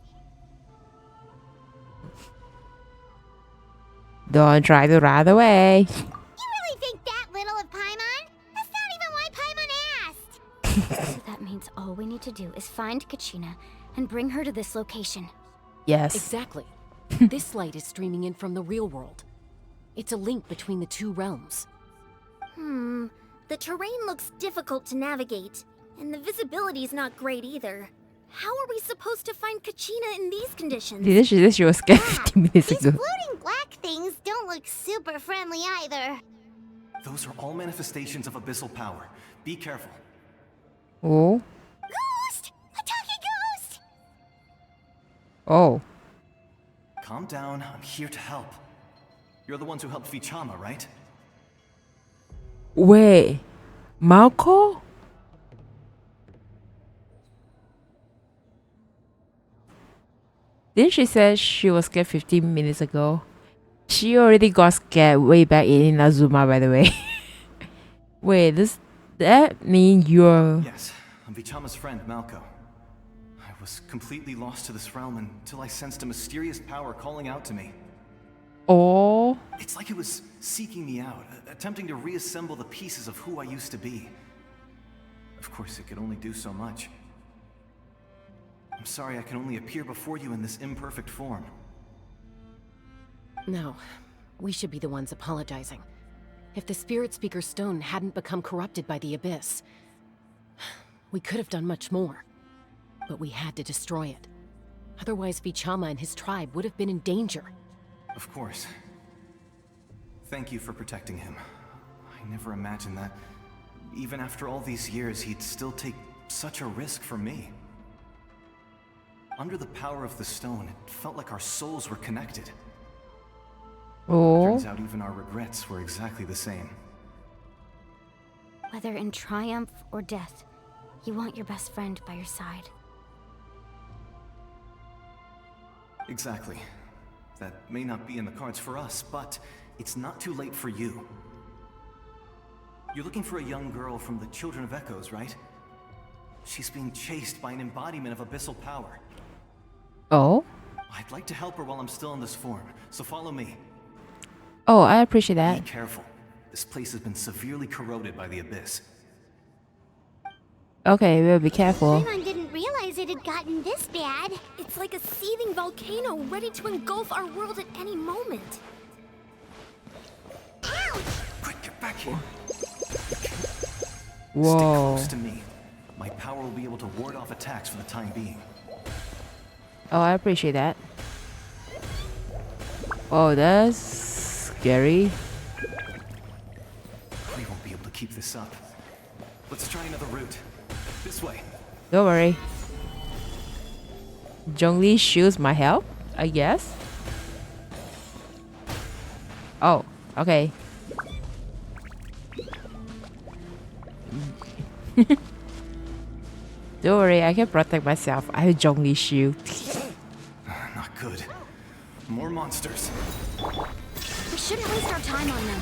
Don't try to run away. You really think that little of Paimon? That's not even why Paimon asked. So that means all we need to do is find Kachina and bring her to this location. Yes. Exactly. This light is streaming in from the real world. It's a link between the two realms. The terrain looks difficult to navigate, and the visibility's not great either. How are we supposed to find Kachina in these conditions? She said she was scared 15 minutes These ago. floating black things don't look super friendly either. Those are all manifestations of abyssal power. Be careful. Oh. Ghost! A talking ghost! Oh. Calm down, I'm here to help. You're the ones who helped Vichama, right? Wait. Malco? Didn't she say she was scared 15 minutes ago? She already got scared way back in Inazuma, by the way. Wait, does that mean you're... Yes, I'm Vichama's friend, Malco. I was completely lost to this realm until I sensed a mysterious power calling out to me. Oh. It's like it was seeking me out, attempting to reassemble the pieces of who I used to be. Of course, it could only do so much. I'm sorry I can only appear before you in this imperfect form. No, we should be the ones apologizing. If the Spirit Speaker Stone hadn't become corrupted by the Abyss, we could have done much more. But we had to destroy it. Otherwise, Vichama and his tribe would have been in danger. Of course. Thank you for protecting him. I never imagined that, even after all these years, he'd still take such a risk for me. Under the power of the stone, it felt like our souls were connected. Oh. Turns out even our regrets were exactly the same. Whether in triumph or death, you want your best friend by your side. Exactly. That may not be in the cards for us, but it's not too late for you. You're looking for a young girl from the Children of Echoes, right? She's being chased by an embodiment of abyssal power. Oh? I'd like to help her while I'm still in this form, so follow me. Oh, I appreciate that. Be careful. This place has been severely corroded by the Abyss. Okay, we'll be careful. Paimon didn't realize it had gotten this bad. It's like a seething volcano ready to engulf our world at any moment. Ouch! Quick, get back here. Whoa. Stay close to me. My power will be able to ward off attacks for the time being. Oh, I appreciate that. Oh, that's scary. We won't be able to keep this up. Let's try another route. This way. Don't worry. Zhongli shields my help, I guess. Oh, okay. Don't worry, I can protect myself. I have Zhongli shield. Not good. More monsters. We shouldn't waste our time on them.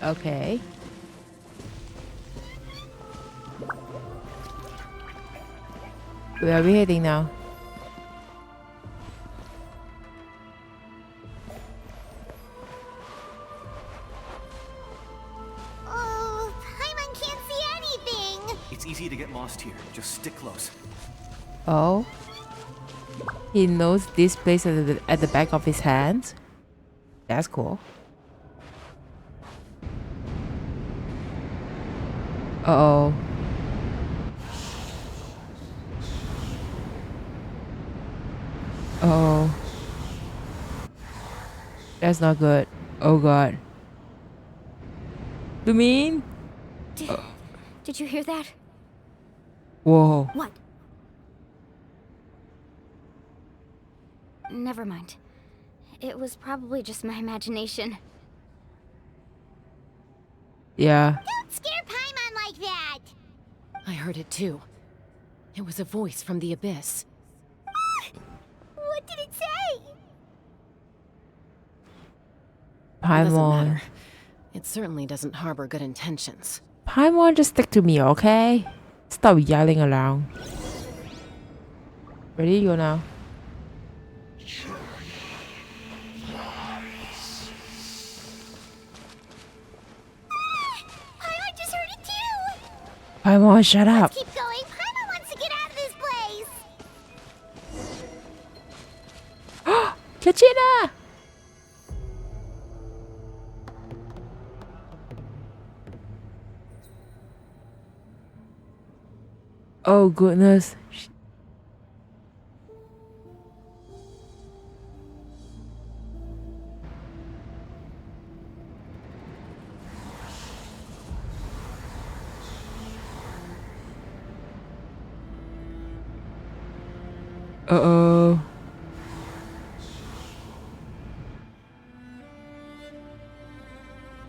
Okay. Where are we heading now? Oh, Paimon can't see anything. It's easy to get lost here. Just stick close. Oh. He knows this place at the back of his hand. That's cool. Uh-oh. Oh. That's not good. Oh god. You mean? Did you hear that? Whoa. What? Never mind. It was probably just my imagination. Yeah. Don't scare Paimon like that. I heard it too. It was a voice from the abyss. What did it say? Doesn't Paimon. matter. It certainly doesn't harbor good intentions. Paimon, just stick to me, okay? Stop yelling around. Ready? Go now. Paimon just heard it too. Paimon, shut up. Let's keep going. Paimon wants to get out of this place. Kachina! Oh goodness. Uh-oh.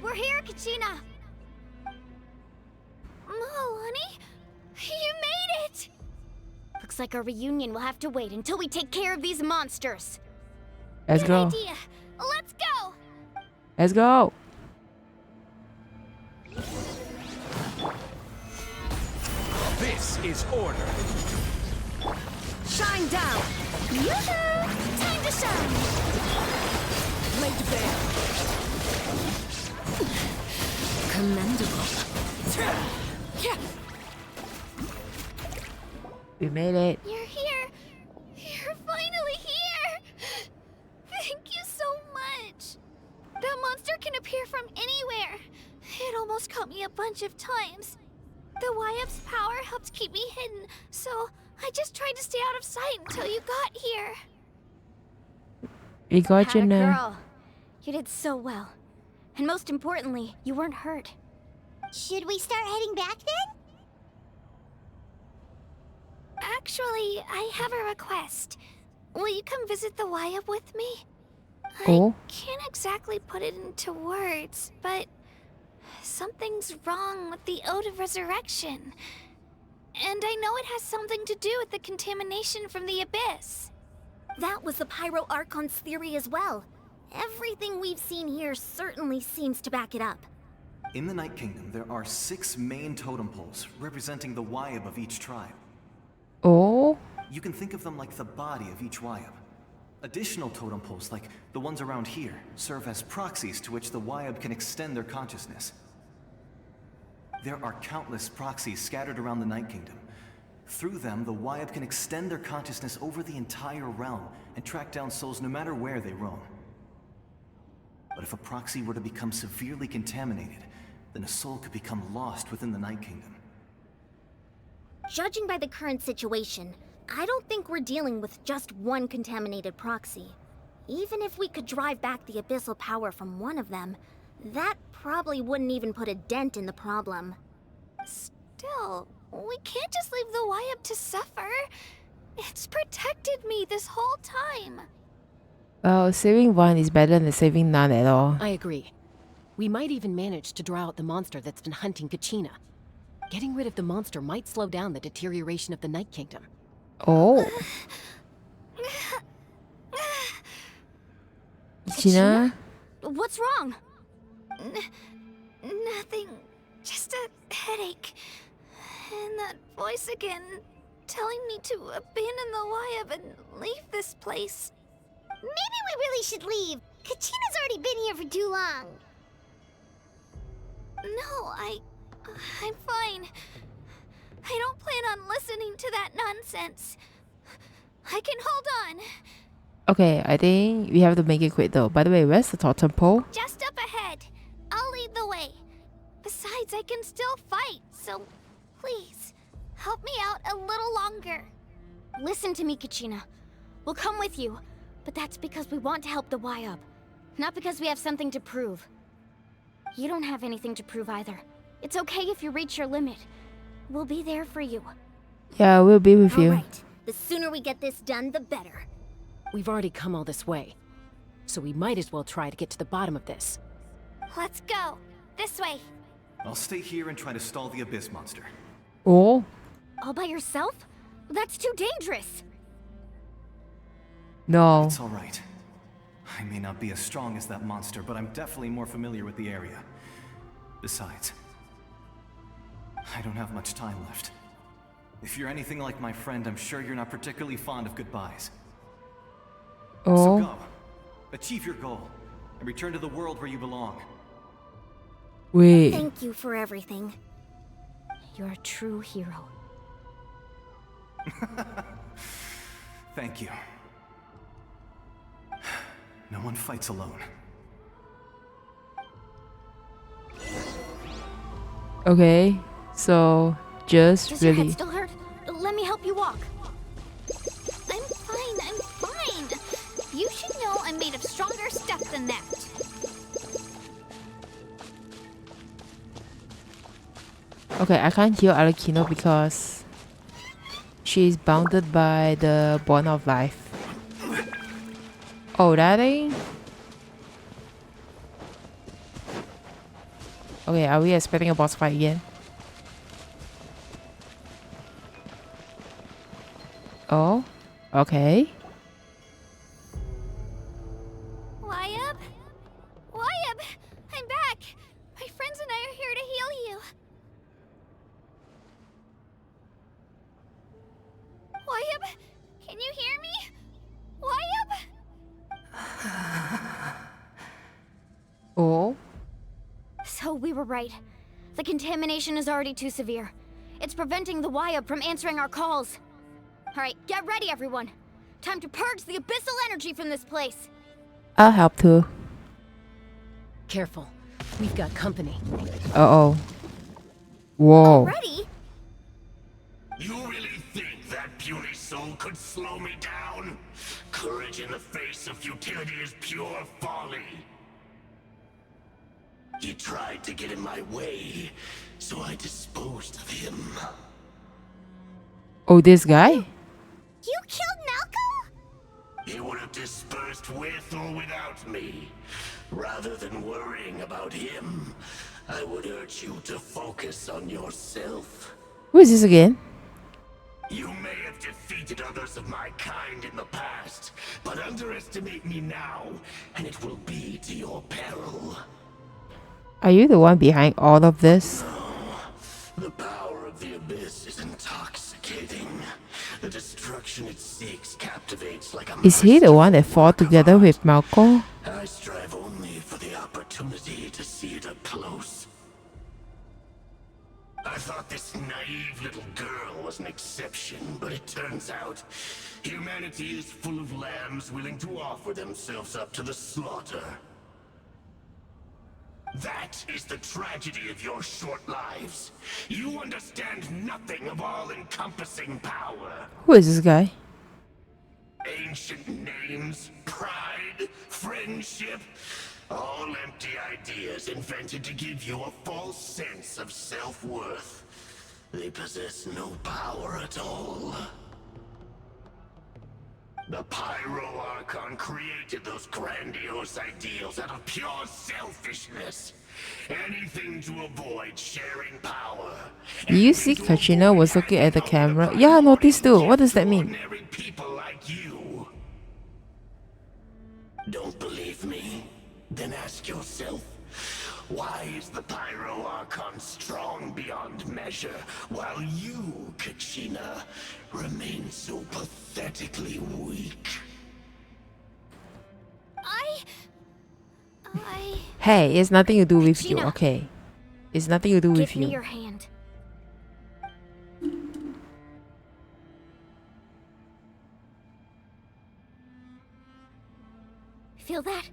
We're here, Kachina. Honey, you made it. Looks like our reunion will have to wait until we take care of these monsters. Let's Good go. idea. Let's go. Let's go. This is order. Shine down. Yoo-hoo! Time to shine. Laid bare. Commendable. We made it. You're here. You're finally here. Thank you so much. That monster can appear from anywhere. It almost caught me a bunch of times. The YF's power helped keep me hidden, so I just tried to stay out of sight until you got here. We got you Atta now. girl. You did so well. And most importantly, you weren't hurt. Should we start heading back then? Actually, I have a request. Will you come visit the YF with me? Oh. I can't exactly put it into words, but something's wrong with the Ode of Resurrection. And I know it has something to do with the contamination from the Abyss. That was the Pyro Archon's theory as well. Everything we've seen here certainly seems to back it up. In the Night Kingdom, there are 6 main totem poles representing the Wyab of each tribe. Oh. You can think of them like the body of each Wyab. Additional totem poles, like the ones around here, serve as proxies to which the Wyab can extend their consciousness. There are countless proxies scattered around the Night Kingdom. Through them, the Wyab can extend their consciousness over the entire realm and track down souls no matter where they roam. But if a proxy were to become severely contaminated, then a soul could become lost within the Night Kingdom. Judging by the current situation, I don't think we're dealing with just one contaminated proxy. Even if we could drive back the abyssal power from one of them, that probably wouldn't even put a dent in the problem. Still, we can't just leave the Wyab to suffer. It's protected me this whole time. Well, saving one is better than saving none at all. I agree. We might even manage to draw out the monster that's been hunting Kachina. Getting rid of the monster might slow down the deterioration of the Night Kingdom. Oh. Kachina? What's wrong? Nothing. Just a headache. And that voice again, telling me to abandon the Wyab and leave this place. Maybe we really should leave. Kachina's already been here for too long. No, I'm fine. I don't plan on listening to that nonsense. I can hold on. Okay, I think we have to make it quick though. By the way, where's the totem pole? Just up ahead. I'll lead the way. Besides, I can still fight, so please, help me out a little longer. Listen to me, Kachina. We'll come with you, but that's because we want to help the Wyab, not because we have something to prove. You don't have anything to prove either. It's okay if you reach your limit. We'll be there for you. Yeah, we'll be with you. Alright, the sooner we get this done, the better. We've already come all this way, so we might as well try to get to the bottom of this. Let's go. This way. I'll stay here and try to stall the Abyss monster. Oh. All by yourself? That's too dangerous. No. It's all right. I may not be as strong as that monster, but I'm definitely more familiar with the area. Besides, I don't have much time left. If you're anything like my friend, I'm sure you're not particularly fond of goodbyes. Oh. So go. Achieve your goal, and return to the world where you belong. Wait. Thank you for everything. You're a true hero. Thank you. No one fights alone. Okay, so just Does your really. head still hurt? Let me help you walk. I'm fine. You should know I'm made of stronger stuff than that. Okay, I can't heal Arlecchino because she's bounded by the bond of life. Oh, that thing? Okay, are we expecting a boss fight again? Oh, okay. Wyab? Wyab! I'm back! My friends and I are here to heal you. Wyab? Can you hear me? Wyab? Oh. So we were right. The contamination is already too severe. It's preventing the Wyab from answering our calls. Alright, get ready everyone. Time to purge the abyssal energy from this place. I'll help too. Careful. We've got company. Uh-oh. Whoa. Already? You really think that puny soul could slow me down? Courage in the face of futility is pure folly. He tried to get in my way, so I disposed of him. Oh, this guy? You killed Malcolm? He would have dispersed with or without me. Rather than worrying about him, I would urge you to focus on yourself. Who is this again? You may have defeated others of my kind in the past, but underestimate me now, and it will be to your peril. Are you the one behind all of this? The power of the Abyss is intoxicating. The destruction it seeks captivates like a Is he the one that fought together with Malco? I strive only for the opportunity to see it up close. I thought this naive little girl was an exception, but it turns out humanity is full of lambs willing to offer themselves up to the slaughter. That is the tragedy of your short lives. You understand nothing of all-encompassing power. Who is this guy? Ancient names, pride, friendship, all empty ideas invented to give you a false sense of self-worth. They possess no power at all. The Pyro Archon created those grandiose ideals out of pure selfishness. Anything to avoid sharing power. You see Kachina was looking at the camera. Yeah, I noticed too. What does that mean? Ordinary people like you. Don't believe me? Then ask yourself, why is the Pyro Archon strong beyond measure, while you, Kachina, remain so pathetically weak? Hey, it's nothing to do with you, okay? It's nothing to do with Give me you. your hand. Feel that?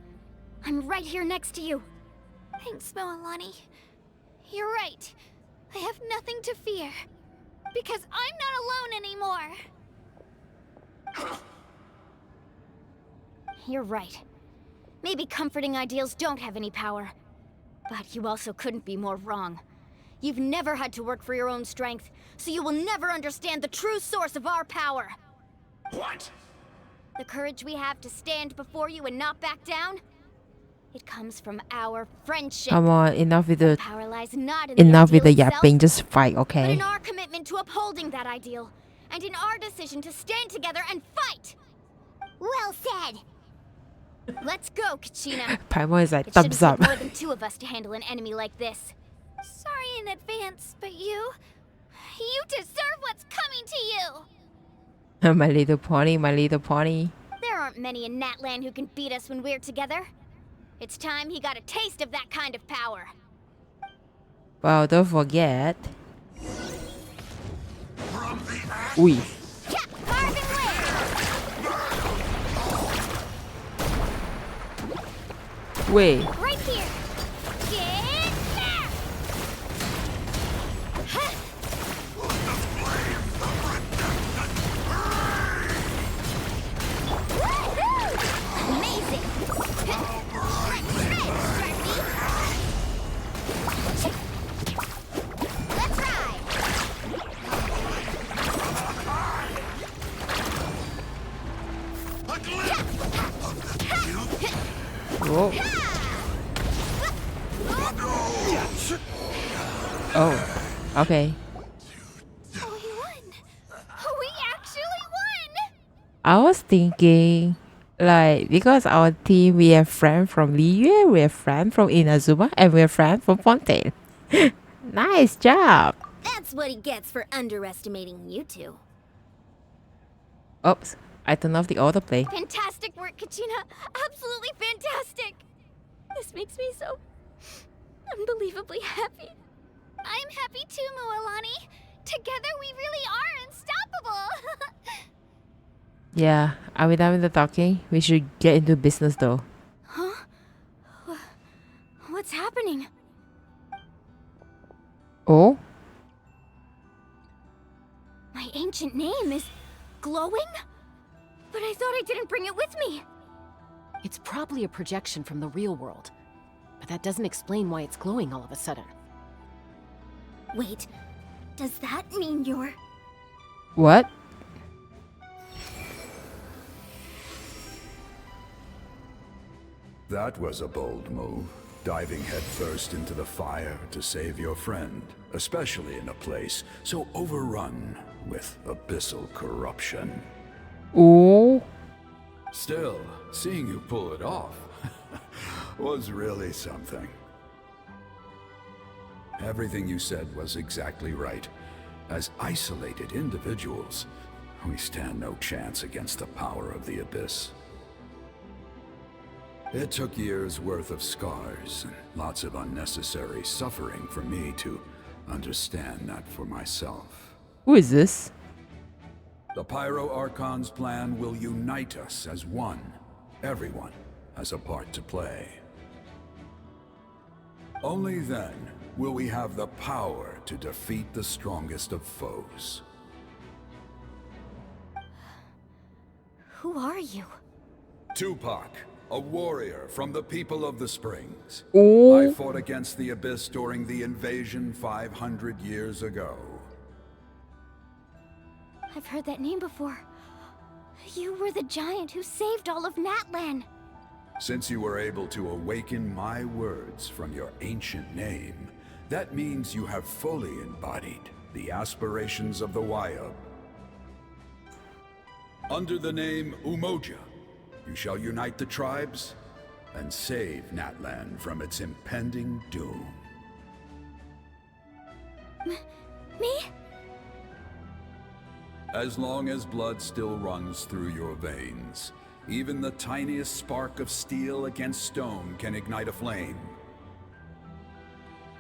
I'm right here next to you. Thanks, Moalani. You're right. I have nothing to fear. Because I'm not alone anymore. You're right. Maybe comforting ideals don't have any power. But you also couldn't be more wrong. You've never had to work for your own strength, so you will never understand the true source of our power. What? The courage we have to stand before you and not back down? It comes from our friendship. Come on, enough with the Power lies not in enough with the ideal yapping, itself, just fight, but okay? in our commitment to upholding that ideal, and in our decision to stand together and fight. Well said. Let's go, Kachina. Paimon is like It thumbs shouldn't up. take more than two of us to handle an enemy like this. Sorry in advance, but you deserve what's coming to you. My little pony, my little pony. There aren't many in Natland who can beat us when we're together. It's time he got a taste of that kind of power. Well, don't forget. Ui. Wait. Right here. Get there. Amazing. Let's ride. Whoa. Oh. Okay. We actually won. I was thinking, like, because our team, we have friend from Liyue, we have friend from Inazuma, and we have friend from Fontaine. Nice job. That's what he gets for underestimating you two. Oops, I turned off the autoplay. Fantastic work, Kachina. Absolutely fantastic. This makes me so unbelievably happy. I'm happy too, Moalani. Together we really are unstoppable. Yeah, are we done with the talking? We should get into business though. Huh? What's happening? Oh? My ancient name is glowing? But I thought I didn't bring it with me. It's probably a projection from the real world. But that doesn't explain why it's glowing all of a sudden. Wait, does that mean you're... What? That was a bold move, diving headfirst into the fire to save your friend, especially in a place so overrun with abyssal corruption. Oh? Still, seeing you pull it off was really something. Everything you said was exactly right. As isolated individuals, We stand no chance against the power of the Abyss. It took years' worth of scars and lots of unnecessary suffering for me to understand that for myself. Who is this? The Pyro Archon's plan will unite us as one. Everyone has a part to play. Only then will we have the power to defeat the strongest of foes. Who are you? Tupac, a warrior from the people of the Springs. Oh. I fought against the Abyss during the invasion 500 years ago. I've heard that name before. You were the giant who saved all of Natlan. Since you were able to awaken my words from your ancient name, that means you have fully embodied the aspirations of the Wayub. Under the name Umoja, you shall unite the tribes and save Natlan from its impending doom. Me? As long as blood still runs through your veins, even the tiniest spark of steel against stone can ignite a flame.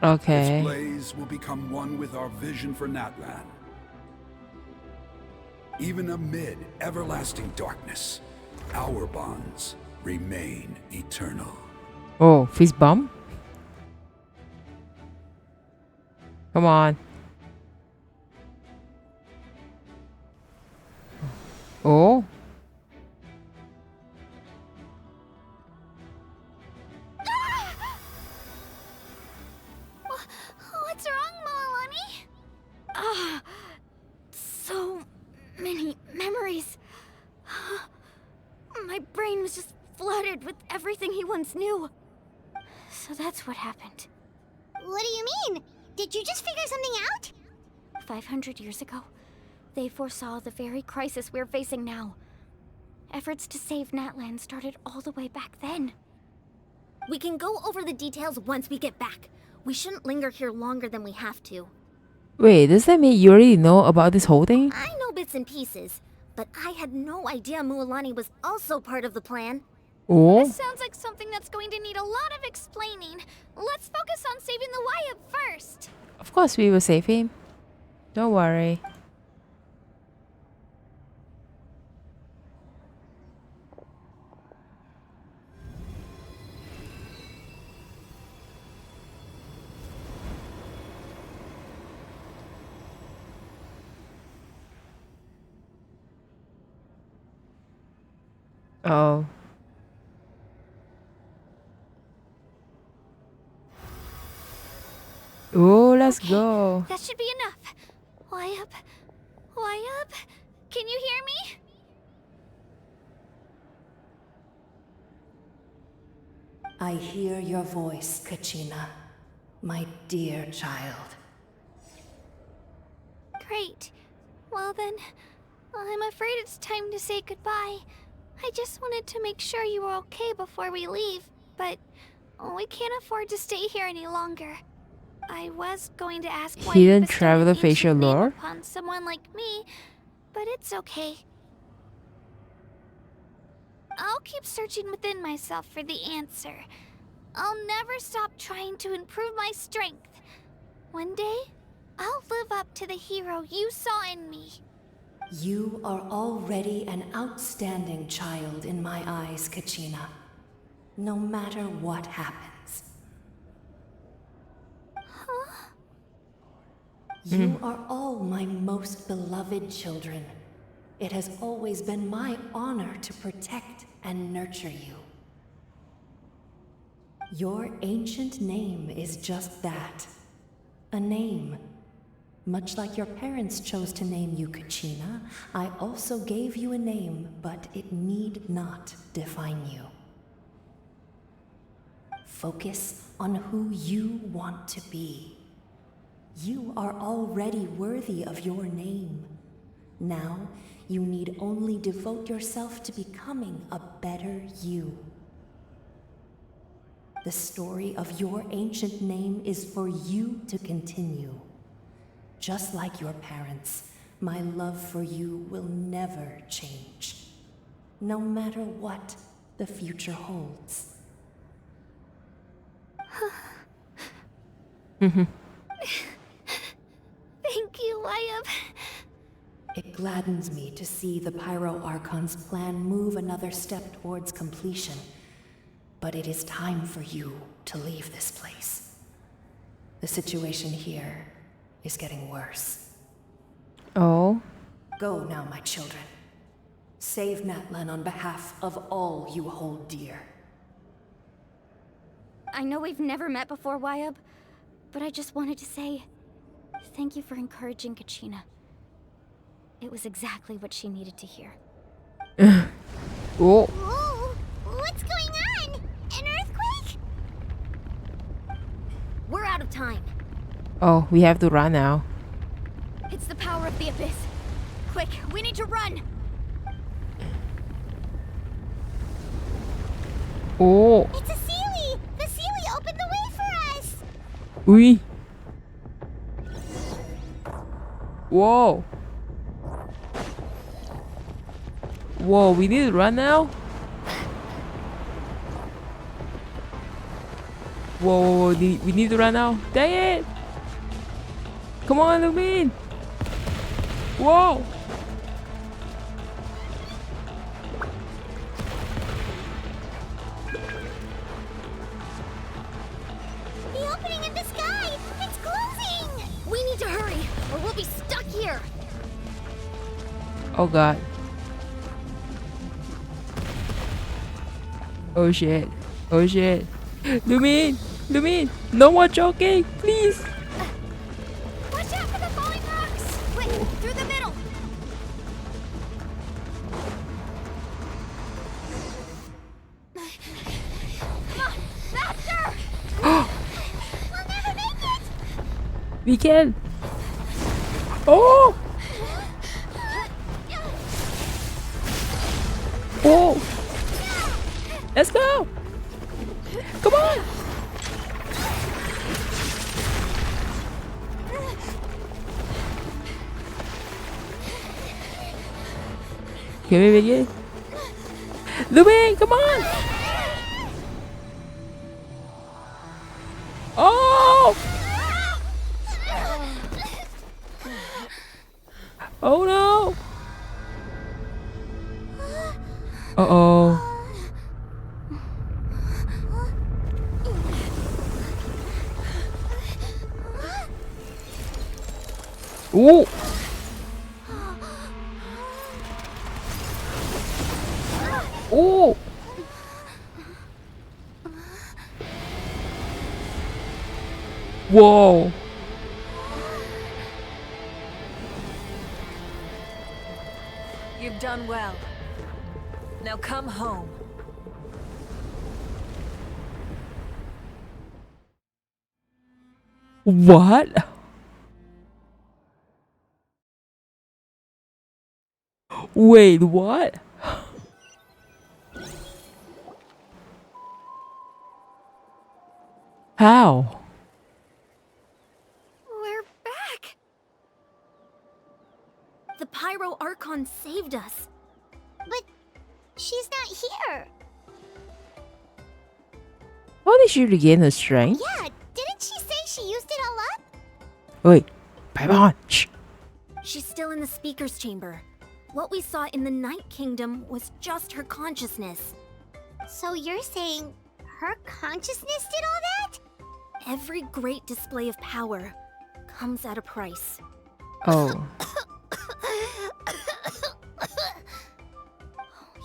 Okay. Its blaze will become one with our vision for Natlan. Even amid everlasting darkness, our bonds remain eternal. Oh, fist bump? Come on. Oh. What's wrong, Moalani? So many memories. My brain was just flooded with everything he once knew. So that's what happened. What do you mean? Did you just figure something out? 500 years ago, they foresaw the very crisis we're facing now. Efforts to save Natlan started all the way back then. We can go over the details once we get back. We shouldn't linger here longer than we have to. Wait, does that mean you already know about this whole thing? I know bits and pieces, but I had no idea Mualani was also part of the plan. Oh. This sounds like something that's going to need a lot of explaining. Let's focus on saving the Wayub first. Of course we will save him. Don't worry. Oh. Oh, let's go. That should be enough. Wayub? Wayub? Can you hear me? I hear your voice, Kachina, my dear child. Great. Well then, I'm afraid it's time to say goodbye. I just wanted to make sure you were okay before we leave, but we can't afford to stay here any longer. I was going to ask why Hidden you bestowed traveler an facial ancient name lore? upon someone like me, but it's okay. I'll keep searching within myself for the answer. I'll never stop trying to improve my strength. One day, I'll live up to the hero you saw in me. You are already an outstanding child in my eyes, Kachina. No matter what happens. Huh? You are all my most beloved children. It has always been my honor to protect and nurture you. Your ancient name is just that. A name. Much like your parents chose to name you Kachina, I also gave you a name, but it need not define you. Focus on who you want to be. You are already worthy of your name. Now, you need only devote yourself to becoming a better you. The story of your ancient name is for you to continue. Just like your parents, my love for you will never change, no matter what the future holds. Thank you, Wyatt. It gladdens me to see the Pyro Archon's plan move another step towards completion. But it is time for you to leave this place. The situation here is getting worse. Oh. Go now, my children. Save Natlan on behalf of all you hold dear. I know we've never met before, Wyatt, but I just wanted to say thank you for encouraging Kachina. It was exactly what she needed to hear. Oh. Whoa, what's going on? An earthquake? We're out of time. Oh, we have to run now. It's the power of the abyss. Quick, we need to run. Oh. It's a Sealy! The Sealy opened the way for us! Ui. Whoa. Whoa, we need to run now? Whoa, we need to run now. Dang it! Come on, Lumin! Whoa! The opening in the sky! It's closing! We need to hurry, or we'll be stuck here. Oh god. Oh shit. Oh shit. Lumin! Lumin! No more joking! Please! Watch out for the falling rocks! Quick, through the middle! Come on, faster! We'll never make it! We can! Oh! Oh! Let's go! Come on! Can we make it? Lumin, come on! Oh! Oh no! Uh-oh. Ooh! Ooh! Whoa! You've done well. Now come home. What? Wait, what? How? We're back! The Pyro Archon saved us. But she's not here. How did she regain her strength? Yeah, didn't she say she used it all up? Wait, Paimon, shh. She's still in the speaker's chamber. What we saw in the Night Kingdom was just her consciousness. So you're saying her consciousness did all that? Every great display of power comes at a price. Oh.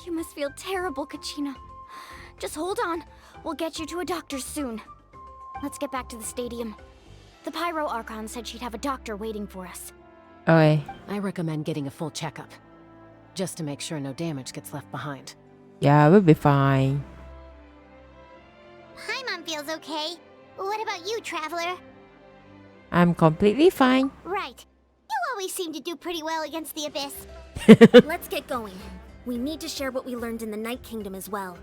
You must feel terrible, Kachina. Just hold on. We'll get you to a doctor soon. Let's get back to the stadium. The Pyro Archon said she'd have a doctor waiting for us. Okay. I recommend getting a full checkup, just to make sure no damage gets left behind. Yeah, we'll be fine. Paimon feels okay. What about you, Traveler? I'm completely fine. Right. You always seem to do pretty well against the Abyss. Let's get going. We need to share what we learned in the Night Kingdom as well.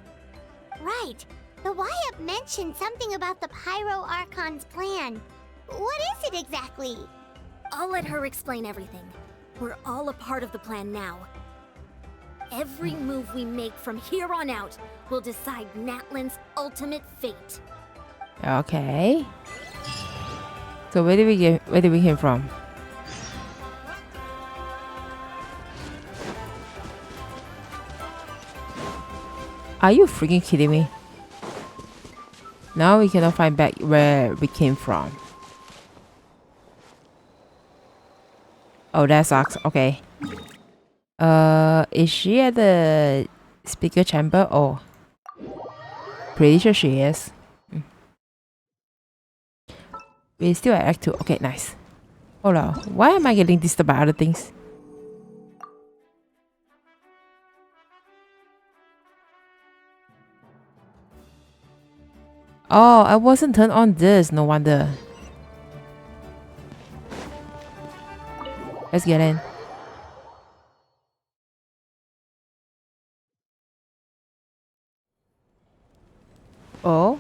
Right. The Wyatt mentioned something about the Pyro Archon's plan. What is it exactly? I'll let her explain everything. We're all a part of the plan now. Every move we make from here on out will decide Natlan's ultimate fate. Okay. So where did we came from? Are you freaking kidding me? Now we cannot find back where we came from. Oh, that sucks. Okay. Is she at the speaker chamber? Oh, pretty sure she is. We're still at Act 2. Okay, nice. Hold on. Why am I getting disturbed by other things? Oh, I wasn't turned on this. No wonder. Let's get in. Oh.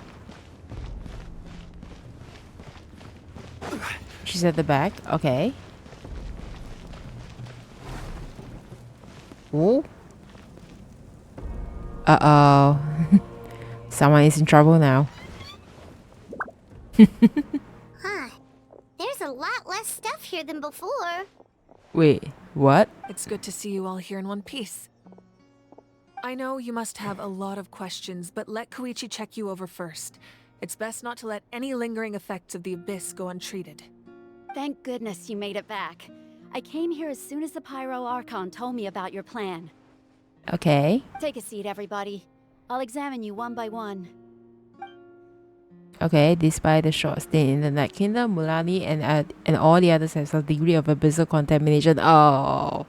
She's at the back. Okay. Oh. Uh-oh. Someone is in trouble now. Huh. There's a lot less stuff here than before. Wait, what? It's good to see you all here in one piece. I know you must have a lot of questions, but let Koichi check you over first. It's best not to let any lingering effects of the Abyss go untreated. Thank goodness you made it back. I came here as soon as the Pyro Archon told me about your plan. Okay. Take a seat, everybody. I'll examine you one by one. Okay, despite the short stay in the Night Kingdom, Mulani and all the others have some degree of abyssal contamination. Oh.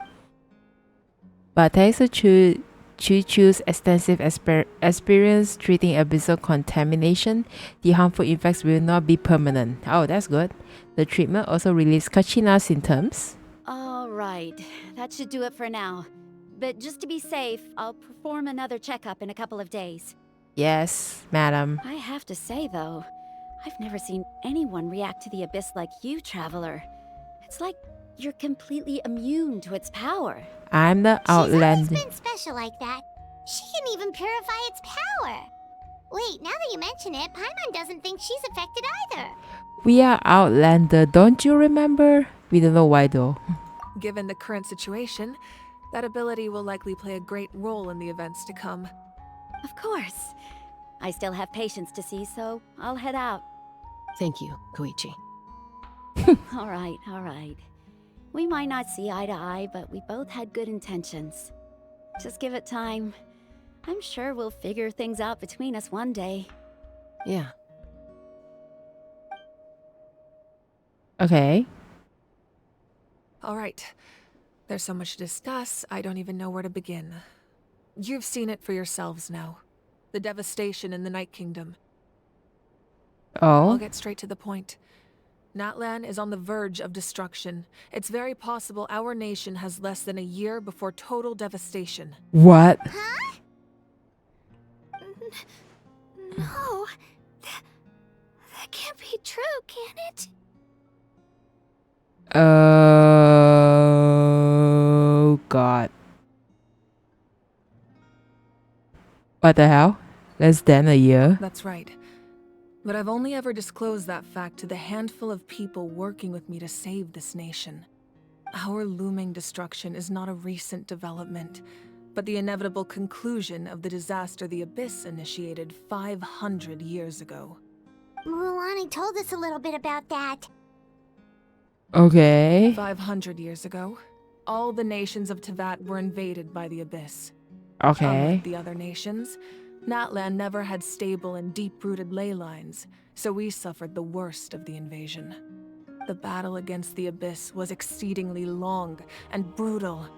But thanks to Chu's extensive experience treating abyssal contamination, the harmful effects will not be permanent. Oh, that's good. The treatment also relieves Kachina's symptoms. All right, that should do it for now. But just to be safe, I'll perform another checkup in a couple of days. Yes, madam. I have to say, though, I've never seen anyone react to the Abyss like you, Traveler. It's like you're completely immune to its power. I'm the outlander. She's always been special like that. She can even purify its power. Wait, now that you mention it, Paimon doesn't think she's affected either. We are outlander, don't you remember? We don't know why though. Given the current situation, that ability will likely play a great role in the events to come. Of course. I still have patients to see, so I'll head out. Thank you, Koichi. All right. We might not see eye to eye, but we both had good intentions. Just give it time. I'm sure we'll figure things out between us one day. Yeah. Okay. All right. There's so much to discuss, I don't even know where to begin. You've seen it for yourselves now. The devastation in the Night Kingdom. Oh. I'll get straight to the point. Natlan is on the verge of destruction. It's very possible our nation has less than a year before total devastation. What? Huh? No. That can't be true, can it? Oh God. What the hell? Less than a year? That's right. But I've only ever disclosed that fact to the handful of people working with me to save this nation. Our looming destruction is not a recent development, but the inevitable conclusion of the disaster the Abyss initiated 500 years ago. Mulani told us a little bit about that. Okay. 500 years ago, all the nations of Teyvat were invaded by the Abyss. Okay. Unlike the other nations, Natlan never had stable and deep-rooted ley lines, so we suffered the worst of the invasion. The battle against the Abyss was exceedingly long and brutal.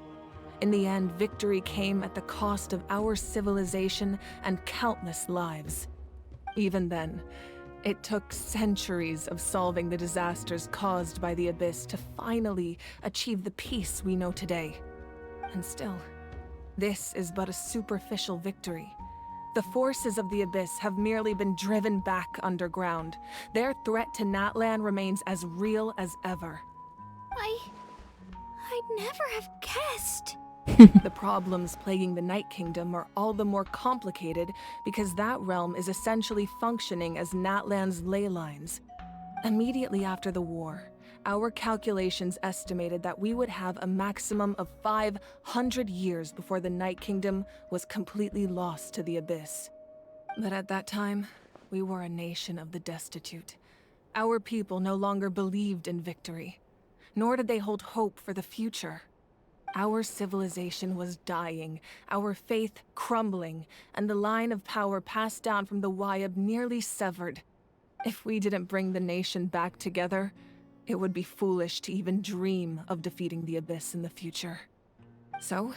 In the end, victory came at the cost of our civilization and countless lives. Even then, it took centuries of solving the disasters caused by the Abyss to finally achieve the peace we know today. And still, this is but a superficial victory. The forces of the Abyss have merely been driven back underground. Their threat to Natlan remains as real as ever. I I'd never have guessed. The problems plaguing the Night Kingdom are all the more complicated because that realm is essentially functioning as Natlan's ley lines. Immediately after the war, our calculations estimated that we would have a maximum of 500 years before the Night Kingdom was completely lost to the abyss. But at that time, we were a nation of the destitute. Our people no longer believed in victory, nor did they hold hope for the future. Our civilization was dying, our faith crumbling, and the line of power passed down from the Wayab nearly severed. If we didn't bring the nation back together, it would be foolish to even dream of defeating the Abyss in the future. So,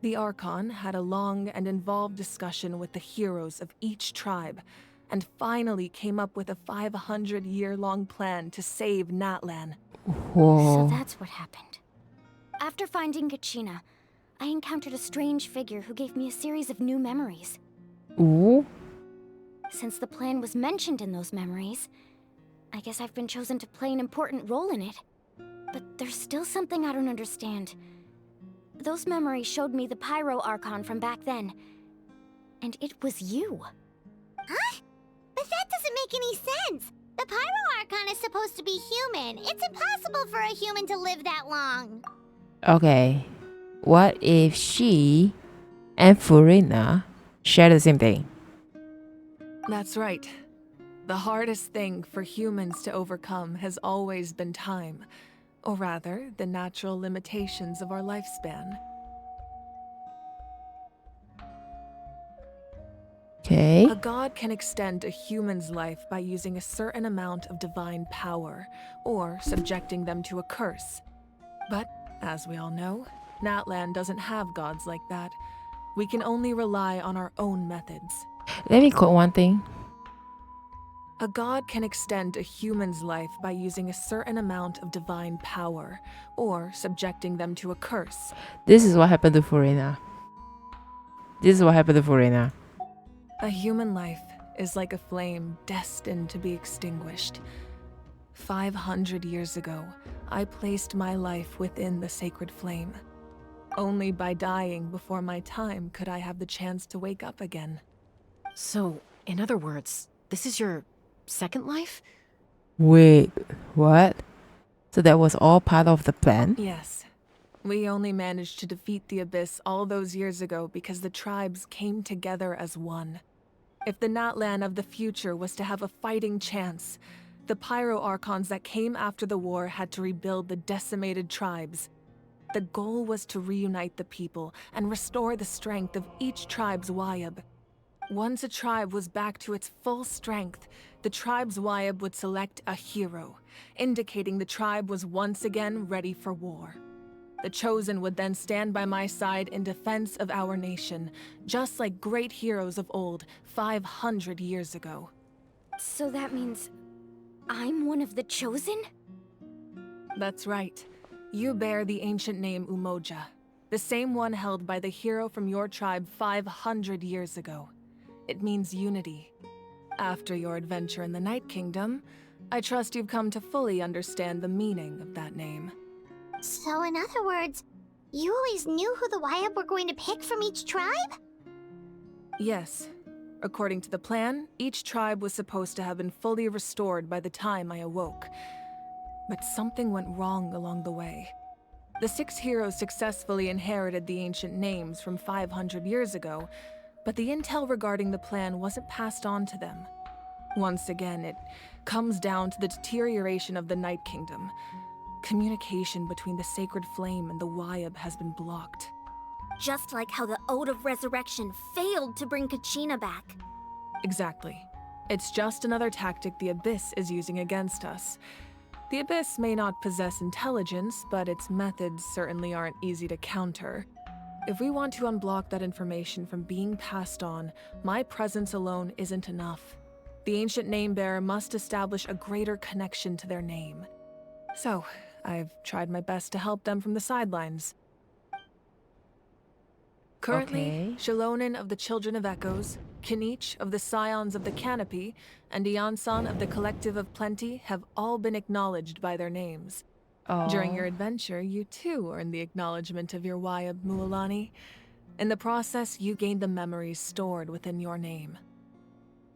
the Archon had a long and involved discussion with the heroes of each tribe, and finally came up with a 500-year-long plan to save Natlan. Whoa. So that's what happened. After finding Kachina, I encountered a strange figure who gave me a series of new memories. Ooh. Since the plan was mentioned in those memories, I guess I've been chosen to play an important role in it. But there's still something I don't understand. Those memories showed me the Pyro Archon from back then. And it was you. Huh? But that doesn't make any sense. The Pyro Archon is supposed to be human. It's impossible for a human to live that long. Okay. What if she and Furina share the same thing? That's right. The hardest thing for humans to overcome has always been time, or rather, the natural limitations of our lifespan. Okay. A god can extend a human's life by using a certain amount of divine power, or subjecting them to a curse. But, as we all know, Natlan doesn't have gods like that. We can only rely on our own methods. Let me quote one thing. A god can extend a human's life by using a certain amount of divine power, or subjecting them to a curse. This is what happened to Furina. This is what happened to Furina. A human life is like a flame destined to be extinguished. 500 years ago, I placed my life within the sacred flame. Only by dying before my time could I have the chance to wake up again. So, in other words, this is your second life? Wait, what? So that was all part of the plan? Yes. We only managed to defeat the Abyss all those years ago because the tribes came together as one. If the Natlan of the future was to have a fighting chance, the Pyro Archons that came after the war had to rebuild the decimated tribes. The goal was to reunite the people and restore the strength of each tribe's Wayab. Once a tribe was back to its full strength, the tribe's Wayab would select a hero, indicating the tribe was once again ready for war. The Chosen would then stand by my side in defense of our nation, just like great heroes of old 500 years ago. So that means I'm one of the Chosen? That's right. You bear the ancient name Umoja, the same one held by the hero from your tribe 500 years ago. It means unity. After your adventure in the Night Kingdom, I trust you've come to fully understand the meaning of that name. So in other words, you always knew who the Wayab were going to pick from each tribe? Yes. According to the plan, each tribe was supposed to have been fully restored by the time I awoke. But something went wrong along the way. The 6 heroes successfully inherited the ancient names from 500 years ago, but the intel regarding the plan wasn't passed on to them. Once again, it comes down to the deterioration of the Night Kingdom. Communication between the Sacred Flame and the Wayab has been blocked. Just like how the Ode of Resurrection failed to bring Kachina back. Exactly. It's just another tactic the Abyss is using against us. The Abyss may not possess intelligence, but its methods certainly aren't easy to counter. If we want to unblock that information from being passed on, my presence alone isn't enough. The ancient name-bearer must establish a greater connection to their name. So, I've tried my best to help them from the sidelines. Currently, Okay. Shalonin of the Children of Echoes, Kinich of the Scions of the Canopy, and Iansan of the Collective of Plenty have all been acknowledged by their names. During Oh. your adventure, you too earned the acknowledgement of your Wayab Mualani. In the process, you gained the memories stored within your name.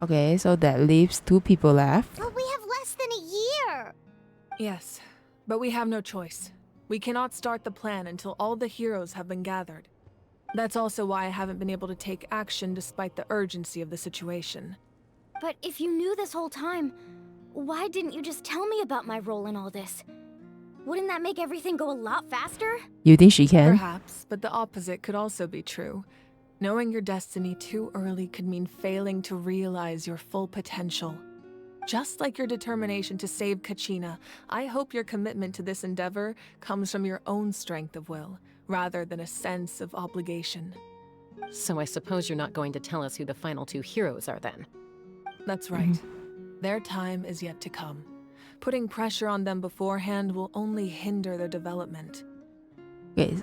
Okay, so that leaves 2 people left. But we have less than a year. Yes, but we have no choice. We cannot start the plan until all the heroes have been gathered. That's also why I haven't been able to take action despite the urgency of the situation. But if you knew this whole time, why didn't you just tell me about my role in all this? Wouldn't that make everything go a lot faster? You think she can? Perhaps, but the opposite could also be true. Knowing your destiny too early could mean failing to realize your full potential. Just like your determination to save Kachina, I hope your commitment to this endeavor comes from your own strength of will, rather than a sense of obligation. So I suppose you're not going to tell us who the final 2 heroes are then? That's right. Their time is yet to come. Putting pressure on them beforehand will only hinder their development. Okay.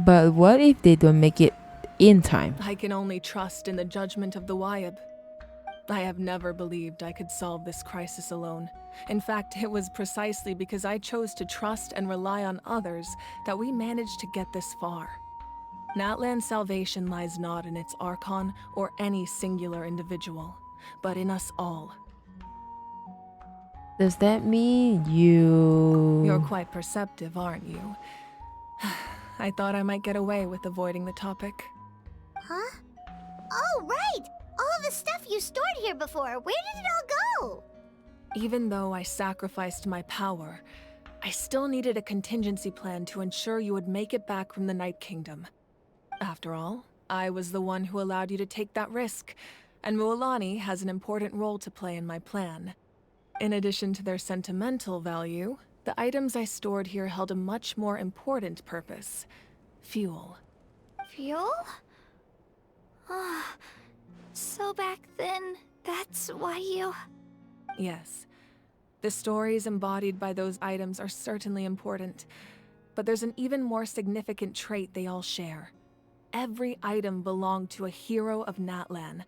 But what if they don't make it in time? I can only trust in the judgment of the Wayab. I have never believed I could solve this crisis alone. In fact, it was precisely because I chose to trust and rely on others that we managed to get this far. Natlan's salvation lies not in its Archon or any singular individual, but in us all. Does that mean you... You're quite perceptive, aren't you? I thought I might get away with avoiding the topic. Huh? Oh, right! All of the stuff you stored here before, where did it all go? Even though I sacrificed my power, I still needed a contingency plan to ensure you would make it back from the Night Kingdom. After all, I was the one who allowed you to take that risk, and Mualani has an important role to play in my plan. In addition to their sentimental value, the items I stored here held a much more important purpose: fuel. Fuel? Ah, so back then, that's why you... Yes. The stories embodied by those items are certainly important, but there's an even more significant trait they all share. Every item belonged to a hero of Natlan.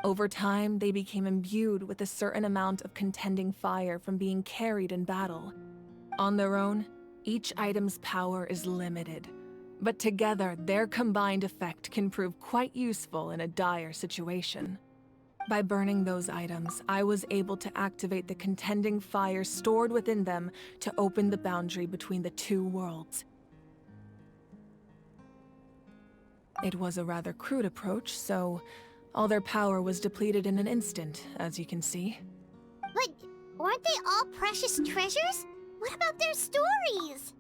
Over time, they became imbued with a certain amount of contending fire from being carried in battle. On their own, each item's power is limited, but together, their combined effect can prove quite useful in a dire situation. By burning those items, I was able to activate the contending fire stored within them to open the boundary between the 2 worlds. It was a rather crude approach, so all their power was depleted in an instant, as you can see. But weren't they all precious treasures? What about their stories?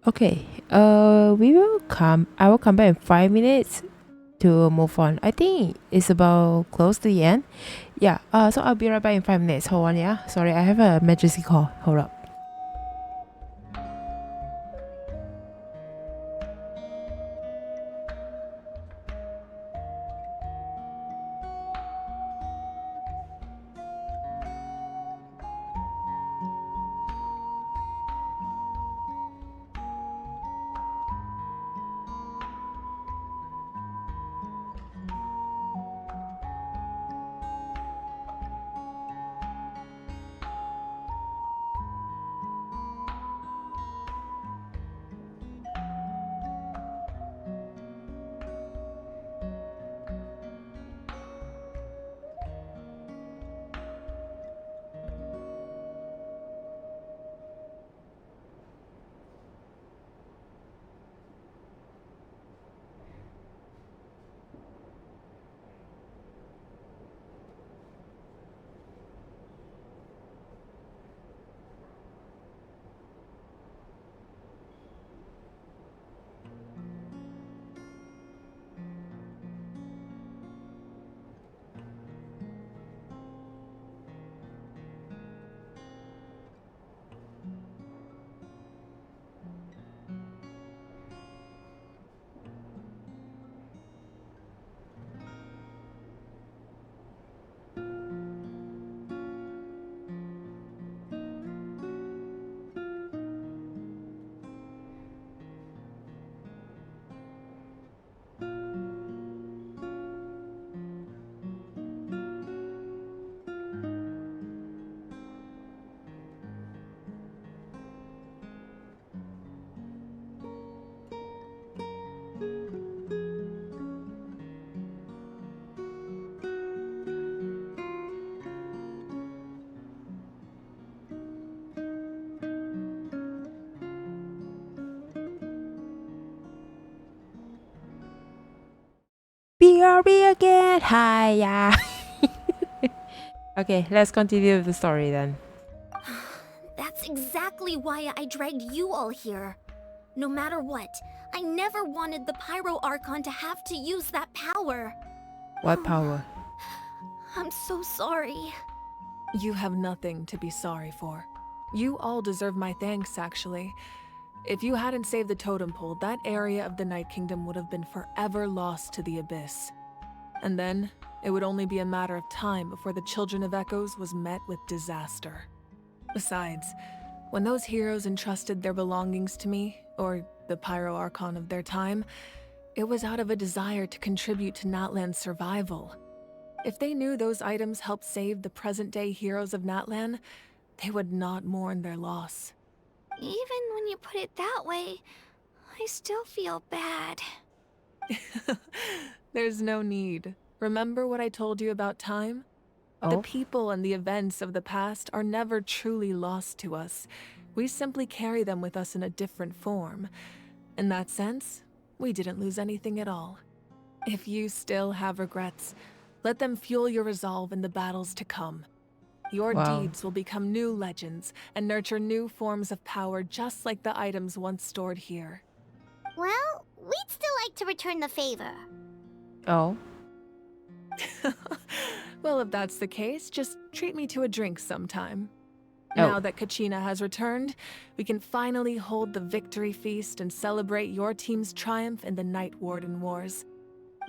Okay, we will come. I will come back in 5 minutes to move on. I think it's about close to the end. Yeah. So I'll be right back in 5 minutes. Hold on, yeah. Sorry, I have a emergency call. Hold up. story again. Hiya. Okay, let's continue with the story then. That's exactly why I dragged you all here. No matter what, I never wanted the Pyro Archon to have to use that power. What power? I'm so sorry. You have nothing to be sorry for. You all deserve my thanks, actually. If you hadn't saved the totem pole, that area of the Night Kingdom would have been forever lost to the Abyss. And then, it would only be a matter of time before the Children of Echoes was met with disaster. Besides, when those heroes entrusted their belongings to me, or the Pyro Archon of their time, it was out of a desire to contribute to Natlan's survival. If they knew those items helped save the present-day heroes of Natlan, they would not mourn their loss. Even when you put it that way, I still feel bad. There's no need. Remember what I told you about time? The people and the events of the past are never truly lost to us. We simply carry them with us in a different form. In that sense, we didn't lose anything at all. If you still have regrets, let them fuel your resolve in the battles to come. Your deeds will become new legends and nurture new forms of power just like the items once stored here. Well, we'd still like to return the favor. Oh. Well, if that's the case, just treat me to a drink sometime. Now that Kachina has returned, we can finally hold the victory feast and celebrate your team's triumph in the Night Warden Wars.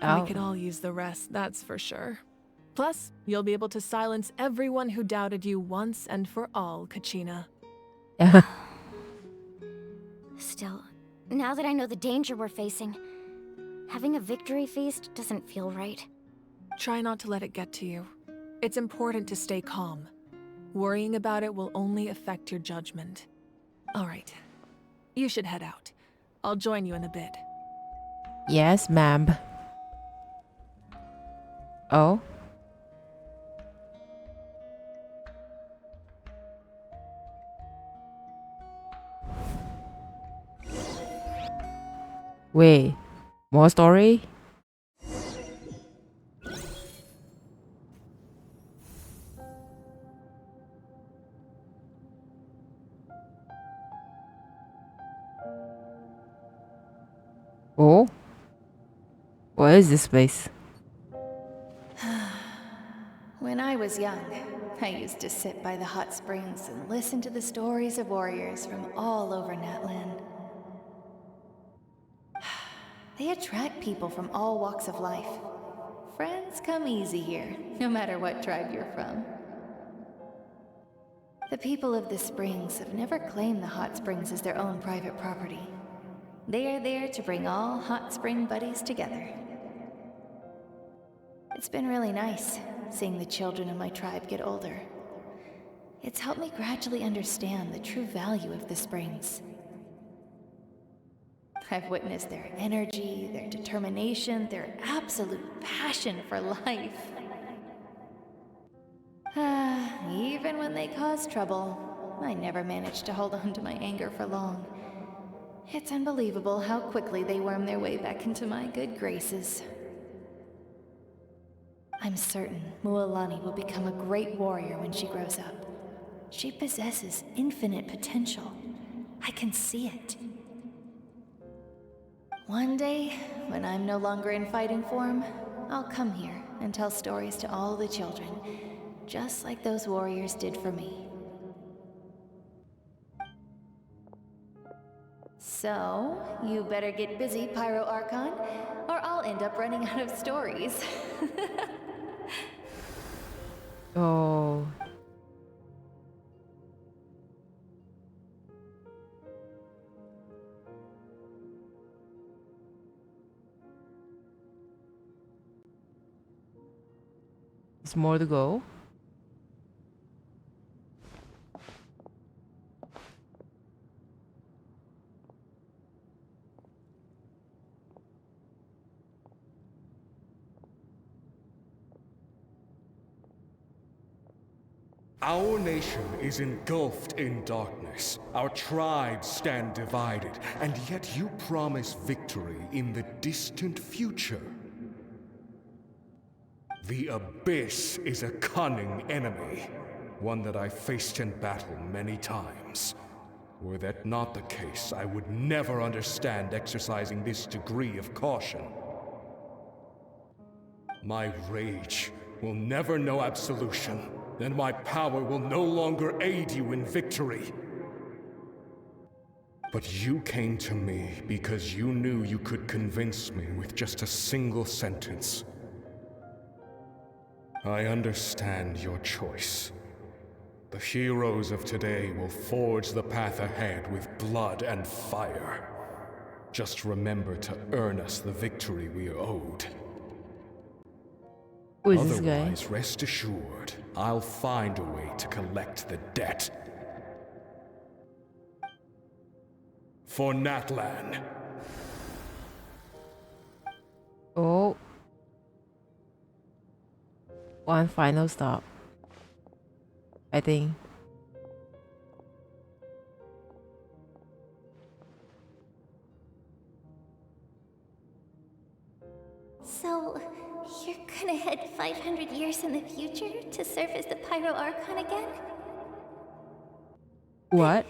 We could all use the rest, that's for sure. Plus, you'll be able to silence everyone who doubted you once and for all, Kachina. Still, now that I know the danger we're facing, having a victory feast doesn't feel right. Try not to let it get to you. It's important to stay calm. Worrying about it will only affect your judgment. All right, you should head out. I'll join you in a bit. Yes, ma'am. Oh? Wait, more story? Oh? Where is this place? When I was young, I used to sit by the hot springs and listen to the stories of warriors from all over Natlan. They attract people from all walks of life. Friends come easy here, no matter what tribe you're from. The people of the springs have never claimed the hot springs as their own private property. They are there to bring all hot spring buddies together. It's been really nice, seeing the children of my tribe get older. It's helped me gradually understand the true value of the springs. I've witnessed their energy, their determination, their absolute passion for life. Even when they cause trouble, I never managed to hold on to my anger for long. It's unbelievable how quickly they worm their way back into my good graces. I'm certain Mualani will become a great warrior when she grows up. She possesses infinite potential. I can see it. One day, when I'm no longer in fighting form, I'll come here and tell stories to all the children, just like those warriors did for me. So, you better get busy, Pyro Archon, or I'll end up running out of stories. Oh. There's more to go. Our nation is engulfed in darkness. Our tribes stand divided, and yet you promise victory in the distant future. The Abyss is a cunning enemy, one that I faced in battle many times. Were that not the case, I would never understand exercising this degree of caution. My rage will never know absolution, and my power will no longer aid you in victory. But you came to me because you knew you could convince me with just a single sentence. I understand your choice. The heroes of today will forge the path ahead with blood and fire. Just remember to earn us the victory we are owed. Who is this guy? Otherwise, rest assured, I'll find a way to collect the debt. For Natlan. Oh. One final stop, I think. So, you're gonna head 500 years in the future to serve as the Pyro Archon again? What?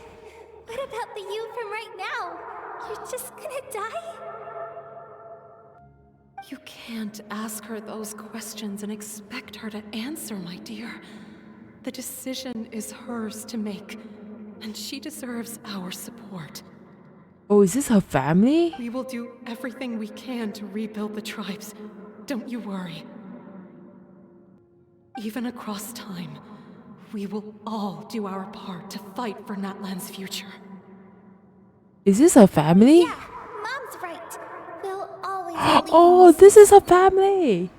What about the you from right now? You're just gonna die? You can't ask her those questions and expect her to answer, my dear. The decision is hers to make, and she deserves our support. Oh, is this her family? We will do everything we can to rebuild the tribes. Don't you worry. Even across time, we will all do our part to fight for Natlan's future. Is this her family? Yeah, Mom's right. We'll always believe. Oh, this is her family.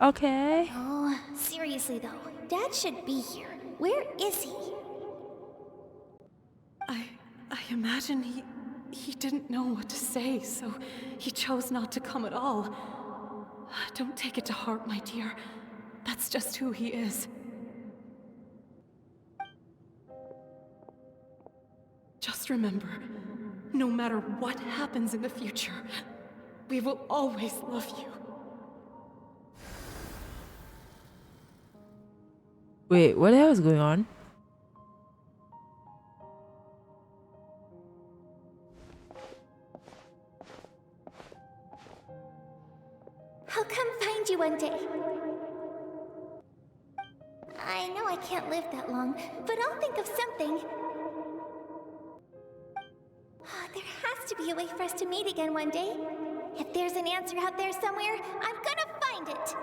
Okay. Oh, seriously though, Dad should be here. Where is he? I imagine he didn't know what to say, so he chose not to come at all. Don't take it to heart, my dear. That's just who he is. Just remember, no matter what happens in the future, we will always love you. Wait, what the hell is going on? I'll come find you one day. I know I can't live that long, but I'll think of something. There has to be a way for us to meet again one day. If there's an answer out there somewhere, I'm gonna find it.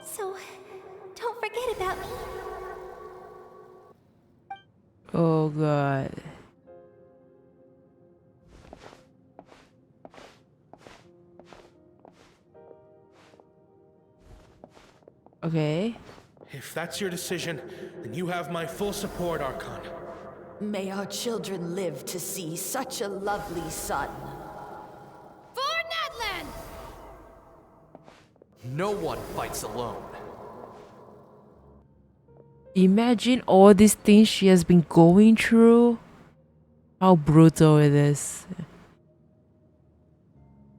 So, don't forget about me. Oh god. Okay. If that's your decision, then you have my full support, Archon. May our children live to see such a lovely son. For Natlan! No one fights alone. Imagine all these things she has been going through. How brutal it is.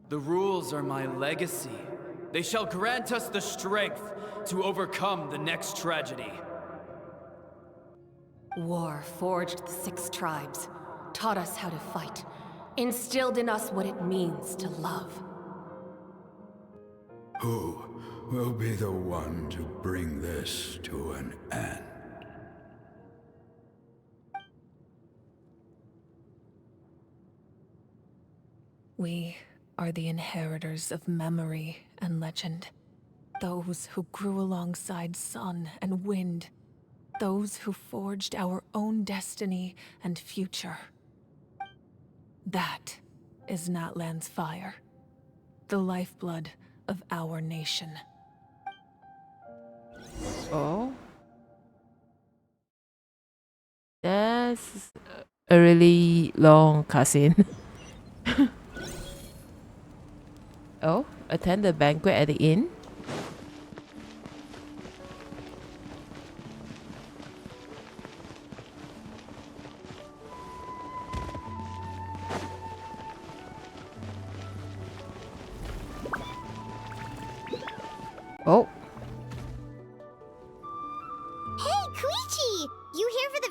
The rules are my legacy. They shall grant us the strength to overcome the next tragedy. War forged the 6 tribes, taught us how to fight, instilled in us what it means to love. Who will be the one to bring this to an end? We are the inheritors of memory and legend. Those who grew alongside sun and wind. Those who forged our own destiny and future. That is Natlan's fire. The lifeblood of our nation. Oh. That's a really long cutscene. Oh, attend the banquet at the inn?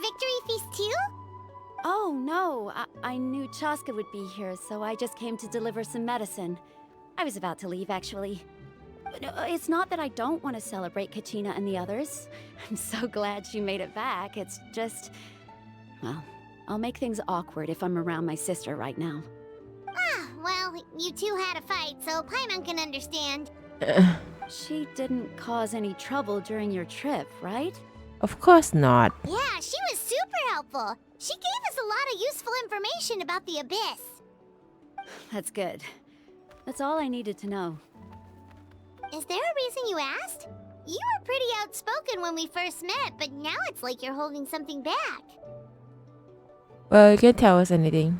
victory feast too? Oh, no. I knew Chaska would be here, so I just came to deliver some medicine. I was about to leave, actually. It's not that I don't want to celebrate Kachina and the others. I'm so glad she made it back. It's just... Well, I'll make things awkward if I'm around my sister right now. Ah, well, you two had a fight, so Paimon can understand. She didn't cause any trouble during your trip, right? Of course not. Yeah, she was super helpful. She gave us a lot of useful information about the Abyss. That's good. That's all I needed to know. Is there a reason you asked? You were pretty outspoken when we first met, but now it's like you're holding something back. Well, you can tell us anything.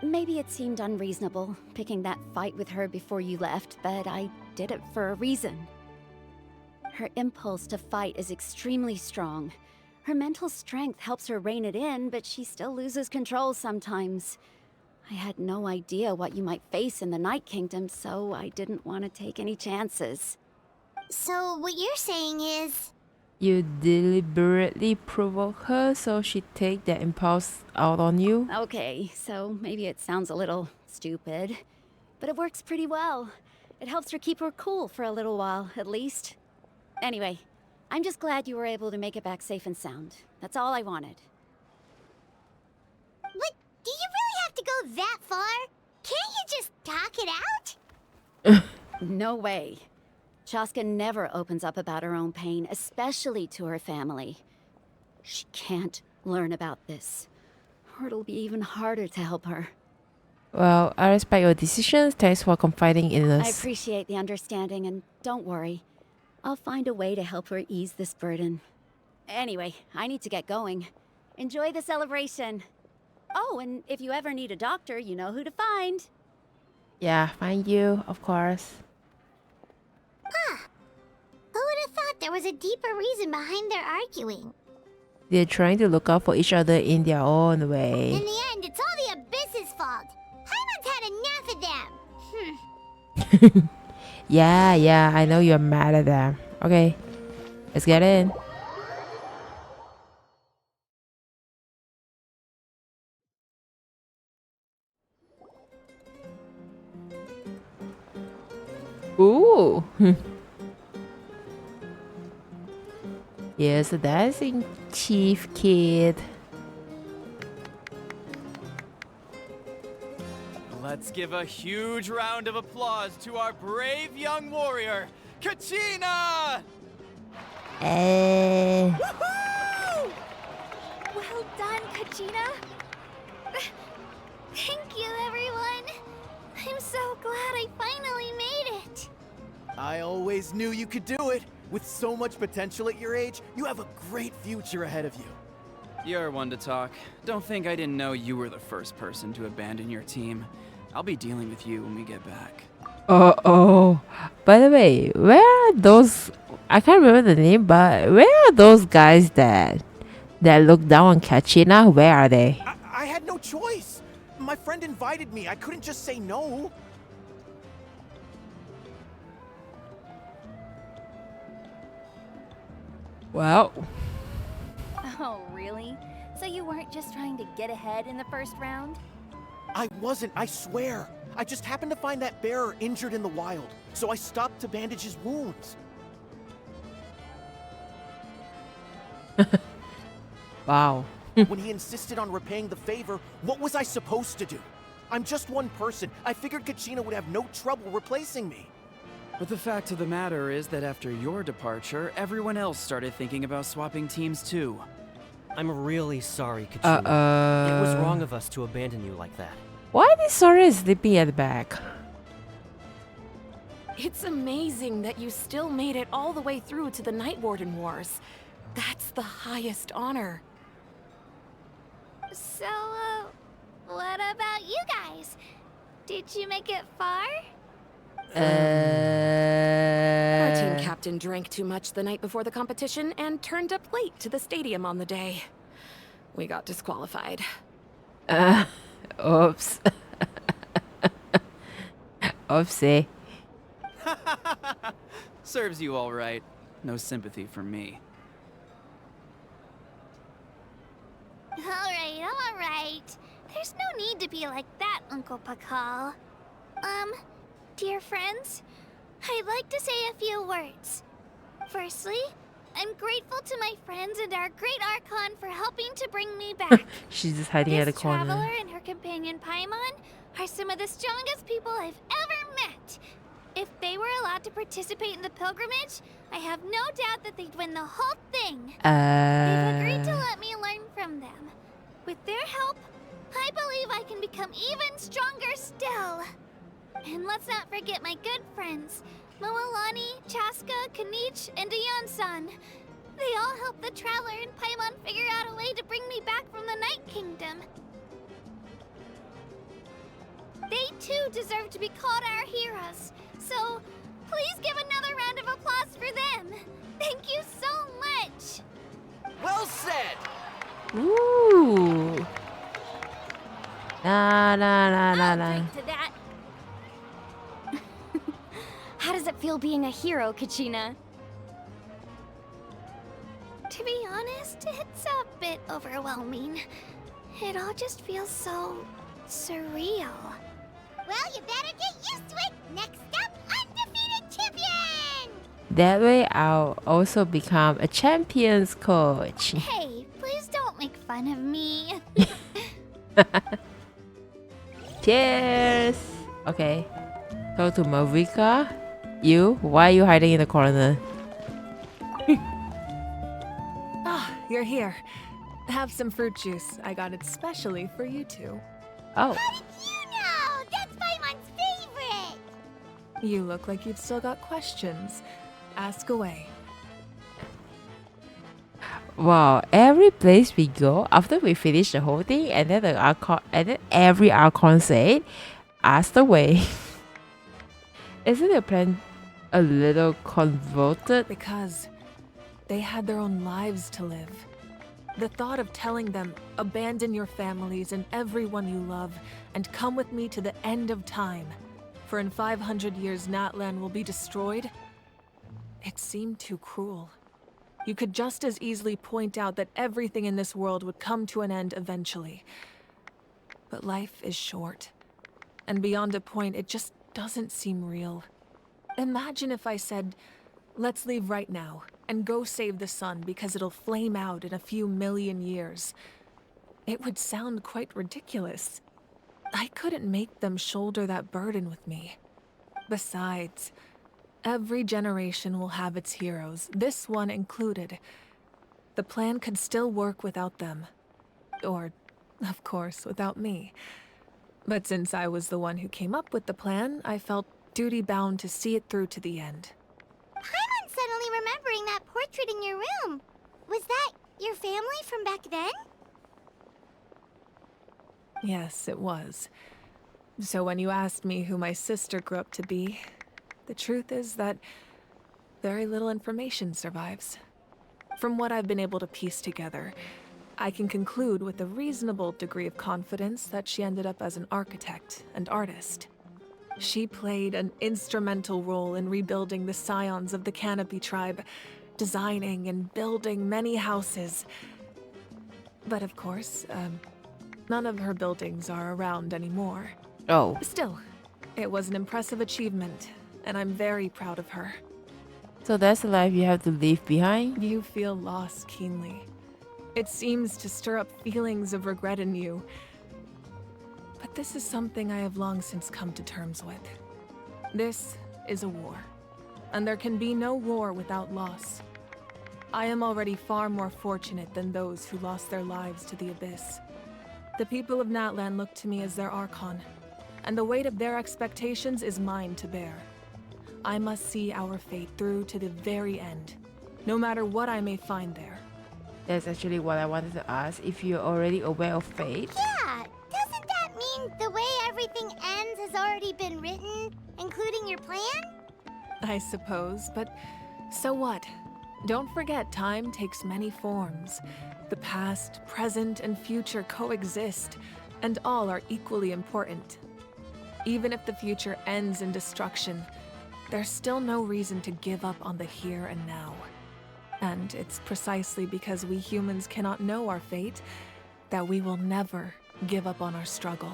Maybe it seemed unreasonable, picking that fight with her before you left, but I did it for a reason. Her impulse to fight is extremely strong. Her mental strength helps her rein it in, but she still loses control sometimes. I had no idea what you might face in the Night Kingdom, so I didn't want to take any chances. So what you're saying is... You deliberately provoke her so she take that impulse out on you? Okay, so maybe it sounds a little stupid, but it works pretty well. It helps her keep her cool for a little while, at least. Anyway, I'm just glad you were able to make it back safe and sound. That's all I wanted. But do you really have to go that far? Can't you just talk it out? No way. Chaska never opens up about her own pain, especially to her family. She can't learn about this, or it'll be even harder to help her. Well, I respect your decisions. Thanks for confiding in us. I appreciate the understanding, and don't worry. I'll find a way to help her ease this burden. Anyway, I need to get going. Enjoy the celebration. Oh, and if you ever need a doctor, you know who to find. Yeah, find you, of course. Huh. Who would have thought there was a deeper reason behind their arguing? They're trying to look out for each other in their own way. In the end, it's all the Abyss's fault. Paimon's had enough of them. Yeah, I know you're mad at them. Okay, let's get in. Ooh. Yes, that's in Chief Kid. Let's give a huge round of applause to our brave young warrior, Kachina! Woohoo! Well done, Kachina. Thank you, everyone. I'm so glad I finally made it. I always knew you could do it. With so much potential at your age, you have a great future ahead of you. You're one to talk. Don't think I didn't know you were the first person to abandon your team. I'll be dealing with you when we get back. Oh. By the way, where are those... I can't remember the name, but where are those guys that look down on Kachina? Where are they? I had no choice. My friend invited me. I couldn't just say no. Well. Oh, really? So you weren't just trying to get ahead in the first round? I wasn't, I swear. I just happened to find that bearer injured in the wild, so I stopped to bandage his wounds. Wow. When he insisted on repaying the favor, what was I supposed to do? I'm just one person. I figured Kachina would have no trouble replacing me. But the fact of the matter is that after your departure, everyone else started thinking about swapping teams too. I'm really sorry, Kachina. It was wrong of us to abandon you like that. Why is Sora sleeping at the back? It's amazing that you still made it all the way through to the Night Warden Wars. That's the highest honor. So, what about you guys? Did you make it far? Our team captain drank too much the night before the competition and turned up late to the stadium on the day. We got disqualified. Oops. Oopsie. Serves you all right. No sympathy for me. right. There's no need to be like that, Uncle Pakal. Dear friends, I'd like to say a few words. Firstly, I'm grateful to my friends and our great Archon for helping to bring me back. She's just hiding at the This corner. traveler and her companion Paimon are some of the strongest people I've ever met. If they were allowed to participate in the pilgrimage, I have no doubt that they'd win the whole thing. They've agreed to let me learn from them. With their help, I believe I can become even stronger still. And let's not forget my good friends, Moalani, Chaska, Kanich, and Ayan-san. They all helped the Traveler and Paimon figure out a way to bring me back from the Night Kingdom. They too deserve to be called our heroes. So, please give another round of applause for them. Thank you so much. Well said. Ooh. Nah. Drink to that. How does it feel being a hero, Kachina? To be honest, it's a bit overwhelming. It all just feels so surreal. Well, you better get used to it. Next up, undefeated champion! That way I'll also become a champions coach. Hey, please don't make fun of me. Cheers! Okay. Go to Marika. You? Why are you hiding in the corner? Ah, you're here. Have some fruit juice. I got it specially for you two. Oh. How did you know? That's Paimon's favorite! You look like you've still got questions. Ask away. Wow, every place we go, after we finish the whole thing, and then the Archon, and then every Archon said, ask away. Isn't the plan a little convoluted? Because they had their own lives to live. The thought of telling them, abandon your families and everyone you love, and come with me to the end of time, for in 500 years Natlan will be destroyed, it seemed too cruel. You could just as easily point out that everything in this world would come to an end eventually. But life is short, and beyond a point, it just doesn't seem real. Imagine if I said, let's leave right now, and go save the sun because it'll flame out in a few million years. It would sound quite ridiculous. I couldn't make them shoulder that burden with me. Besides, every generation will have its heroes, this one included. The plan could still work without them. Or, of course, without me. But since I was the one who came up with the plan, I felt duty-bound to see it through to the end. Paimon's suddenly remembering that portrait in your room. Was that your family from back then? Yes, it was. So when you asked me who my sister grew up to be, the truth is that very little information survives. From what I've been able to piece together, I can conclude with a reasonable degree of confidence that she ended up as an architect and artist. She played an instrumental role in rebuilding the scions of the Canopy tribe, designing and building many houses. But of course, none of her buildings are around anymore. Oh. Still, it was an impressive achievement, and I'm very proud of her. So that's the life you have to leave behind? You feel loss keenly. It seems to stir up feelings of regret in you. But this is something I have long since come to terms with. This is a war, and there can be no war without loss. I am already far more fortunate than those who lost their lives to the Abyss. The people of Natlan look to me as their Archon, and the weight of their expectations is mine to bear. I must see our fate through to the very end, no matter what I may find there. That's actually what I wanted to ask, if you're already aware of fate. Yeah, doesn't that mean the way everything ends has already been written, including your plan? I suppose, but so what? Don't forget, time takes many forms. The past, present, and future coexist, and all are equally important. Even if the future ends in destruction, there's still no reason to give up on the here and now. And it's precisely because we humans cannot know our fate that we will never give up on our struggle.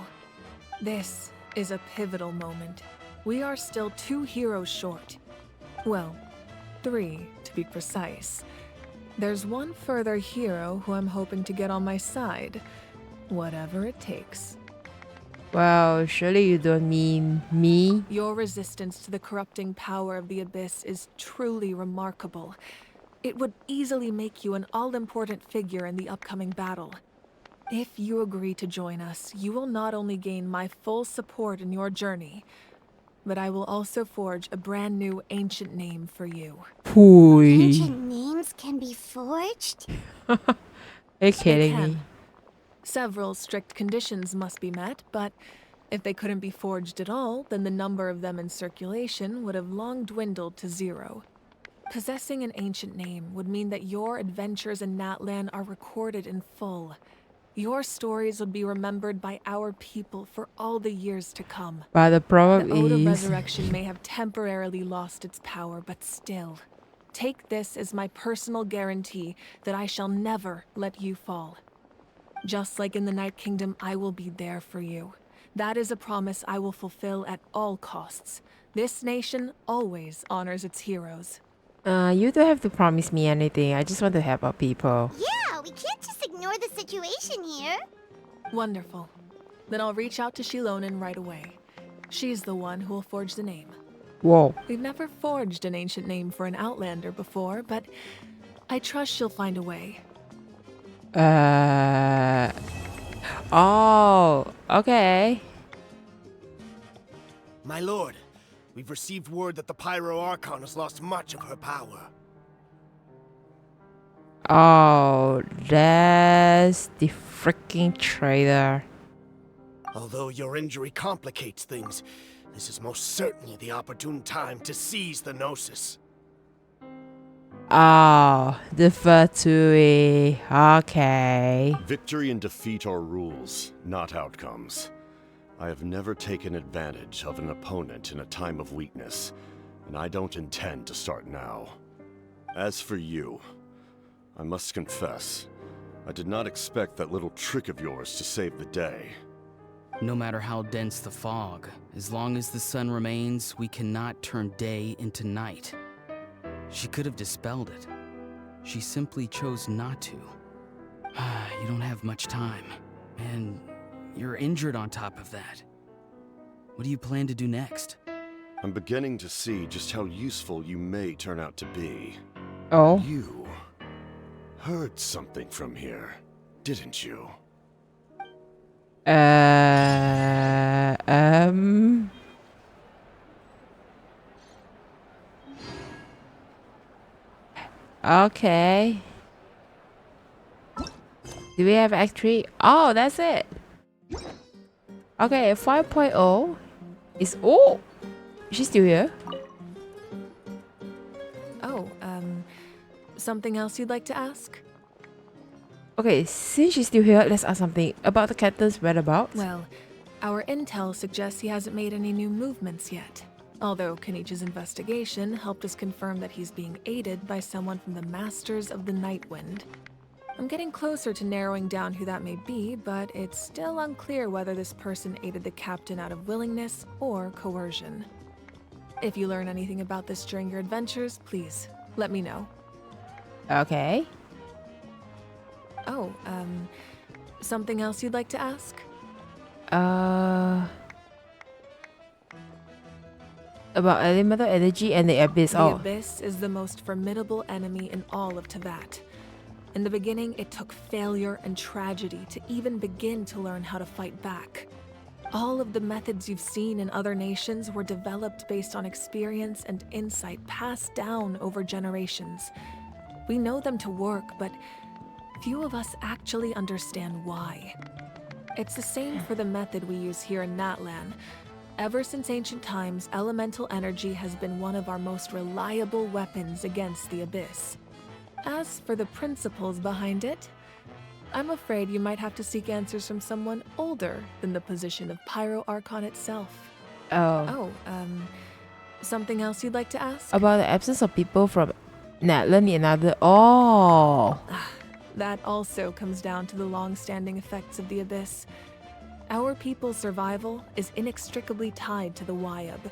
This is a pivotal moment. We are still 2 heroes short. Well, 3 to be precise. There's one further hero who I'm hoping to get on my side, whatever it takes. Well, surely you don't mean me? Your resistance to the corrupting power of the Abyss is truly remarkable. It would easily make you an all-important figure in the upcoming battle. If you agree to join us, you will not only gain my full support in your journey, but I will also forge a brand new ancient name for you. Ancient names can be forged? Are you kidding They me? can. Several strict conditions must be met, but if they couldn't be forged at all, then the number of them in circulation would have long dwindled to 0. Possessing an ancient name would mean that your adventures in Natlan are recorded in full. Your stories would be remembered by our people for all the years to come. But the problem The Ode of is... Resurrection may have temporarily lost its power, but still, take this as my personal guarantee that I shall never let you fall. Just like in the Night Kingdom, I will be there for you. That is a promise I will fulfill at all costs. This nation always honors its heroes. You don't have to promise me anything. I just want to help our people. Yeah, we can't just ignore the situation here. Wonderful. Then I'll reach out to Shilonen right away. She's the one who will forge the name. Whoa. We've never forged an ancient name for an Outlander before, but I trust she'll find a way. Oh, okay. My lord, we've received word that the Pyro Archon has lost much of her power. Oh, that's the freaking traitor. Although your injury complicates things, this is most certainly the opportune time to seize the Gnosis. Oh, the Fatui. Okay. Victory and defeat are rules, not outcomes. I have never taken advantage of an opponent in a time of weakness, and I don't intend to start now. As for you, I must confess, I did not expect that little trick of yours to save the day. No matter how dense the fog, as long as the sun remains, we cannot turn day into night. She could have dispelled it. She simply chose not to. You don't have much time, and you're injured on top of that. What do you plan to do next? I'm beginning to see just how useful you may turn out to be. Oh? You heard something from here, didn't you? Okay. Do we have Act 3? Oh, that's it. Okay, 5.0 is... Oh! She's still here? Oh, something else you'd like to ask? Okay, since she's still here, let's ask something about the captain's whereabouts. Well, our intel suggests he hasn't made any new movements yet. Although Kenichi's investigation helped us confirm that he's being aided by someone from the Masters of the Nightwind. I'm getting closer to narrowing down who that may be, but it's still unclear whether this person aided the captain out of willingness or coercion. If you learn anything about this during your adventures, please let me know. Okay. Oh, something else you'd like to ask? About elemental energy and the abyss. The Abyss is the most formidable enemy in all of Teyvat. In the beginning, it took failure and tragedy to even begin to learn how to fight back. All of the methods you've seen in other nations were developed based on experience and insight passed down over generations. We know them to work, but few of us actually understand why. It's the same for the method we use here in Natlan. Ever since ancient times, elemental energy has been one of our most reliable weapons against the Abyss. As for the principles behind it, I'm afraid you might have to seek answers from someone older than the position of Pyro Archon itself. Oh. Something else you'd like to ask? About the absence of people from Natlan in another... Oh! That also comes down to the long-standing effects of the Abyss. Our people's survival is inextricably tied to the Wyab,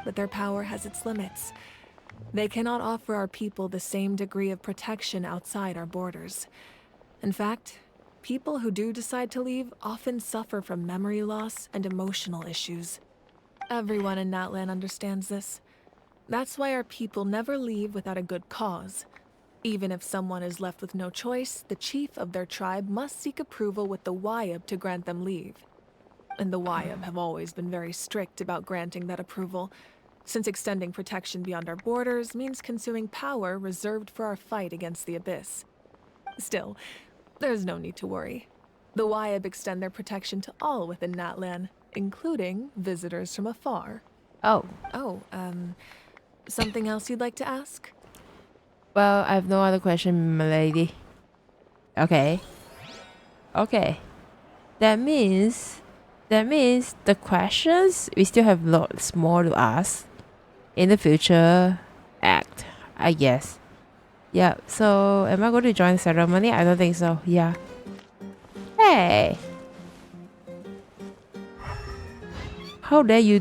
but their power has its limits. They cannot offer our people the same degree of protection outside our borders. In fact, people who do decide to leave often suffer from memory loss and emotional issues. Everyone in Natlan understands this. That's why our people never leave without a good cause. Even if someone is left with no choice, the chief of their tribe must seek approval with the Wyab to grant them leave. And the Wyab have always been very strict about granting that approval, since extending protection beyond our borders means consuming power reserved for our fight against the Abyss. Still, there's no need to worry. The Wyab extend their protection to all within Natlan, including visitors from afar. Oh. Something else you'd like to ask? Well, I have no other question, my lady. Okay. Okay. That means the questions, we still have lots more to ask in the future act, I guess. Yeah, so am I going to join the ceremony? I don't think so. Yeah. Hey! How dare you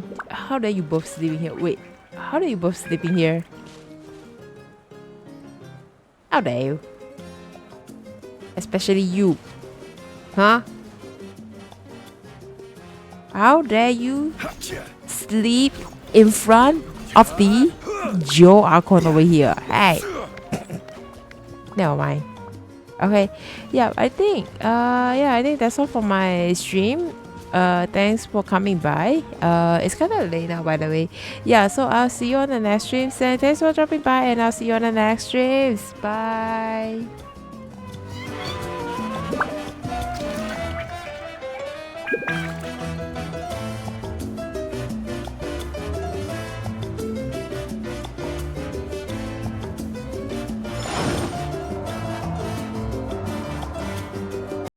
both sleeping here? Wait, how dare you both sleeping here? How dare you? Especially you. Huh? How dare you sleep in front of the Joe Archon over here? Hey. Never mind. Okay. Yeah, I think that's all for my stream. Thanks for coming by. It's kind of late now, by the way. Yeah, so I'll see you on the next streams, and thanks for dropping by, and I'll see you on the next streams. Bye.